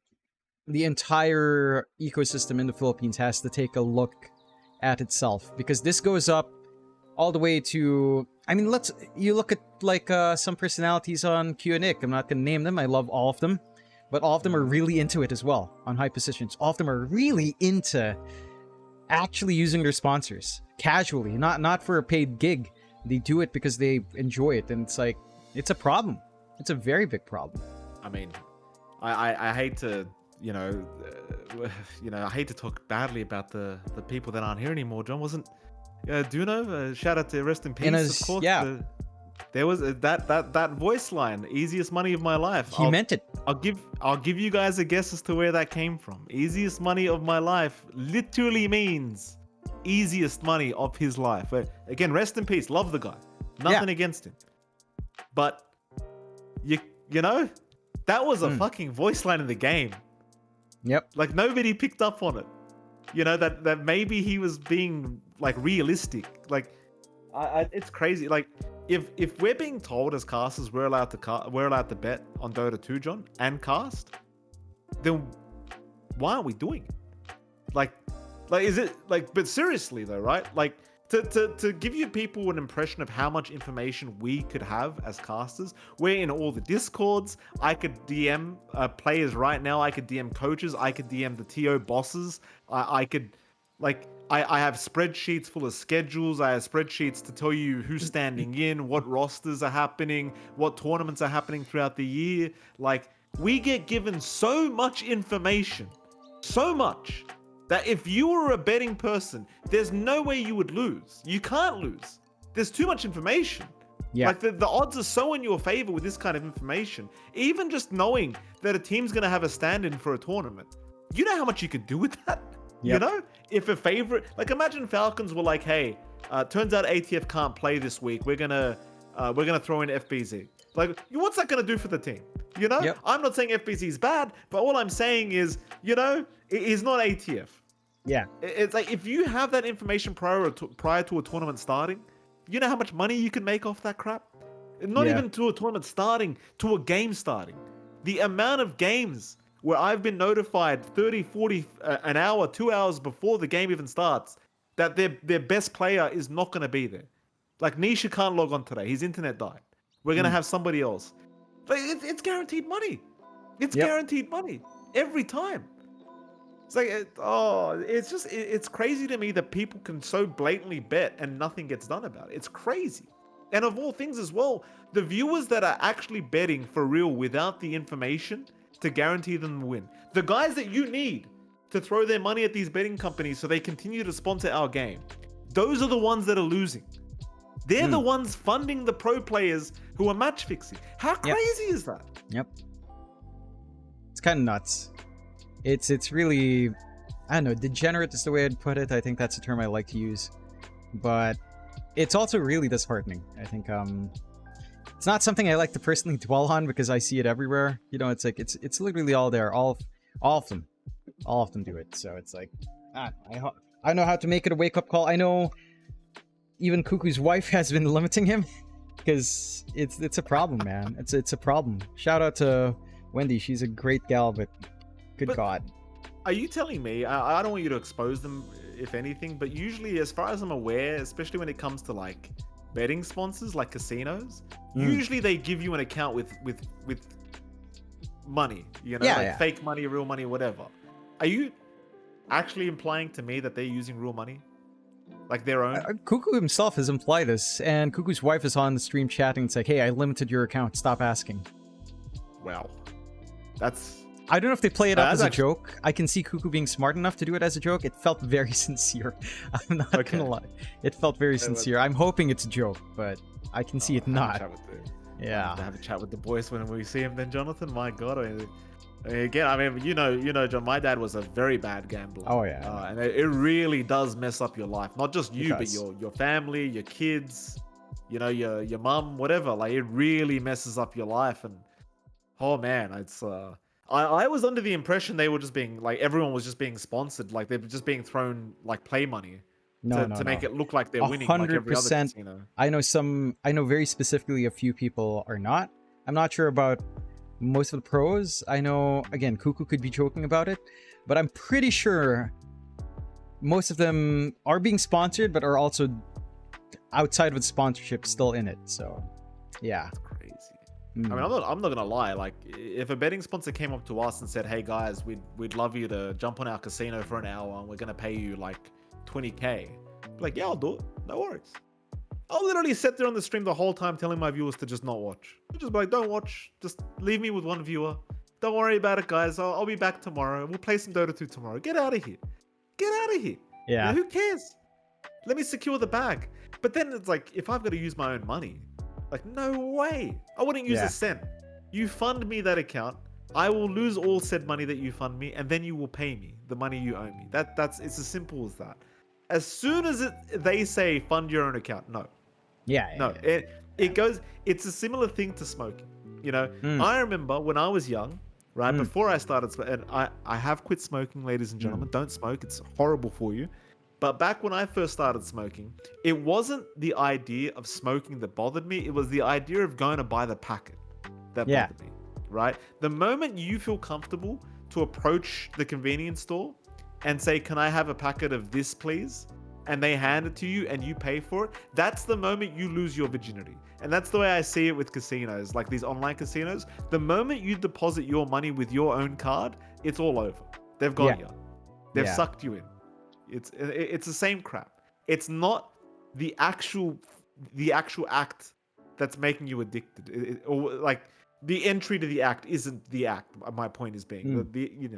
Speaker 1: the entire ecosystem in the Philippines has to take a look at itself, because this goes up all the way to, I mean, you look at like some personalities on QNIC. I'm not gonna name them. I love all of them, but all of them are really into it as well on high positions. All of them are really into actually using their sponsors casually, not for a paid gig. They do it because they enjoy it, and it's like, it's a problem. It's a very big problem.
Speaker 2: I mean, I hate to I hate to talk badly about the people that aren't here anymore. John, wasn't Duno? Shout out to rest in peace, of course.
Speaker 1: Yeah.
Speaker 2: There was that voice line, easiest money of my life.
Speaker 1: He meant it.
Speaker 2: I'll give you guys a guess as to where that came from. Easiest money of my life literally means easiest money of his life. Again, rest in peace. Love the guy. Nothing against him. But that was a fucking voice line in the game.
Speaker 1: Yep.
Speaker 2: Like, nobody picked up on it. That maybe he was being like realistic. Like, it's crazy. Like, if we're being told as casters we're allowed to bet on Dota 2, John, and cast, then why aren't we doing it? Like is it like? But seriously though, right? Like, to give you people an impression of how much information we could have as casters, we're in all the discords. I could DM players right now. I could DM coaches. I could DM the TO bosses. I have spreadsheets full of schedules. I have spreadsheets to tell you who's standing in, what rosters are happening, what tournaments are happening throughout the year. Like, we get given so much information, so much, that if you were a betting person, there's no way you would lose. You can't lose. There's too much information.
Speaker 1: Yeah.
Speaker 2: Like, the odds are so in your favor with this kind of information. Even just knowing that a team's going to have a stand-in for a tournament, you know how much you could do with that?
Speaker 1: Yep.
Speaker 2: If a favorite, like, imagine Falcons were like, hey, turns out ATF can't play this week. We're gonna throw in FBZ. Like, what's that gonna do for the team?
Speaker 1: Yep.
Speaker 2: I'm not saying FBZ is bad, but all I'm saying is, he's not ATF.
Speaker 1: Yeah.
Speaker 2: It's like, if you have that information prior to a tournament starting, you know how much money you can make off that crap? Not even to a tournament starting, to a game starting. The amount of games where I've been notified 30, 40, an hour, 2 hours before the game even starts, that their best player is not going to be there. Like, Nisha can't log on today. His internet died. We're going to have somebody else. Like, it's guaranteed money. It's guaranteed money every time. It's like, it's crazy to me that people can so blatantly bet and nothing gets done about it. It's crazy. And of all things as well, the viewers that are actually betting for real without the information to guarantee them the win, the guys that you need to throw their money at these betting companies so they continue to sponsor our game, those are the ones that are losing. They're the ones funding the pro players who are match fixing. How crazy is that?
Speaker 1: Yep. It's kind of nuts. It's really, I don't know, degenerate is the way I'd put it. I think that's a term I like to use. But it's also really disheartening. I think it's not something I like to personally dwell on because I see it everywhere. You know, it's like it's literally all there. All of them do it. So it's like, I know how to make it a wake-up call. I know even Cuckoo's wife has been limiting him because it's a problem, man. It's a problem. Shout out to Wendy. She's a great gal, but God.
Speaker 2: Are you telling me, I don't want you to expose them if anything, but usually as far as I'm aware, especially when it comes to like betting sponsors like casinos, usually they give you an account with money, you know, fake money, real money, whatever. Are you actually implying to me that they're using real money? Like their own?
Speaker 1: Cuckoo himself has implied this, and Cuckoo's wife is on the stream chatting. It's like, hey, I limited your account. Stop asking.
Speaker 2: Well, that's...
Speaker 1: I don't know if they play it up as a joke. I can see Cuckoo being smart enough to do it as a joke. It felt very sincere. I'm not gonna lie. It felt very sincere. I'm hoping it's a joke, but I can see it not.
Speaker 2: Have a chat with the boys when we see him then, Jonathan. My God. Again, I mean, you know, John, my dad was a very bad gambler.
Speaker 1: Oh, yeah.
Speaker 2: And it really does mess up your life. Not just you, but your family, your kids, you know, your mum, whatever. Like, it really messes up your life. And, oh, man, it's... I was under the impression they were just being, like, everyone was just being sponsored. Like, they were just being thrown, like, play money to make it look like they're winning like every other casino.
Speaker 1: I know very specifically a few people are not. I'm not sure about most of the pros. I know, again, Cuckoo could be joking about it, but I'm pretty sure most of them are being sponsored, but are also outside of the sponsorship still in it. So, yeah.
Speaker 2: That's crazy. I mean, I'm not gonna lie. Like, if a betting sponsor came up to us and said, "Hey guys, we'd love you to jump on our casino for an hour, and we're gonna pay you like 20K," like, yeah, I'll do it. No worries. I'll literally sit there on the stream the whole time telling my viewers to just not watch. Just be like, don't watch. Just leave me with one viewer. Don't worry about it, guys. I'll be back tomorrow. We'll play some Dota 2 tomorrow. Get out of here. Get out of here.
Speaker 1: Yeah.
Speaker 2: You know, who cares? Let me secure the bag. But then it's like, if I've got to use my own money, like, no way. I wouldn't use a cent. You fund me that account. I will lose all said money that you fund me, and then you will pay me the money you owe me. It's as simple as that. As soon as they say fund your own account, no. It goes. It's a similar thing to smoking. You know, I remember when I was young, right before I started smoking, and I have quit smoking, ladies and gentlemen. Don't smoke; it's horrible for you. But back when I first started smoking, it wasn't the idea of smoking that bothered me. It was the idea of going to buy the packet that bothered me. Right? The moment you feel comfortable to approach the convenience store and say, "Can I have a packet of this, please?" and they hand it to you and you pay for it, that's the moment you lose your virginity. And that's the way I see it with casinos, like these online casinos. The moment you deposit your money with your own card, it's all over. They've got you. They've sucked you in. It's the same crap. It's not the actual act that's making you addicted. Or like the entry to the act isn't the act. My point is being,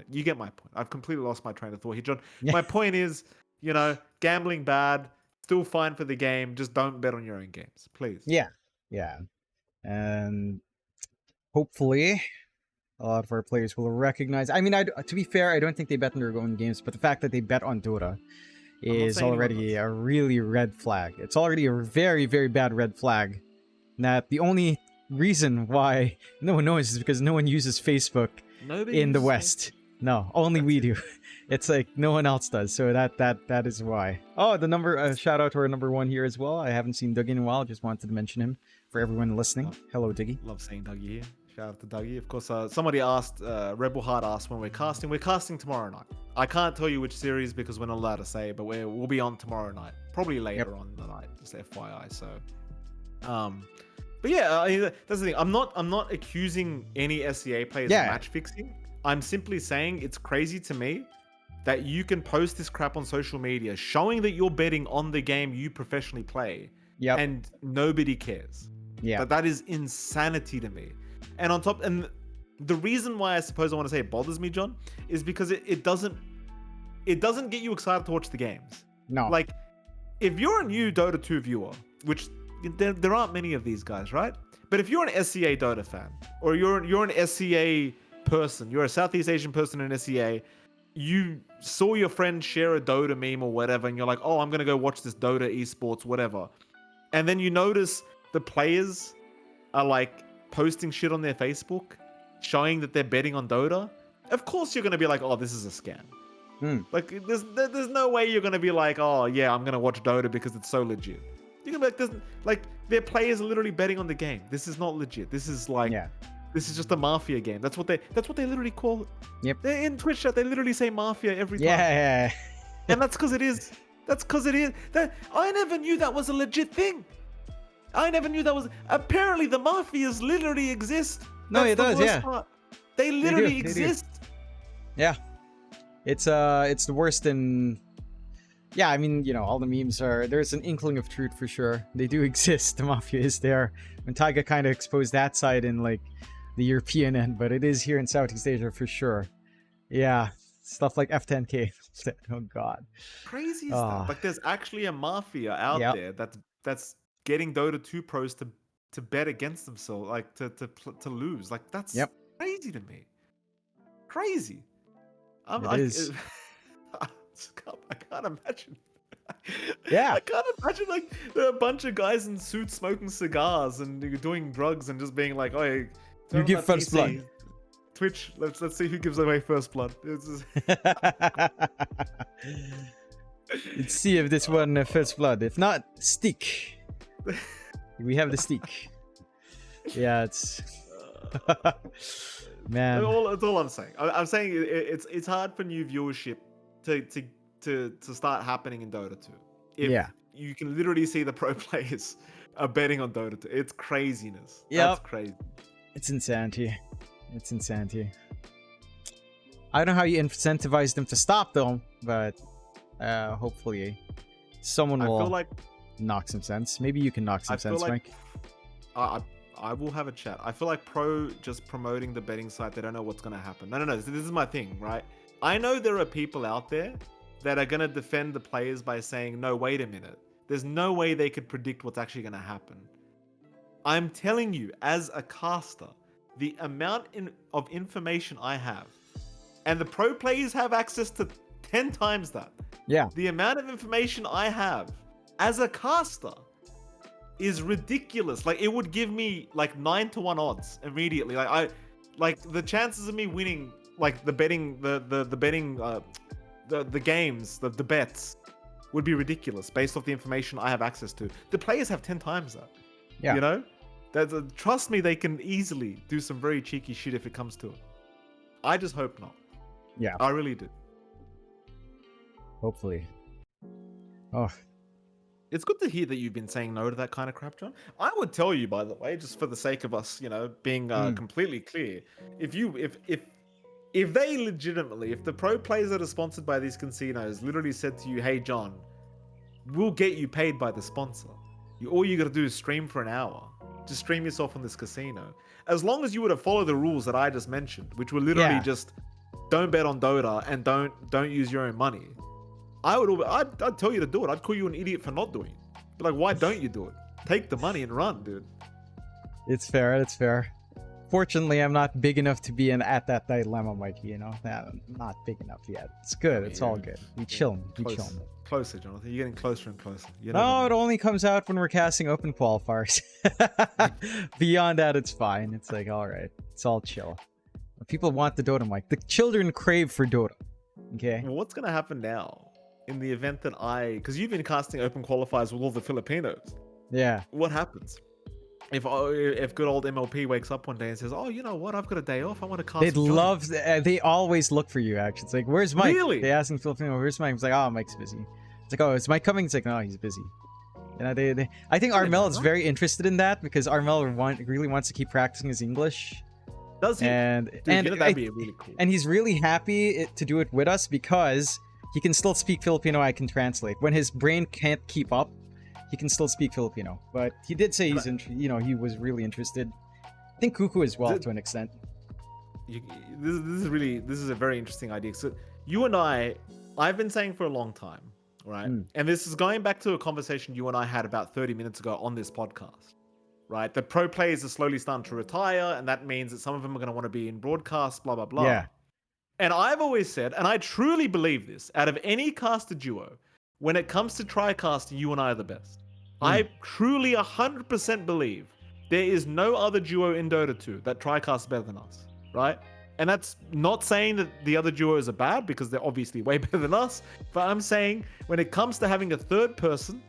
Speaker 2: you get my point. I've completely lost my train of thought here, John. My point is, you know, gambling bad, still fine for the game. Just don't bet on your own games, please.
Speaker 1: Yeah. And hopefully a lot of our players will recognize. I mean, to be fair, I don't think they bet on their own games, but the fact that they bet on Dota is already a really red flag. It's already a very, very bad red flag. That the only reason why no one knows is because no one uses Facebook in the West. No, only we do. It's like no one else does, so that is why. Oh, the number shout out to our number one here as well. I haven't seen Dougie in a while. Just wanted to mention him for everyone listening. Hello, Dougie.
Speaker 2: Love seeing Dougie here. Shout out to Dougie. Of course, somebody asked, Rebel Heart asked when we're casting. We're casting tomorrow night. I can't tell you which series because we're not allowed to say, but we'll be on tomorrow night, probably later on the night. Just FYI. So, but yeah, that's the thing. I'm not accusing any SEA players of match fixing. I'm simply saying it's crazy to me that you can post this crap on social media showing that you're betting on the game you professionally play and nobody cares. That is insanity to me. And on top, and the reason why I suppose I want to say it bothers me, John, is because it doesn't get you excited to watch the games.
Speaker 1: No.
Speaker 2: Like, if you're a new Dota 2 viewer, which there aren't many of these guys, right? But if you're an SEA Dota fan, or you're an SEA person, you're a Southeast Asian person in SEA, you saw your friend share a Dota meme or whatever, and you're like, oh, I'm gonna go watch this Dota esports, whatever. And then you notice the players are like posting shit on their Facebook, showing that they're betting on Dota. Of course you're gonna be like, oh, this is a scam. Like there's no way you're gonna be like, oh yeah, I'm gonna watch Dota because it's so legit. You're gonna be like, their players are literally betting on the game. This is not legit. This is like, this is just a mafia game. That's what they literally call it.
Speaker 1: Yep.
Speaker 2: They're in Twitch chat, they literally say mafia every time.
Speaker 1: Yeah.
Speaker 2: And that's because it is. That's because it is. I never knew that was a legit thing. I never knew that was. Apparently, the mafias literally exist.
Speaker 1: No, it does. Yeah.
Speaker 2: Part. They literally exist.
Speaker 1: Yeah. It's the worst in. Yeah, I mean, you know, all the memes are. There's an inkling of truth for sure. They do exist. The mafia is there. When Taiga kind of exposed that side in like the European end, but it is here in Southeast Asia for sure. Yeah, stuff like F10K. Oh God.
Speaker 2: Crazy stuff. Like there's actually a mafia out there that's getting Dota 2 pros to bet against themselves, like to lose. Like that's crazy to me. Crazy.
Speaker 1: It is.
Speaker 2: I can't imagine.
Speaker 1: Yeah.
Speaker 2: I can't imagine like there are a bunch of guys in suits smoking cigars and doing drugs and just being like, oh, hey,
Speaker 1: you give first blood.
Speaker 2: Twitch, let's see who gives away first blood.
Speaker 1: Let's see if this one first blood. If not, stick. We have the stick. Yeah, it's man.
Speaker 2: That's all I'm saying. I'm saying it's hard for new viewership to start happening in Dota 2. If you can literally see the pro players are betting on Dota 2. It's craziness. Yeah, that's crazy.
Speaker 1: It's insanity. It's insanity. I don't know how you incentivize them to stop though, but hopefully someone will knock some sense. Maybe you can knock some sense, Mike.
Speaker 2: I will have a chat. I feel like pro just promoting the betting site, they don't know what's going to happen. No. This is my thing, right? I know there are people out there that are going to defend the players by saying, no, wait a minute. There's no way they could predict what's actually going to happen. I'm telling you, as a caster, the amount of information I have, and the pro players have access to 10 times that.
Speaker 1: Yeah.
Speaker 2: The amount of information I have as a caster is ridiculous. Like it would give me like 9-1 odds immediately. Like the chances of me winning, like the betting, the games, the bets would be ridiculous based off the information I have access to. The players have 10 times that. Yeah. You know? Trust me, they can easily do some very cheeky shit if it comes to it. I just hope not.
Speaker 1: Yeah.
Speaker 2: I really do.
Speaker 1: Hopefully. Oh.
Speaker 2: It's good to hear that you've been saying no to that kind of crap, John. I would tell you, by the way, just for the sake of us, you know, being completely clear, if they legitimately, if the pro players that are sponsored by these casinos literally said to you, hey, John, we'll get you paid by the sponsor. All you got to do is stream for an hour. Just stream yourself on this casino. As long as you were to follow the rules that I just mentioned, which were literally just don't bet on Dota and don't use your own money. I'd tell you to do it. I'd call you an idiot for not doing it. Be like, why don't you do it? Take the money and run, dude.
Speaker 1: It's fair. It's fair. Fortunately, I'm not big enough to be at that dilemma, Mikey. You know, I'm not big enough yet. It's good. It's all good. We chill.
Speaker 2: Closer, Jonathan. You're getting closer and closer.
Speaker 1: No, it only comes out when we're casting open qualifiers. Beyond that, it's fine. It's like, all right, it's all chill. People want the Dota, Mike. The children crave for Dota. Okay.
Speaker 2: Well, what's gonna happen now? In the event that because you've been casting open qualifiers with all the Filipinos.
Speaker 1: Yeah.
Speaker 2: What happens? If good old MLP wakes up one day and says, oh, you know what? I've got a day off. I want to cast.
Speaker 1: They always look for you, actually. It's like, where's Mike?
Speaker 2: Really?
Speaker 1: They ask him Filipino, where's Mike? It's like, oh, Mike's busy. It's like, oh, is Mike coming? It's like, no, he's busy. You know, I think Armel is very interested in that because Armel really wants to keep practicing his English.
Speaker 2: Does he? That'd be really cool.
Speaker 1: And he's really happy to do it with us because he can still speak Filipino. I can translate. When his brain can't keep up, he can still speak Filipino. But he did say he was really interested. I think Kuku as well to an extent.
Speaker 2: This is a very interesting idea. So you and I've been saying for a long time, right? And this is going back to a conversation you and I had about 30 minutes ago on this podcast, right? The pro players are slowly starting to retire, and that means that some of them are going to want to be in broadcast, blah, blah, blah.
Speaker 1: Yeah.
Speaker 2: And I've always said, and I truly believe this, out of any caster duo, when it comes to tri-casting, you and I are the best. I truly 100% believe there is no other duo in Dota 2 that tri-casts better than us, right? And that's not saying that the other duos are bad, because they're obviously way better than us. But I'm saying when it comes to having a third person,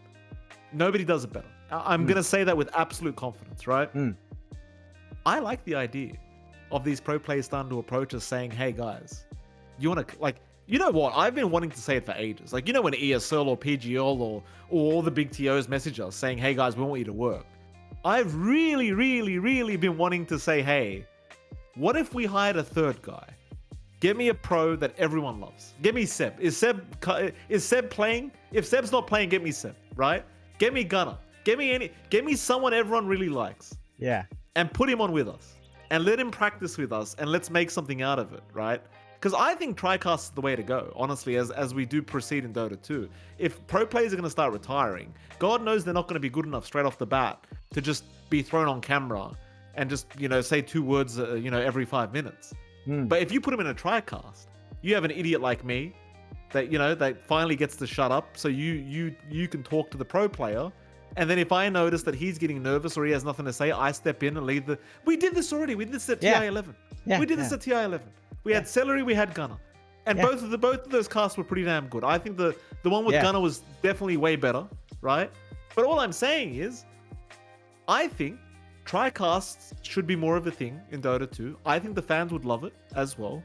Speaker 2: nobody does it better. I'm going to say that with absolute confidence, right? I like the idea of these pro players starting to approach us saying, hey guys, you want to, like, you know what? I've been wanting to say it for ages. Like, you know, when ESL or PGL or all the big TOs message us saying, hey guys, we want you to work. I've really, really, really been wanting to say, hey, what if we hired a third guy? Get me a pro that everyone loves. Get me Seb. Is Seb playing? If Seb's not playing, get me Seb, right? Get me Gunner. Get me someone everyone really likes.
Speaker 1: Yeah.
Speaker 2: And put him on with us. And let him practice with us, and let's make something out of it, right? Because I think TriCast is the way to go, honestly, as we do proceed in Dota 2. If pro players are going to start retiring, God knows they're not going to be good enough straight off the bat to just be thrown on camera and just, you know, say 2 words, every 5 minutes. But if you put them in a TriCast, you have an idiot like me that, you know, that finally gets to shut up, so you can talk to the pro player. And then if I notice that he's getting nervous or he has nothing to say, I step in and lead the... We did this already. We did this at TI11. We did this at TI11. We had Celery, we had Gunner. And both of those casts were pretty damn good. I think the one with Gunner was definitely way better, right? But all I'm saying is, I think tri-casts should be more of a thing in Dota 2. I think the fans would love it as well.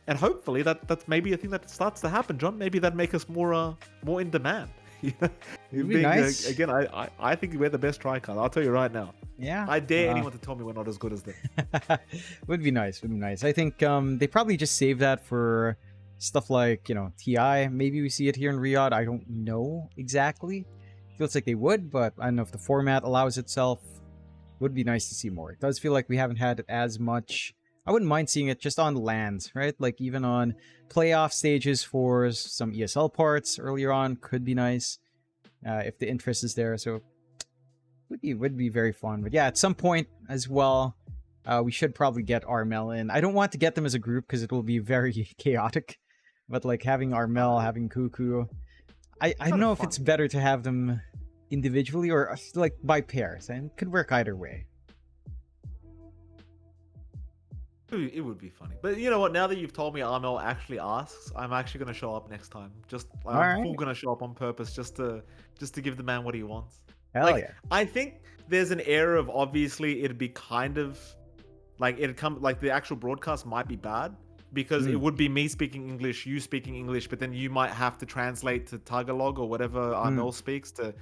Speaker 2: And hopefully that's maybe a thing that starts to happen, John. Maybe that'd make us more in demand.
Speaker 1: It'd be nice.
Speaker 2: Again, I think we're the best tri-cast. I'll tell you right now.
Speaker 1: Yeah.
Speaker 2: I dare anyone to tell me we're not as good as them.
Speaker 1: Would be nice. I think they probably just save that for stuff like, you know, TI. Maybe we see it here in Riyadh. I don't know exactly. Feels like they would, but I don't know if the format allows itself. Would be nice to see more. It does feel like we haven't had it as much. I wouldn't mind seeing it just on lands, right? Like even on playoff stages for some ESL parts earlier on could be nice if the interest is there. So would be very fun. But yeah, at some point as well, we should probably get Armel in. I don't want to get them as a group because it will be very chaotic. But like having Armel, having Cuckoo, I don't know if it's better to have them individually or like by pairs, and it could work either way.
Speaker 2: It would be funny. But you know what? Now that you've told me Armel actually asks, I'm actually going to show up next time. I'm full going to show up on purpose just to give the man what he wants.
Speaker 1: Hell yeah.
Speaker 2: I think there's an air of, obviously it'd be kind of like the actual broadcast might be bad because it would be me speaking English, you speaking English, but then you might have to translate to Tagalog or whatever Armel speaks to.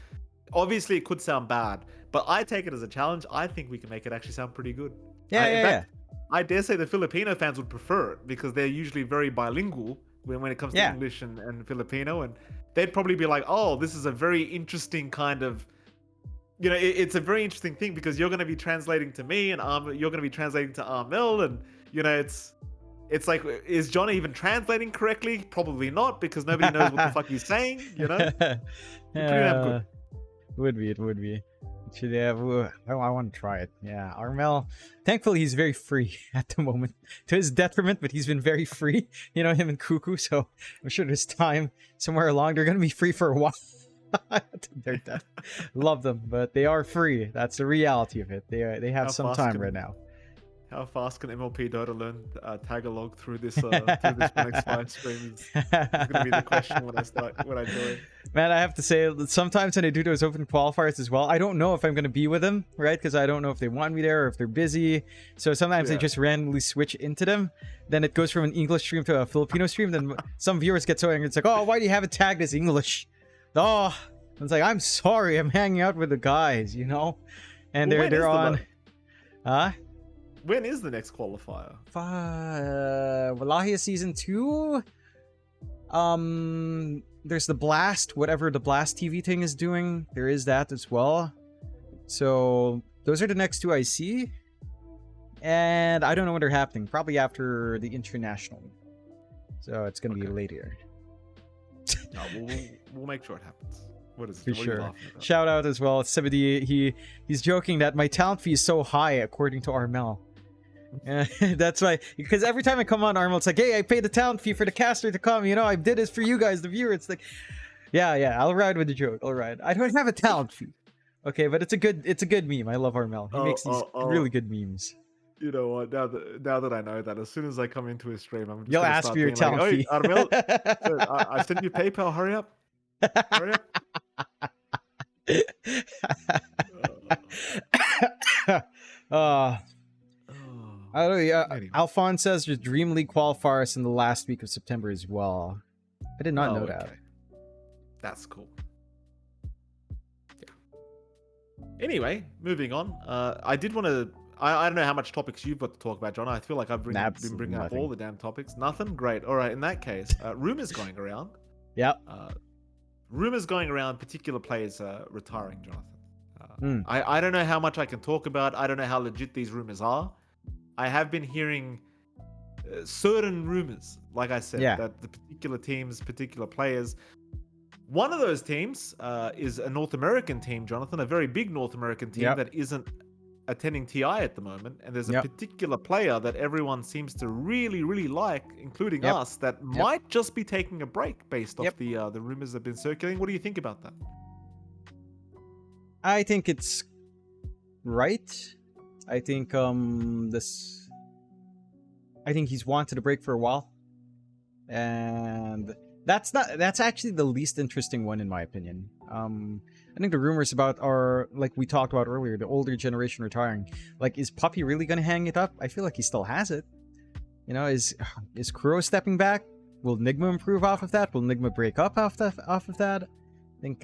Speaker 2: Obviously it could sound bad, but I take it as a challenge. I think we can make it actually sound pretty good.
Speaker 1: Yeah.
Speaker 2: I dare say the Filipino fans would prefer it because they're usually very bilingual when it comes to English and Filipino, and they'd probably be like, oh, this is a very interesting kind of, you know, it's a very interesting thing because you're going to be translating to me and you're going to be translating to Armel, and you know, it's like, is John even translating correctly? Probably not, because nobody knows what the fuck he's saying, you know? Pretty damn good.
Speaker 1: It would be. Should have, I want to try it. Yeah, Armel. Thankfully, he's very free at the moment, to his detriment. But he's been very free, you know, him and Cuckoo. So I'm sure there's time somewhere along they're gonna be free for a while. They're dead. Love them, but they are free. That's the reality of it. They have some time right now.
Speaker 2: How fast can MLP Dota learn Tagalog through this next live stream? Is going to be the question when I join.
Speaker 1: Man, I have to say, sometimes when I do those open qualifiers as well, I don't know if I'm going to be with them, right? Because I don't know if they want me there or if they're busy. So sometimes they just randomly switch into them. Then it goes from an English stream to a Filipino stream. Then some viewers get so angry. It's like, oh, why do you have it tagged as English? Oh, it's like, I'm sorry. I'm hanging out with the guys, you know? And they're on... Huh?
Speaker 2: When is the next qualifier?
Speaker 1: Wallahia Season 2? There's the Blast, whatever the Blast TV thing is doing. There is that as well. So, those are the next two I see. And I don't know when they're happening. Probably after the International. So, it's going to be later.
Speaker 2: No, we'll make sure it happens. What is it?
Speaker 1: For
Speaker 2: What are you
Speaker 1: sure.
Speaker 2: laughing about?
Speaker 1: Shout out as well. Somebody he's joking that my talent fee is so high according to Armel. That's why, because every time I come on Armel, it's like, hey, I paid the talent fee for the caster to come. You know, I did this for you guys, the viewer. It's like, yeah, I'll ride with the joke. I'll ride. I don't have a talent fee. Okay, but it's a good meme. I love Armel. He makes these really good memes.
Speaker 2: You know what? Now that I know that, as soon as I come into his stream, I'm just
Speaker 1: You'll
Speaker 2: gonna
Speaker 1: ask
Speaker 2: start
Speaker 1: for your
Speaker 2: being like,
Speaker 1: talent
Speaker 2: "Oh,
Speaker 1: fee.
Speaker 2: Armel, so I sent you PayPal. Hurry up, hurry up."
Speaker 1: I don't know. Yeah,
Speaker 2: Anyway.
Speaker 1: Alphonse says there's Dream League qualifiers in the last week of September as well. I did not know that.
Speaker 2: That's cool. Yeah. Anyway, moving on. I did want to. I don't know how much topics you've got to talk about, John. I feel like I've been bringing up all the damn topics. Nothing? Great. All right. In that case, rumors going around.
Speaker 1: Yep.
Speaker 2: Rumors going around, particular players retiring, Jonathan. I don't know how much I can talk about. I don't know how legit these rumors are. I have been hearing certain rumors, like I said, that the particular teams, particular players. One of those teams is a North American team, Jonathan, a very big North American team that isn't attending TI at the moment. And there's a particular player that everyone seems to really, really like, including us, that might just be taking a break based off the rumors that have been circulating. What do you think about that?
Speaker 1: I think it's right. I think I think he's wanted a break for a while. And that's actually the least interesting one in my opinion. I think the rumors about are like we talked about earlier, the older generation retiring. Like, is Puppy really gonna hang it up? I feel like he still has it. You know, is Kuro stepping back? Will Nigma improve off of that? Will Nigma break up off of that? I think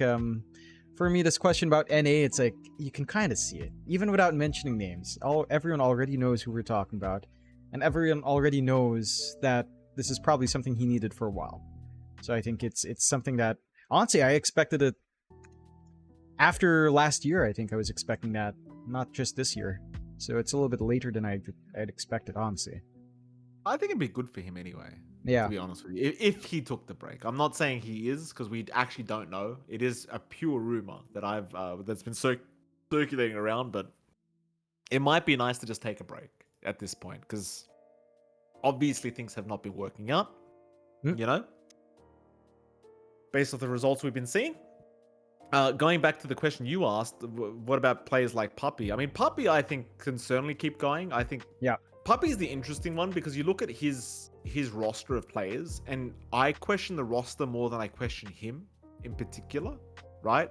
Speaker 1: for me, this question about NA, it's like you can kind of see it, even without mentioning names. Everyone already knows who we're talking about, and everyone already knows that this is probably something he needed for a while. So I think it's something that honestly I expected it after last year. I think I was expecting that, not just this year. So it's a little bit later than I'd expected, honestly.
Speaker 2: I think it'd be good for him anyway.
Speaker 1: Yeah.
Speaker 2: To be honest with you, if he took the break, I'm not saying he is, because we actually don't know. It is a pure rumor that that's been circulating around, but it might be nice to just take a break at this point, because obviously things have not been working out. You know, based off the results we've been seeing. Going back to the question you asked, what about players like Puppy? I mean, Puppy, I think, can certainly keep going. I think Puppy's the interesting one, because you look at his roster of players, and I question the roster more than I question him in particular, right?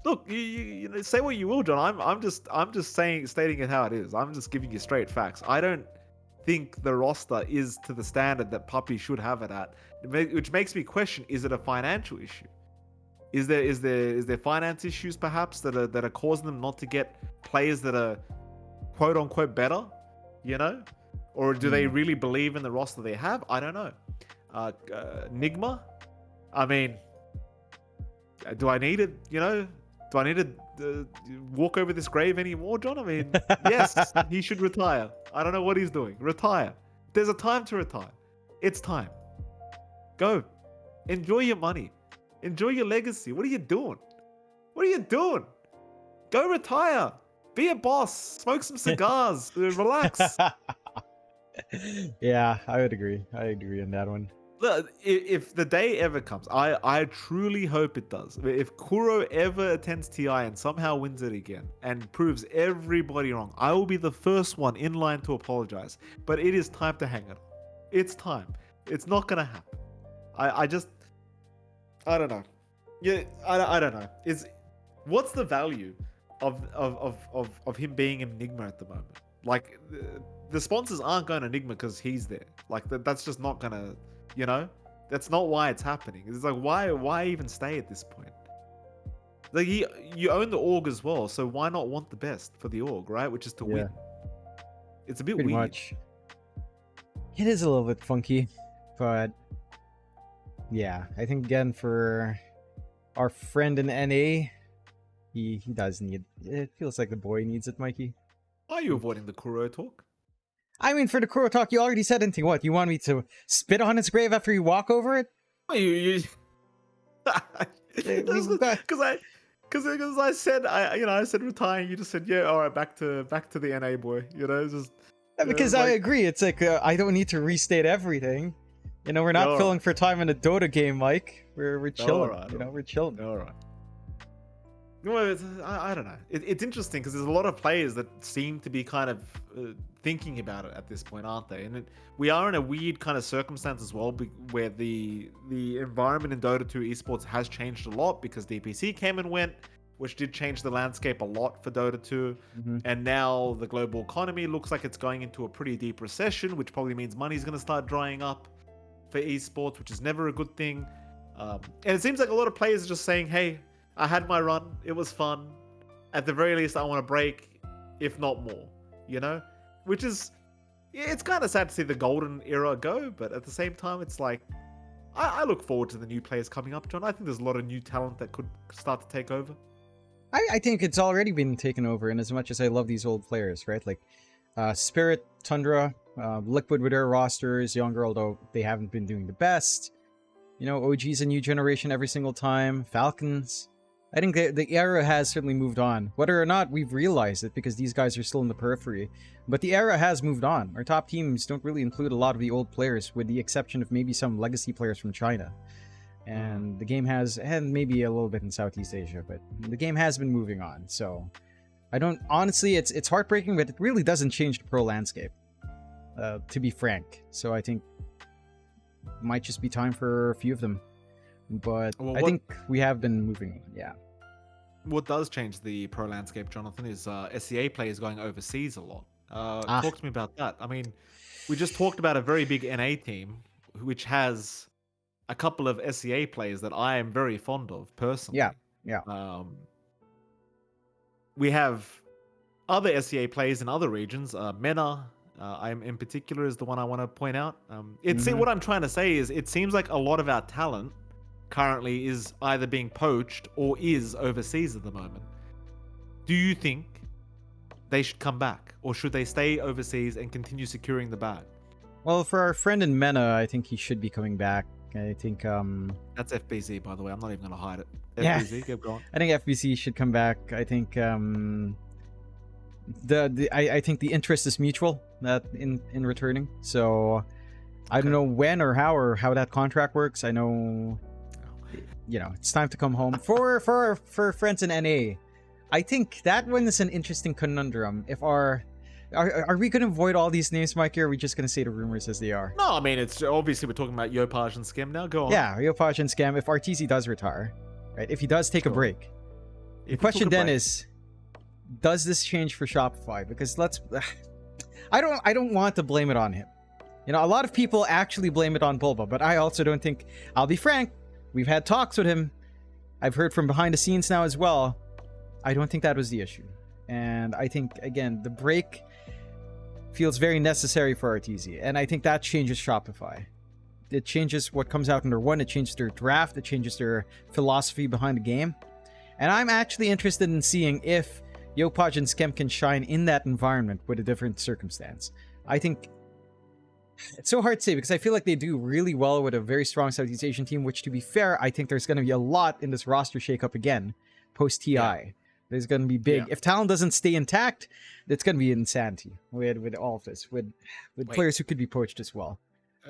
Speaker 2: Look, you know, say what you will, John. I'm just stating it how it is. I'm just giving you straight facts. I don't think the roster is to the standard that Puppy should have it at, which makes me question: is it a financial issue? Is there finance issues perhaps that are causing them not to get players that are quote unquote better, you know, or do they really believe in the roster they have? I don't know. Nigma, I mean, do I need it? You know, do I need to walk over this grave anymore, John? I mean, yes, he should retire. I don't know what he's doing. Retire. There's a time to retire. It's time. Go. Enjoy your money. Enjoy your legacy. What are you doing? What are you doing? Go retire. Be a boss. Smoke some cigars. Relax.
Speaker 1: Yeah, I would agree. I agree on that one.
Speaker 2: Look, if the day ever comes, I truly hope it does. If Kuro ever attends TI and somehow wins it again and proves everybody wrong, I will be the first one in line to apologize. But it is time to hang it up. It's time. It's not going to happen. I don't know. Yeah, I don't know. What's the value of him being Enigma at the moment? Like, the sponsors aren't going to Enigma because he's there. Like, that's just not going to, you know? That's not why it's happening. It's like, why even stay at this point? Like, you own the org as well, so why not want the best for the org, right? Which is to win. It's a bit
Speaker 1: Pretty
Speaker 2: weird.
Speaker 1: much. It is a little bit funky, but yeah, I think again for our friend in NA, he does need it. Feels like the boy needs it, Mikey.
Speaker 2: Are you avoiding the Kuro talk?
Speaker 1: I mean, for the Kuro talk, you already said anything. What, you want me to spit on his grave after you walk over it?
Speaker 2: You
Speaker 1: We've got
Speaker 2: Because I said I said retiring. You just said yeah. All right, back to the NA boy. It's just
Speaker 1: because
Speaker 2: it's
Speaker 1: I
Speaker 2: like,
Speaker 1: agree. It's like I don't need to restate everything. We're not
Speaker 2: all
Speaker 1: filling
Speaker 2: right,
Speaker 1: for time in a Dota game, Mike. We're chilling.
Speaker 2: right,
Speaker 1: We're chilling.
Speaker 2: all right. Well, I don't know. It's interesting because there's a lot of players that seem to be kind of thinking about it at this point, aren't they? And we are in a weird kind of circumstance as well, where the environment in Dota 2 esports has changed a lot because DPC came and went, which did change the landscape a lot for Dota 2.
Speaker 1: Mm-hmm.
Speaker 2: And now the global economy looks like it's going into a pretty deep recession, which probably means money's going to start drying up for esports, which is never a good thing. And it seems like a lot of players are just saying, hey, I had my run. It was fun. At the very least, I want to break, if not more, Which is, it's kind of sad to see the golden era go, but at the same time, it's like, I look forward to the new players coming up, John. I think there's a lot of new talent that could start to take over.
Speaker 1: I think it's already been taken over, and as much as I love these old players, right? Like, Spirit, Tundra, Liquid with their rosters, Younger, although they haven't been doing the best. OG's a new generation every single time. Falcons. I think the era has certainly moved on. Whether or not we've realized it, because these guys are still in the periphery. But the era has moved on. Our top teams don't really include a lot of the old players, with the exception of maybe some legacy players from China. And the game has, and maybe a little bit in Southeast Asia, but the game has been moving on. So, I don't, honestly, it's heartbreaking, but it really doesn't change the pro landscape, to be frank. So I think it might just be time for a few of them. But I think we have been moving on, yeah.
Speaker 2: What does change the pro landscape, Jonathan, is SEA players going overseas a lot. Talk to me about that. I mean, we just talked about a very big NA team, which has a couple of SEA players that I am very fond of personally.
Speaker 1: Yeah.
Speaker 2: We have other SEA players in other regions. Mena, I'm in particular, is the one I want to point out. What I'm trying to say is, it seems like a lot of our talent currently is either being poached or is overseas at the moment. Do you think they should come back, or should they stay overseas and continue securing the bag?
Speaker 1: Well, for our friend in Mena, I think he should be coming back. I think
Speaker 2: that's FBZ, by the way. I'm not even gonna hide it. FBZ,
Speaker 1: yeah.
Speaker 2: Keep going.
Speaker 1: I think FBC should come back. I think I think the interest is mutual in returning. So I don't know when or how that contract works. I know it's time to come home for friends in NA. I think that one is an interesting conundrum. If are we going to avoid all these names, Mike, or are we just going to say the rumors as they are?
Speaker 2: No, I mean, it's obviously we're talking about Yopaj and Scam now. Go on.
Speaker 1: Yeah, Yopaj and Scam. If RTZ does retire, right? If he does take a break, the question then is, does this change for Shopify? Because I don't want to blame it on him. A lot of people actually blame it on Bulba, but I also don't think. I'll be frank. We've had talks with him. I've heard from behind the scenes now as well. I don't think that was the issue. And I think, again, the break feels very necessary for RTZ. And I think that changes Shopify. It changes what comes out under one. It changes their draft. It changes their philosophy behind the game. And I'm actually interested in seeing if Yopaj and Skem can shine in that environment with a different circumstance. I think it's so hard to say because I feel like they do really well with a very strong Southeast Asian team, which, to be fair, I think there's going to be a lot in this roster shakeup again post-TI. Yeah. There's going to be big. Yeah. If talent doesn't stay intact, it's going to be insanity with all of this, with players who could be poached as well.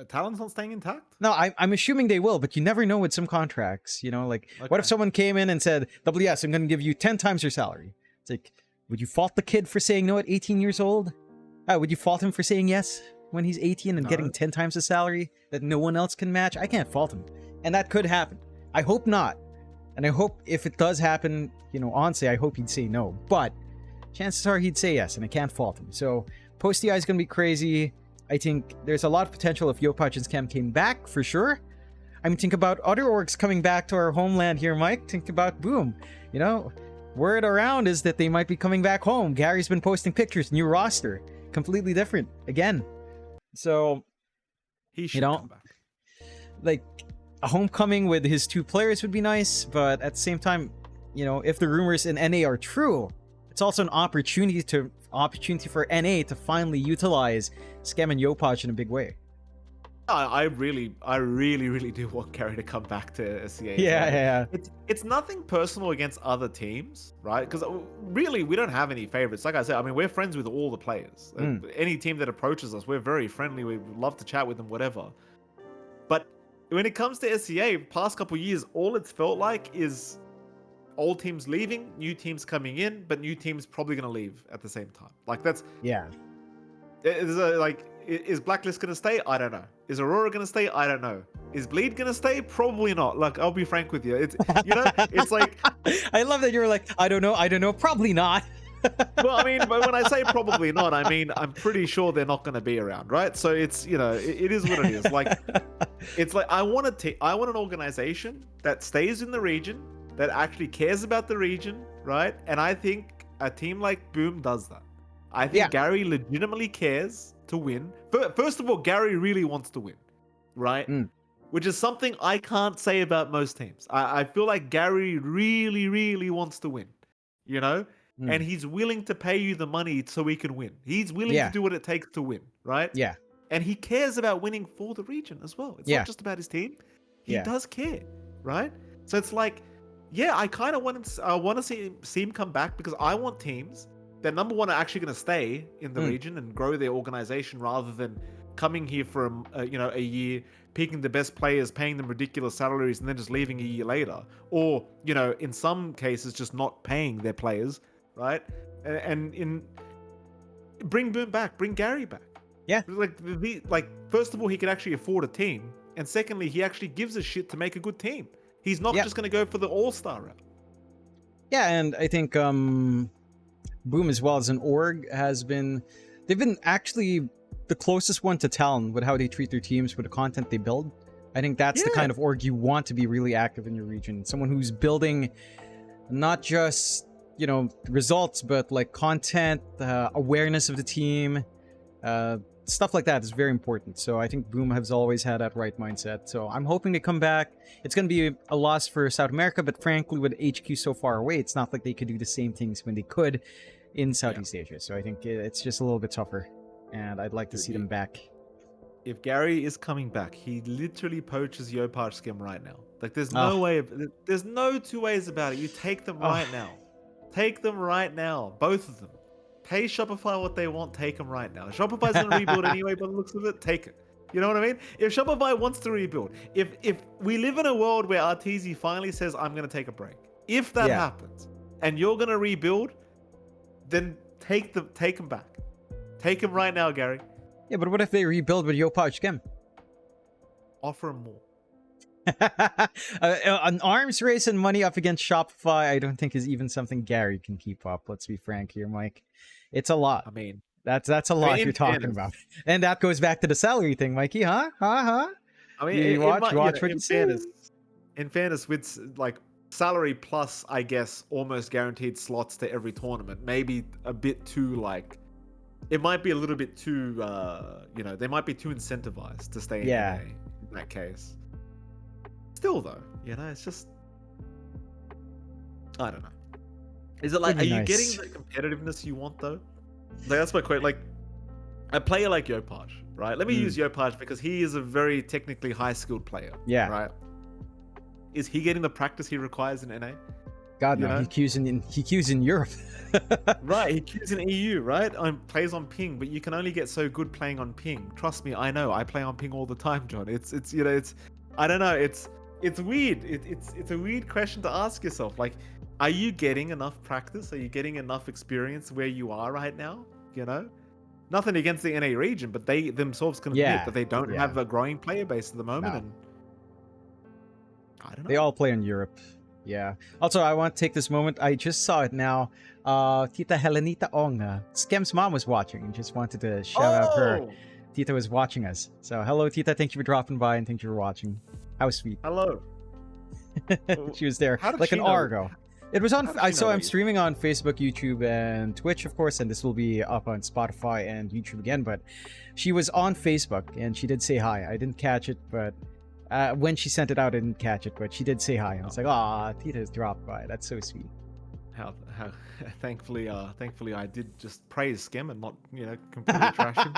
Speaker 2: Talent's not staying intact?
Speaker 1: No, I'm assuming they will, but you never know with some contracts. What if someone came in and said, WS, I'm going to give you 10 times your salary? It's like, would you fault the kid for saying no at 18 years old? Would you fault him for saying yes when he's 18 and getting 10 times the salary that no one else can match? I can't fault him. And that could happen. I hope not. And I hope if it does happen, honestly, I hope he'd say no. But chances are he'd say yes, and I can't fault him. So post-TI is going to be crazy. I think there's a lot of potential if Yopaj and Scam came back, for sure. I mean, think about other orgs coming back to our homeland here, Mike. Think about Boom. Word around is that they might be coming back home. Gary's been posting pictures, new roster. Completely different, again. So,
Speaker 2: he should come back.
Speaker 1: A homecoming with his two players would be nice, but at the same time, if the rumors in NA are true, it's also an opportunity for NA to finally utilize Scam and Yopaj in a big way.
Speaker 2: I really do want Gary to come back to SEA.
Speaker 1: Yeah, yeah.
Speaker 2: It's nothing personal against other teams, right? Because really, we don't have any favorites. Like I said, I mean, we're friends with all the players. Any team that approaches us, we're very friendly. We love to chat with them, whatever. But when it comes to SEA, past couple years, all it's felt like is old teams leaving, new teams coming in, but new teams probably going to leave at the same time. Like that's
Speaker 1: Yeah.
Speaker 2: Is Blacklist gonna stay? I don't know. Is Aurora gonna stay? I don't know. Is Bleed gonna stay? Probably not. Like, I'll be frank with you. It's it's like
Speaker 1: I love that you're like, I don't know, probably not.
Speaker 2: well, I mean, but when I say probably not, I mean I'm pretty sure they're not gonna be around, right? So it's it is what it is. Like it's like I want an organization that stays in the region, that actually cares about the region, right? And I think a team like Boom does that. I think Gary legitimately cares to win. First of all, Gary really wants to win, right? Which is something I can't say about most teams. I feel like Gary really, really wants to win, and he's willing to pay you the money so he can win. He's willing to do what it takes to win, right?
Speaker 1: Yeah.
Speaker 2: And he cares about winning for the region as well. It's not just about his team. He does care, right? So it's like, I kind of want to see him come back, because I want teams that, number one, are actually going to stay in the region and grow their organization, rather than coming here for a year, picking the best players, paying them ridiculous salaries, and then just leaving a year later, or in some cases just not paying their players, right? And bring Boom back, bring Gary back.
Speaker 1: Yeah.
Speaker 2: Like first of all, he can actually afford a team, and secondly, he actually gives a shit to make a good team. He's not just going to go for the all-star route.
Speaker 1: Yeah, and I think Boom, as well as an org, they've been actually the closest one to Talon with how they treat their teams, with the content they build. I think that's the kind of org you want to be really active in your region. Someone who's building not just, results, but like content, awareness of the team, stuff like that is very important. So I think Boom has always had that right mindset. So I'm hoping they come back. It's going to be a loss for South America, but frankly, with HQ so far away, it's not like they could do the same things when they could in Southeast Asia. So I think it's just a little bit tougher, and I'd like to see them back.
Speaker 2: If Gary is coming back, he literally poaches Yopaj Skim right now. Like, there's no way there's no two ways about it. You take them right now. Take them right now, both of them. Pay Shopify what they want, take them right now. Shopify's gonna rebuild anyway, by the looks of it, take it. You know what I mean? If Shopify wants to rebuild, if we live in a world where RTZ finally says, I'm gonna take a break, if that happens, and you're gonna rebuild, then take them back. Take them right now, Gary.
Speaker 1: Yeah, but what if they rebuild with Yopaj Skim?
Speaker 2: Offer them more.
Speaker 1: An arms race and money up against Shopify, I don't think is even something Gary can keep up. Let's be frank here, Mike. It's a lot.
Speaker 2: I mean,
Speaker 1: that's a lot you're talking about, and that goes back to the salary thing, Mikey. Huh? I mean,
Speaker 2: you
Speaker 1: watch what you say.
Speaker 2: In fairness, with like salary plus, I guess, almost guaranteed slots to every tournament, maybe a bit too like. It might be a little bit too, they might be too incentivized to stay in that case. Still, though, it's just, I don't know. Is it like, are you getting the competitiveness you want, though? Like, that's my question. Like, a player like Yopaj, right? Let me use Yopaj because he is a very technically high-skilled player. Yeah. Right? Is he getting the practice he requires in NA?
Speaker 1: God, no. He queues in Europe.
Speaker 2: Right, he queues in EU, right? Plays on ping, but you can only get so good playing on ping. Trust me, I know. I play on ping all the time, John. It's I don't know. It's weird. It's a weird question to ask yourself. Like, are you getting enough practice? Are you getting enough experience where you are right now? Nothing against the NA region, but they themselves can admit that they don't have a growing player base at the moment. No. And I don't know.
Speaker 1: They all play in Europe. Yeah. Also, I want to take this moment. I just saw it now. Tita Helenita Ong, Skem's mom, was watching and just wanted to shout out her. Tita was watching us. So, hello, Tita. Thank you for dropping by and thank you for watching. How sweet.
Speaker 2: Hello.
Speaker 1: She was there like an hour ago. It was on. I'm streaming on Facebook, YouTube, and Twitch, of course, and this will be up on Spotify and YouTube again. But she was on Facebook and she did say hi. I didn't catch it, but when she sent it out, I didn't catch it, but she did say hi. I was like, "Ah, Tita's dropped by. That's so sweet."
Speaker 2: How thankfully I did just praise Skem and not completely trash him.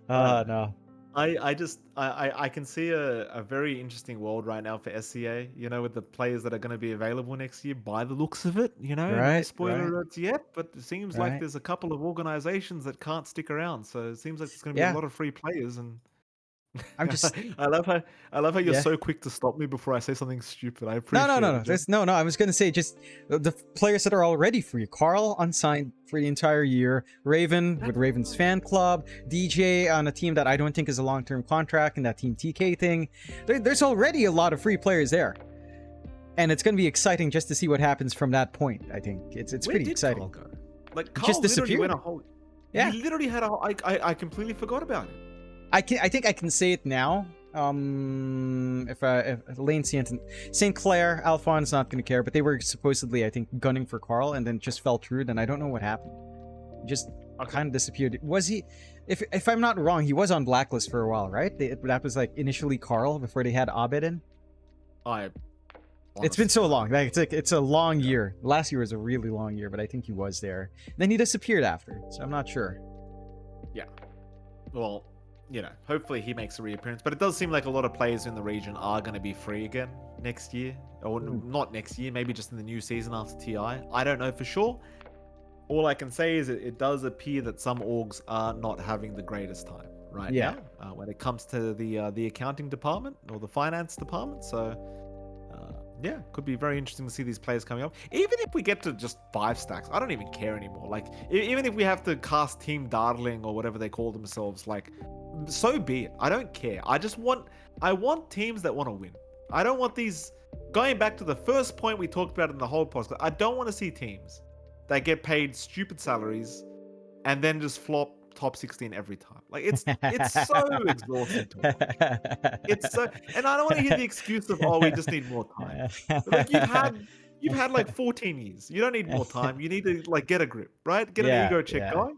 Speaker 1: No.
Speaker 2: I can see a very interesting world right now for SEA, you know, with the players that are going to be available next year by the looks of it, you know, no
Speaker 1: Right,
Speaker 2: spoiler
Speaker 1: right,
Speaker 2: alerts yet, but it seems like
Speaker 1: right.
Speaker 2: there's a couple of organizations that can't stick around. So it seems like there's going to be a
Speaker 1: Yeah,
Speaker 2: lot of free players and
Speaker 1: I'm just
Speaker 2: I love how you're
Speaker 1: yeah.
Speaker 2: so quick to stop me before I say something stupid. I
Speaker 1: No, no,
Speaker 2: appreciate
Speaker 1: no,
Speaker 2: it,
Speaker 1: no.
Speaker 2: John.
Speaker 1: There's no. I was gonna say just the players that are already free. Carl unsigned for the entire year. Raven with Raven's fan club. DJ on a team that I don't think is a long-term contract, and that Team TK thing. There's already a lot of free players there, and it's gonna be exciting just to see what happens from that point. I think it's
Speaker 2: Where
Speaker 1: pretty
Speaker 2: did
Speaker 1: exciting.
Speaker 2: Carl go? Like
Speaker 1: It just
Speaker 2: Carl literally went
Speaker 1: disappeared.
Speaker 2: a whole.
Speaker 1: Yeah,
Speaker 2: He literally had a whole. I completely forgot about it.
Speaker 1: I think I can say it now. If Lane St. Clair, Alphon's not gonna care, but they were supposedly, I think, gunning for Carl, and then just fell through. Then I don't know what happened. Just kind of disappeared. Was he? If I'm not wrong, he was on Blacklist for a while, right? That was like initially Carl before they had Abed in.
Speaker 2: I.
Speaker 1: It's been so
Speaker 2: honestly-
Speaker 1: long. Like it's a long year. Last year was a really long year, but I think he was there. Then he disappeared after, so I'm not sure.
Speaker 2: Yeah. Well, you know, hopefully he makes a reappearance. But it does seem like a lot of players in the region are going to be free again next year. Or not next year, maybe just in the new season after TI. I don't know for sure. All I can say is it does appear that some orgs are not having the greatest time right
Speaker 1: Yeah.
Speaker 2: now when it comes to the accounting department or the finance department. So, yeah, could be very interesting to see these players coming up. Even if we get to just 5 stacks, I don't even care anymore. Like, even if we have to cast Team Darling or whatever they call themselves, like, so be it. I don't care. I want teams that want to win. I don't want these. Going back to the first point we talked about in the whole podcast, I don't want to see teams that get paid stupid salaries and then just flop top 16 every time. Like it's so exhausting to watch. It's so, and I don't want to hear the excuse of, oh, we just need more time. Like you've had like 14 years. You don't need more time. You need to like get a grip, right? Get an ego check going.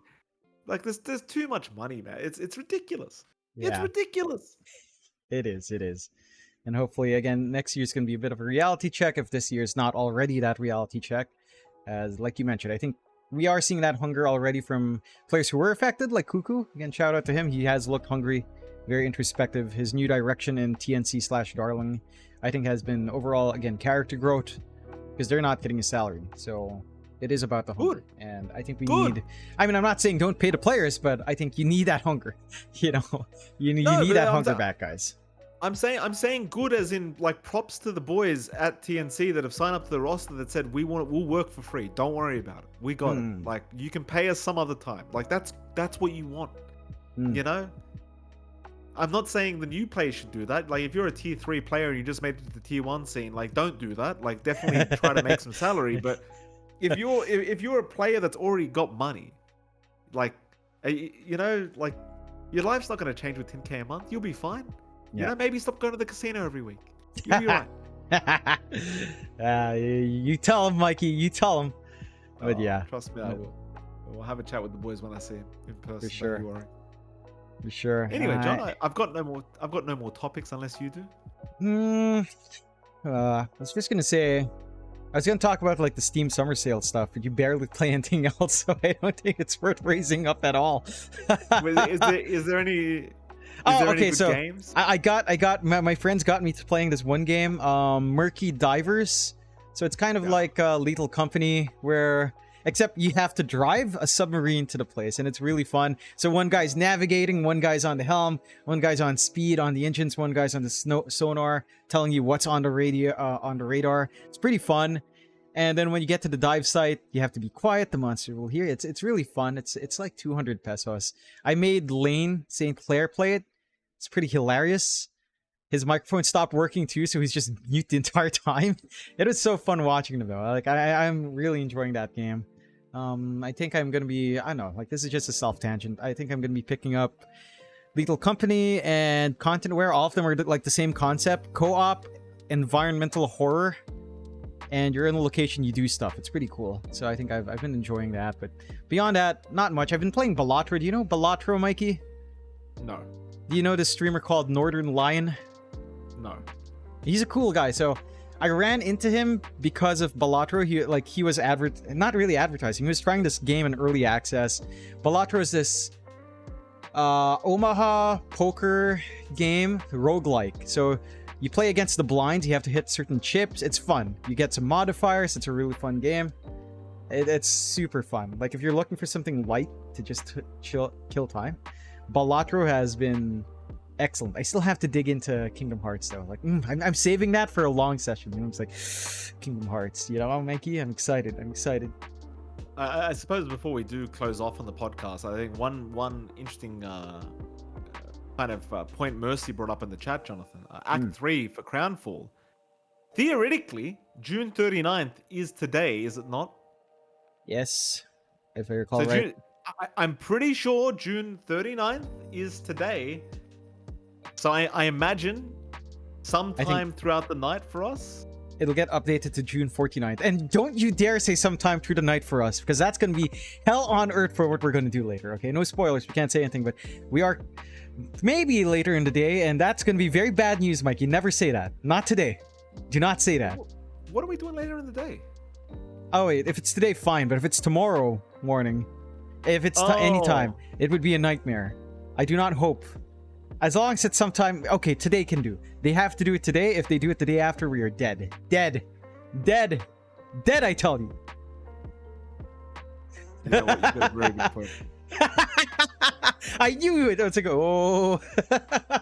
Speaker 2: Like there's too much money, man. It's ridiculous. It's
Speaker 1: Yeah.
Speaker 2: ridiculous.
Speaker 1: It is. And hopefully, again, next year's going to be a bit of a reality check if this year's not already that reality check. As, like you mentioned, I think we are seeing that hunger already from players who were affected, like Cuckoo. Again, shout out to him. He has looked hungry, very introspective. His new direction in TNC/Darling, I think, has been overall, again, character growth, because they're not getting a salary. So it is about the hunger. And I think we need... I mean, I'm not saying don't pay the players, but I think you need that hunger. You know, you need that hunger back, guys.
Speaker 2: I'm saying good as in like props to the boys at TNC that have signed up to the roster that said we'll work for free. Don't worry about it. We got it. Like you can pay us some other time. Like that's what you want. You know? I'm not saying the new players should do that. Like if you're a tier 3 player and you just made it to the tier 1 scene, like don't do that. Like definitely try to make some salary. But if you're a player that's already got money, like you know, like your life's not going to change with 10k a month. You'll be fine. You know, maybe stop going to the casino every week. You'll be right.
Speaker 1: You tell him, Mikey. You tell him. But yeah,
Speaker 2: trust me, I will. We'll have a chat with the boys when I see him in person.
Speaker 1: For sure.
Speaker 2: Don't you worry.
Speaker 1: For sure.
Speaker 2: Anyway, John, I've got no more topics unless you do.
Speaker 1: I was just gonna say, I was gonna talk about like the Steam Summer Sale stuff, but you barely play anything else, so I don't think it's worth raising up at all.
Speaker 2: Is there any? Okay.
Speaker 1: So
Speaker 2: games?
Speaker 1: I got my friends got me to playing this one game, Murky Divers. So it's kind of like Lethal Company, where except you have to drive a submarine to the place, and it's really fun. So one guy's navigating, one guy's on the helm, one guy's on speed on the engines, one guy's on the sonar, telling you what's on the radio on the radar. It's pretty fun. And then when you get to the dive site, you have to be quiet. The monster will hear you. It's really fun. It's like 200 pesos. I made Lane St. Clair play it. It's pretty hilarious. His microphone stopped working too, so he's just mute the entire time. It was so fun watching him though. Like I'm really enjoying that game. I think I'm gonna be, I don't know, like this is just a self-tangent. I think I'm gonna be picking up Lethal Company and Contentware. All of them are like the same concept. Co-op, environmental horror. And you're in the location, you do stuff. It's pretty cool. So I think I've been enjoying that. But beyond that, not much. I've been playing Balatro. Do you know Balatro, Mikey?
Speaker 2: No.
Speaker 1: Do you know this streamer called Northern Lion?
Speaker 2: No.
Speaker 1: He's a cool guy. So I ran into him because of Balatro. He was not really advertising. He was trying this game in early access. Balatro is this Omaha poker game, roguelike. So you play against the blinds, you have to hit certain chips. It's fun. You get some modifiers. It's a really fun game. It's super fun. Like, if you're looking for something light to just kill time, Balatro has been excellent. I still have to dig into Kingdom Hearts though. Like, I'm saving that for a long session. You know, it's like Kingdom Hearts. You know, Mikey, I'm excited. I'm excited.
Speaker 2: I suppose before we do close off on the podcast, I think one interesting kind of point Mercy brought up in the chat, Jonathan. Act 3 for Crownfall. Theoretically, June 39th is today, is it not?
Speaker 1: Yes, if I recall right.
Speaker 2: I'm pretty sure June 39th is today. So I imagine sometime throughout the night for us.
Speaker 1: It'll get updated to June 49th. And don't you dare say sometime through the night for us, because that's going to be hell on earth for what we're going to do later, okay? No spoilers, we can't say anything, but we are maybe later in the day, and that's going to be very bad news, Mike. You never say that. Not today. Do not say that.
Speaker 2: What are we doing later in the day?
Speaker 1: Oh, wait. If it's today, fine. But if it's tomorrow morning, if it's any time, it would be a nightmare. I do not hope. As long as it's sometime... Okay, today can do. They have to do it today. If they do it the day after, we are dead. Dead. Dead. Dead, I tell you.
Speaker 2: You know what? You got a very good point.
Speaker 1: I knew it. I was like, oh.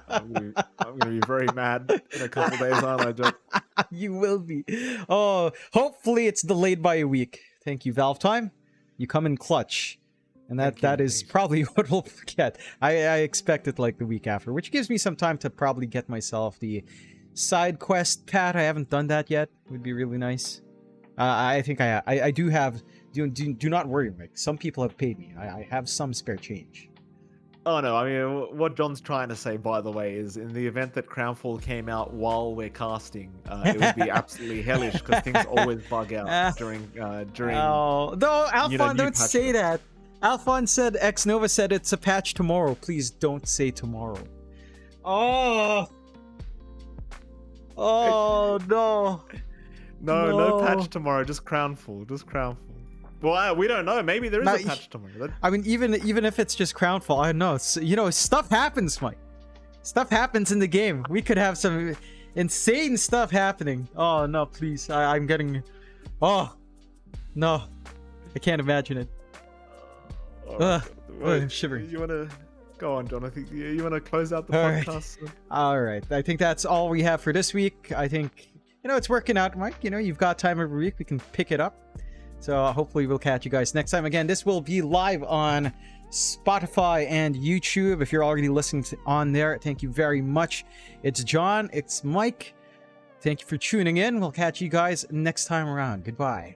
Speaker 2: I'm going to be very mad in a couple days, aren't I, John?
Speaker 1: You will be. Oh, hopefully it's delayed by a week. Thank you, Valve Time. You come in clutch. And that is probably what we'll get. I expect it like the week after, which gives me some time to probably get myself the side quest pad. I haven't done that yet. It would be really nice. I think I do have... Do not worry, Mike. Some people have paid me. I have some spare change.
Speaker 2: Oh no, I mean, what John's trying to say, by the way, is in the event that Crownfall came out while we're casting, it would be absolutely hellish because things always bug out during
Speaker 1: Oh, no, Alphon, don't say that. Alphon said, Xnova said it's a patch tomorrow. Please don't say tomorrow. Oh. Oh, no.
Speaker 2: No patch tomorrow, just Crownfall, just Crownfall. Well, we don't know. Maybe there is a patch tomorrow.
Speaker 1: I mean, even if it's just Crownfall, I don't know. You know, stuff happens, Mike. Stuff happens in the game. We could have some insane stuff happening. Oh, no, please. I'm getting... Oh, no. I can't imagine it. I'm shivering.
Speaker 2: You want to... Go on, John. I think you want to close out the podcast.
Speaker 1: Right. All right. I think that's all we have for this week. I think, you know, it's working out, Mike. You know, you've got time every week. We can pick it up. So hopefully we'll catch you guys next time. Again, this will be live on Spotify and YouTube. If you're already listening on there, thank you very much. It's John. It's Mike. Thank you for tuning in. We'll catch you guys next time around. Goodbye.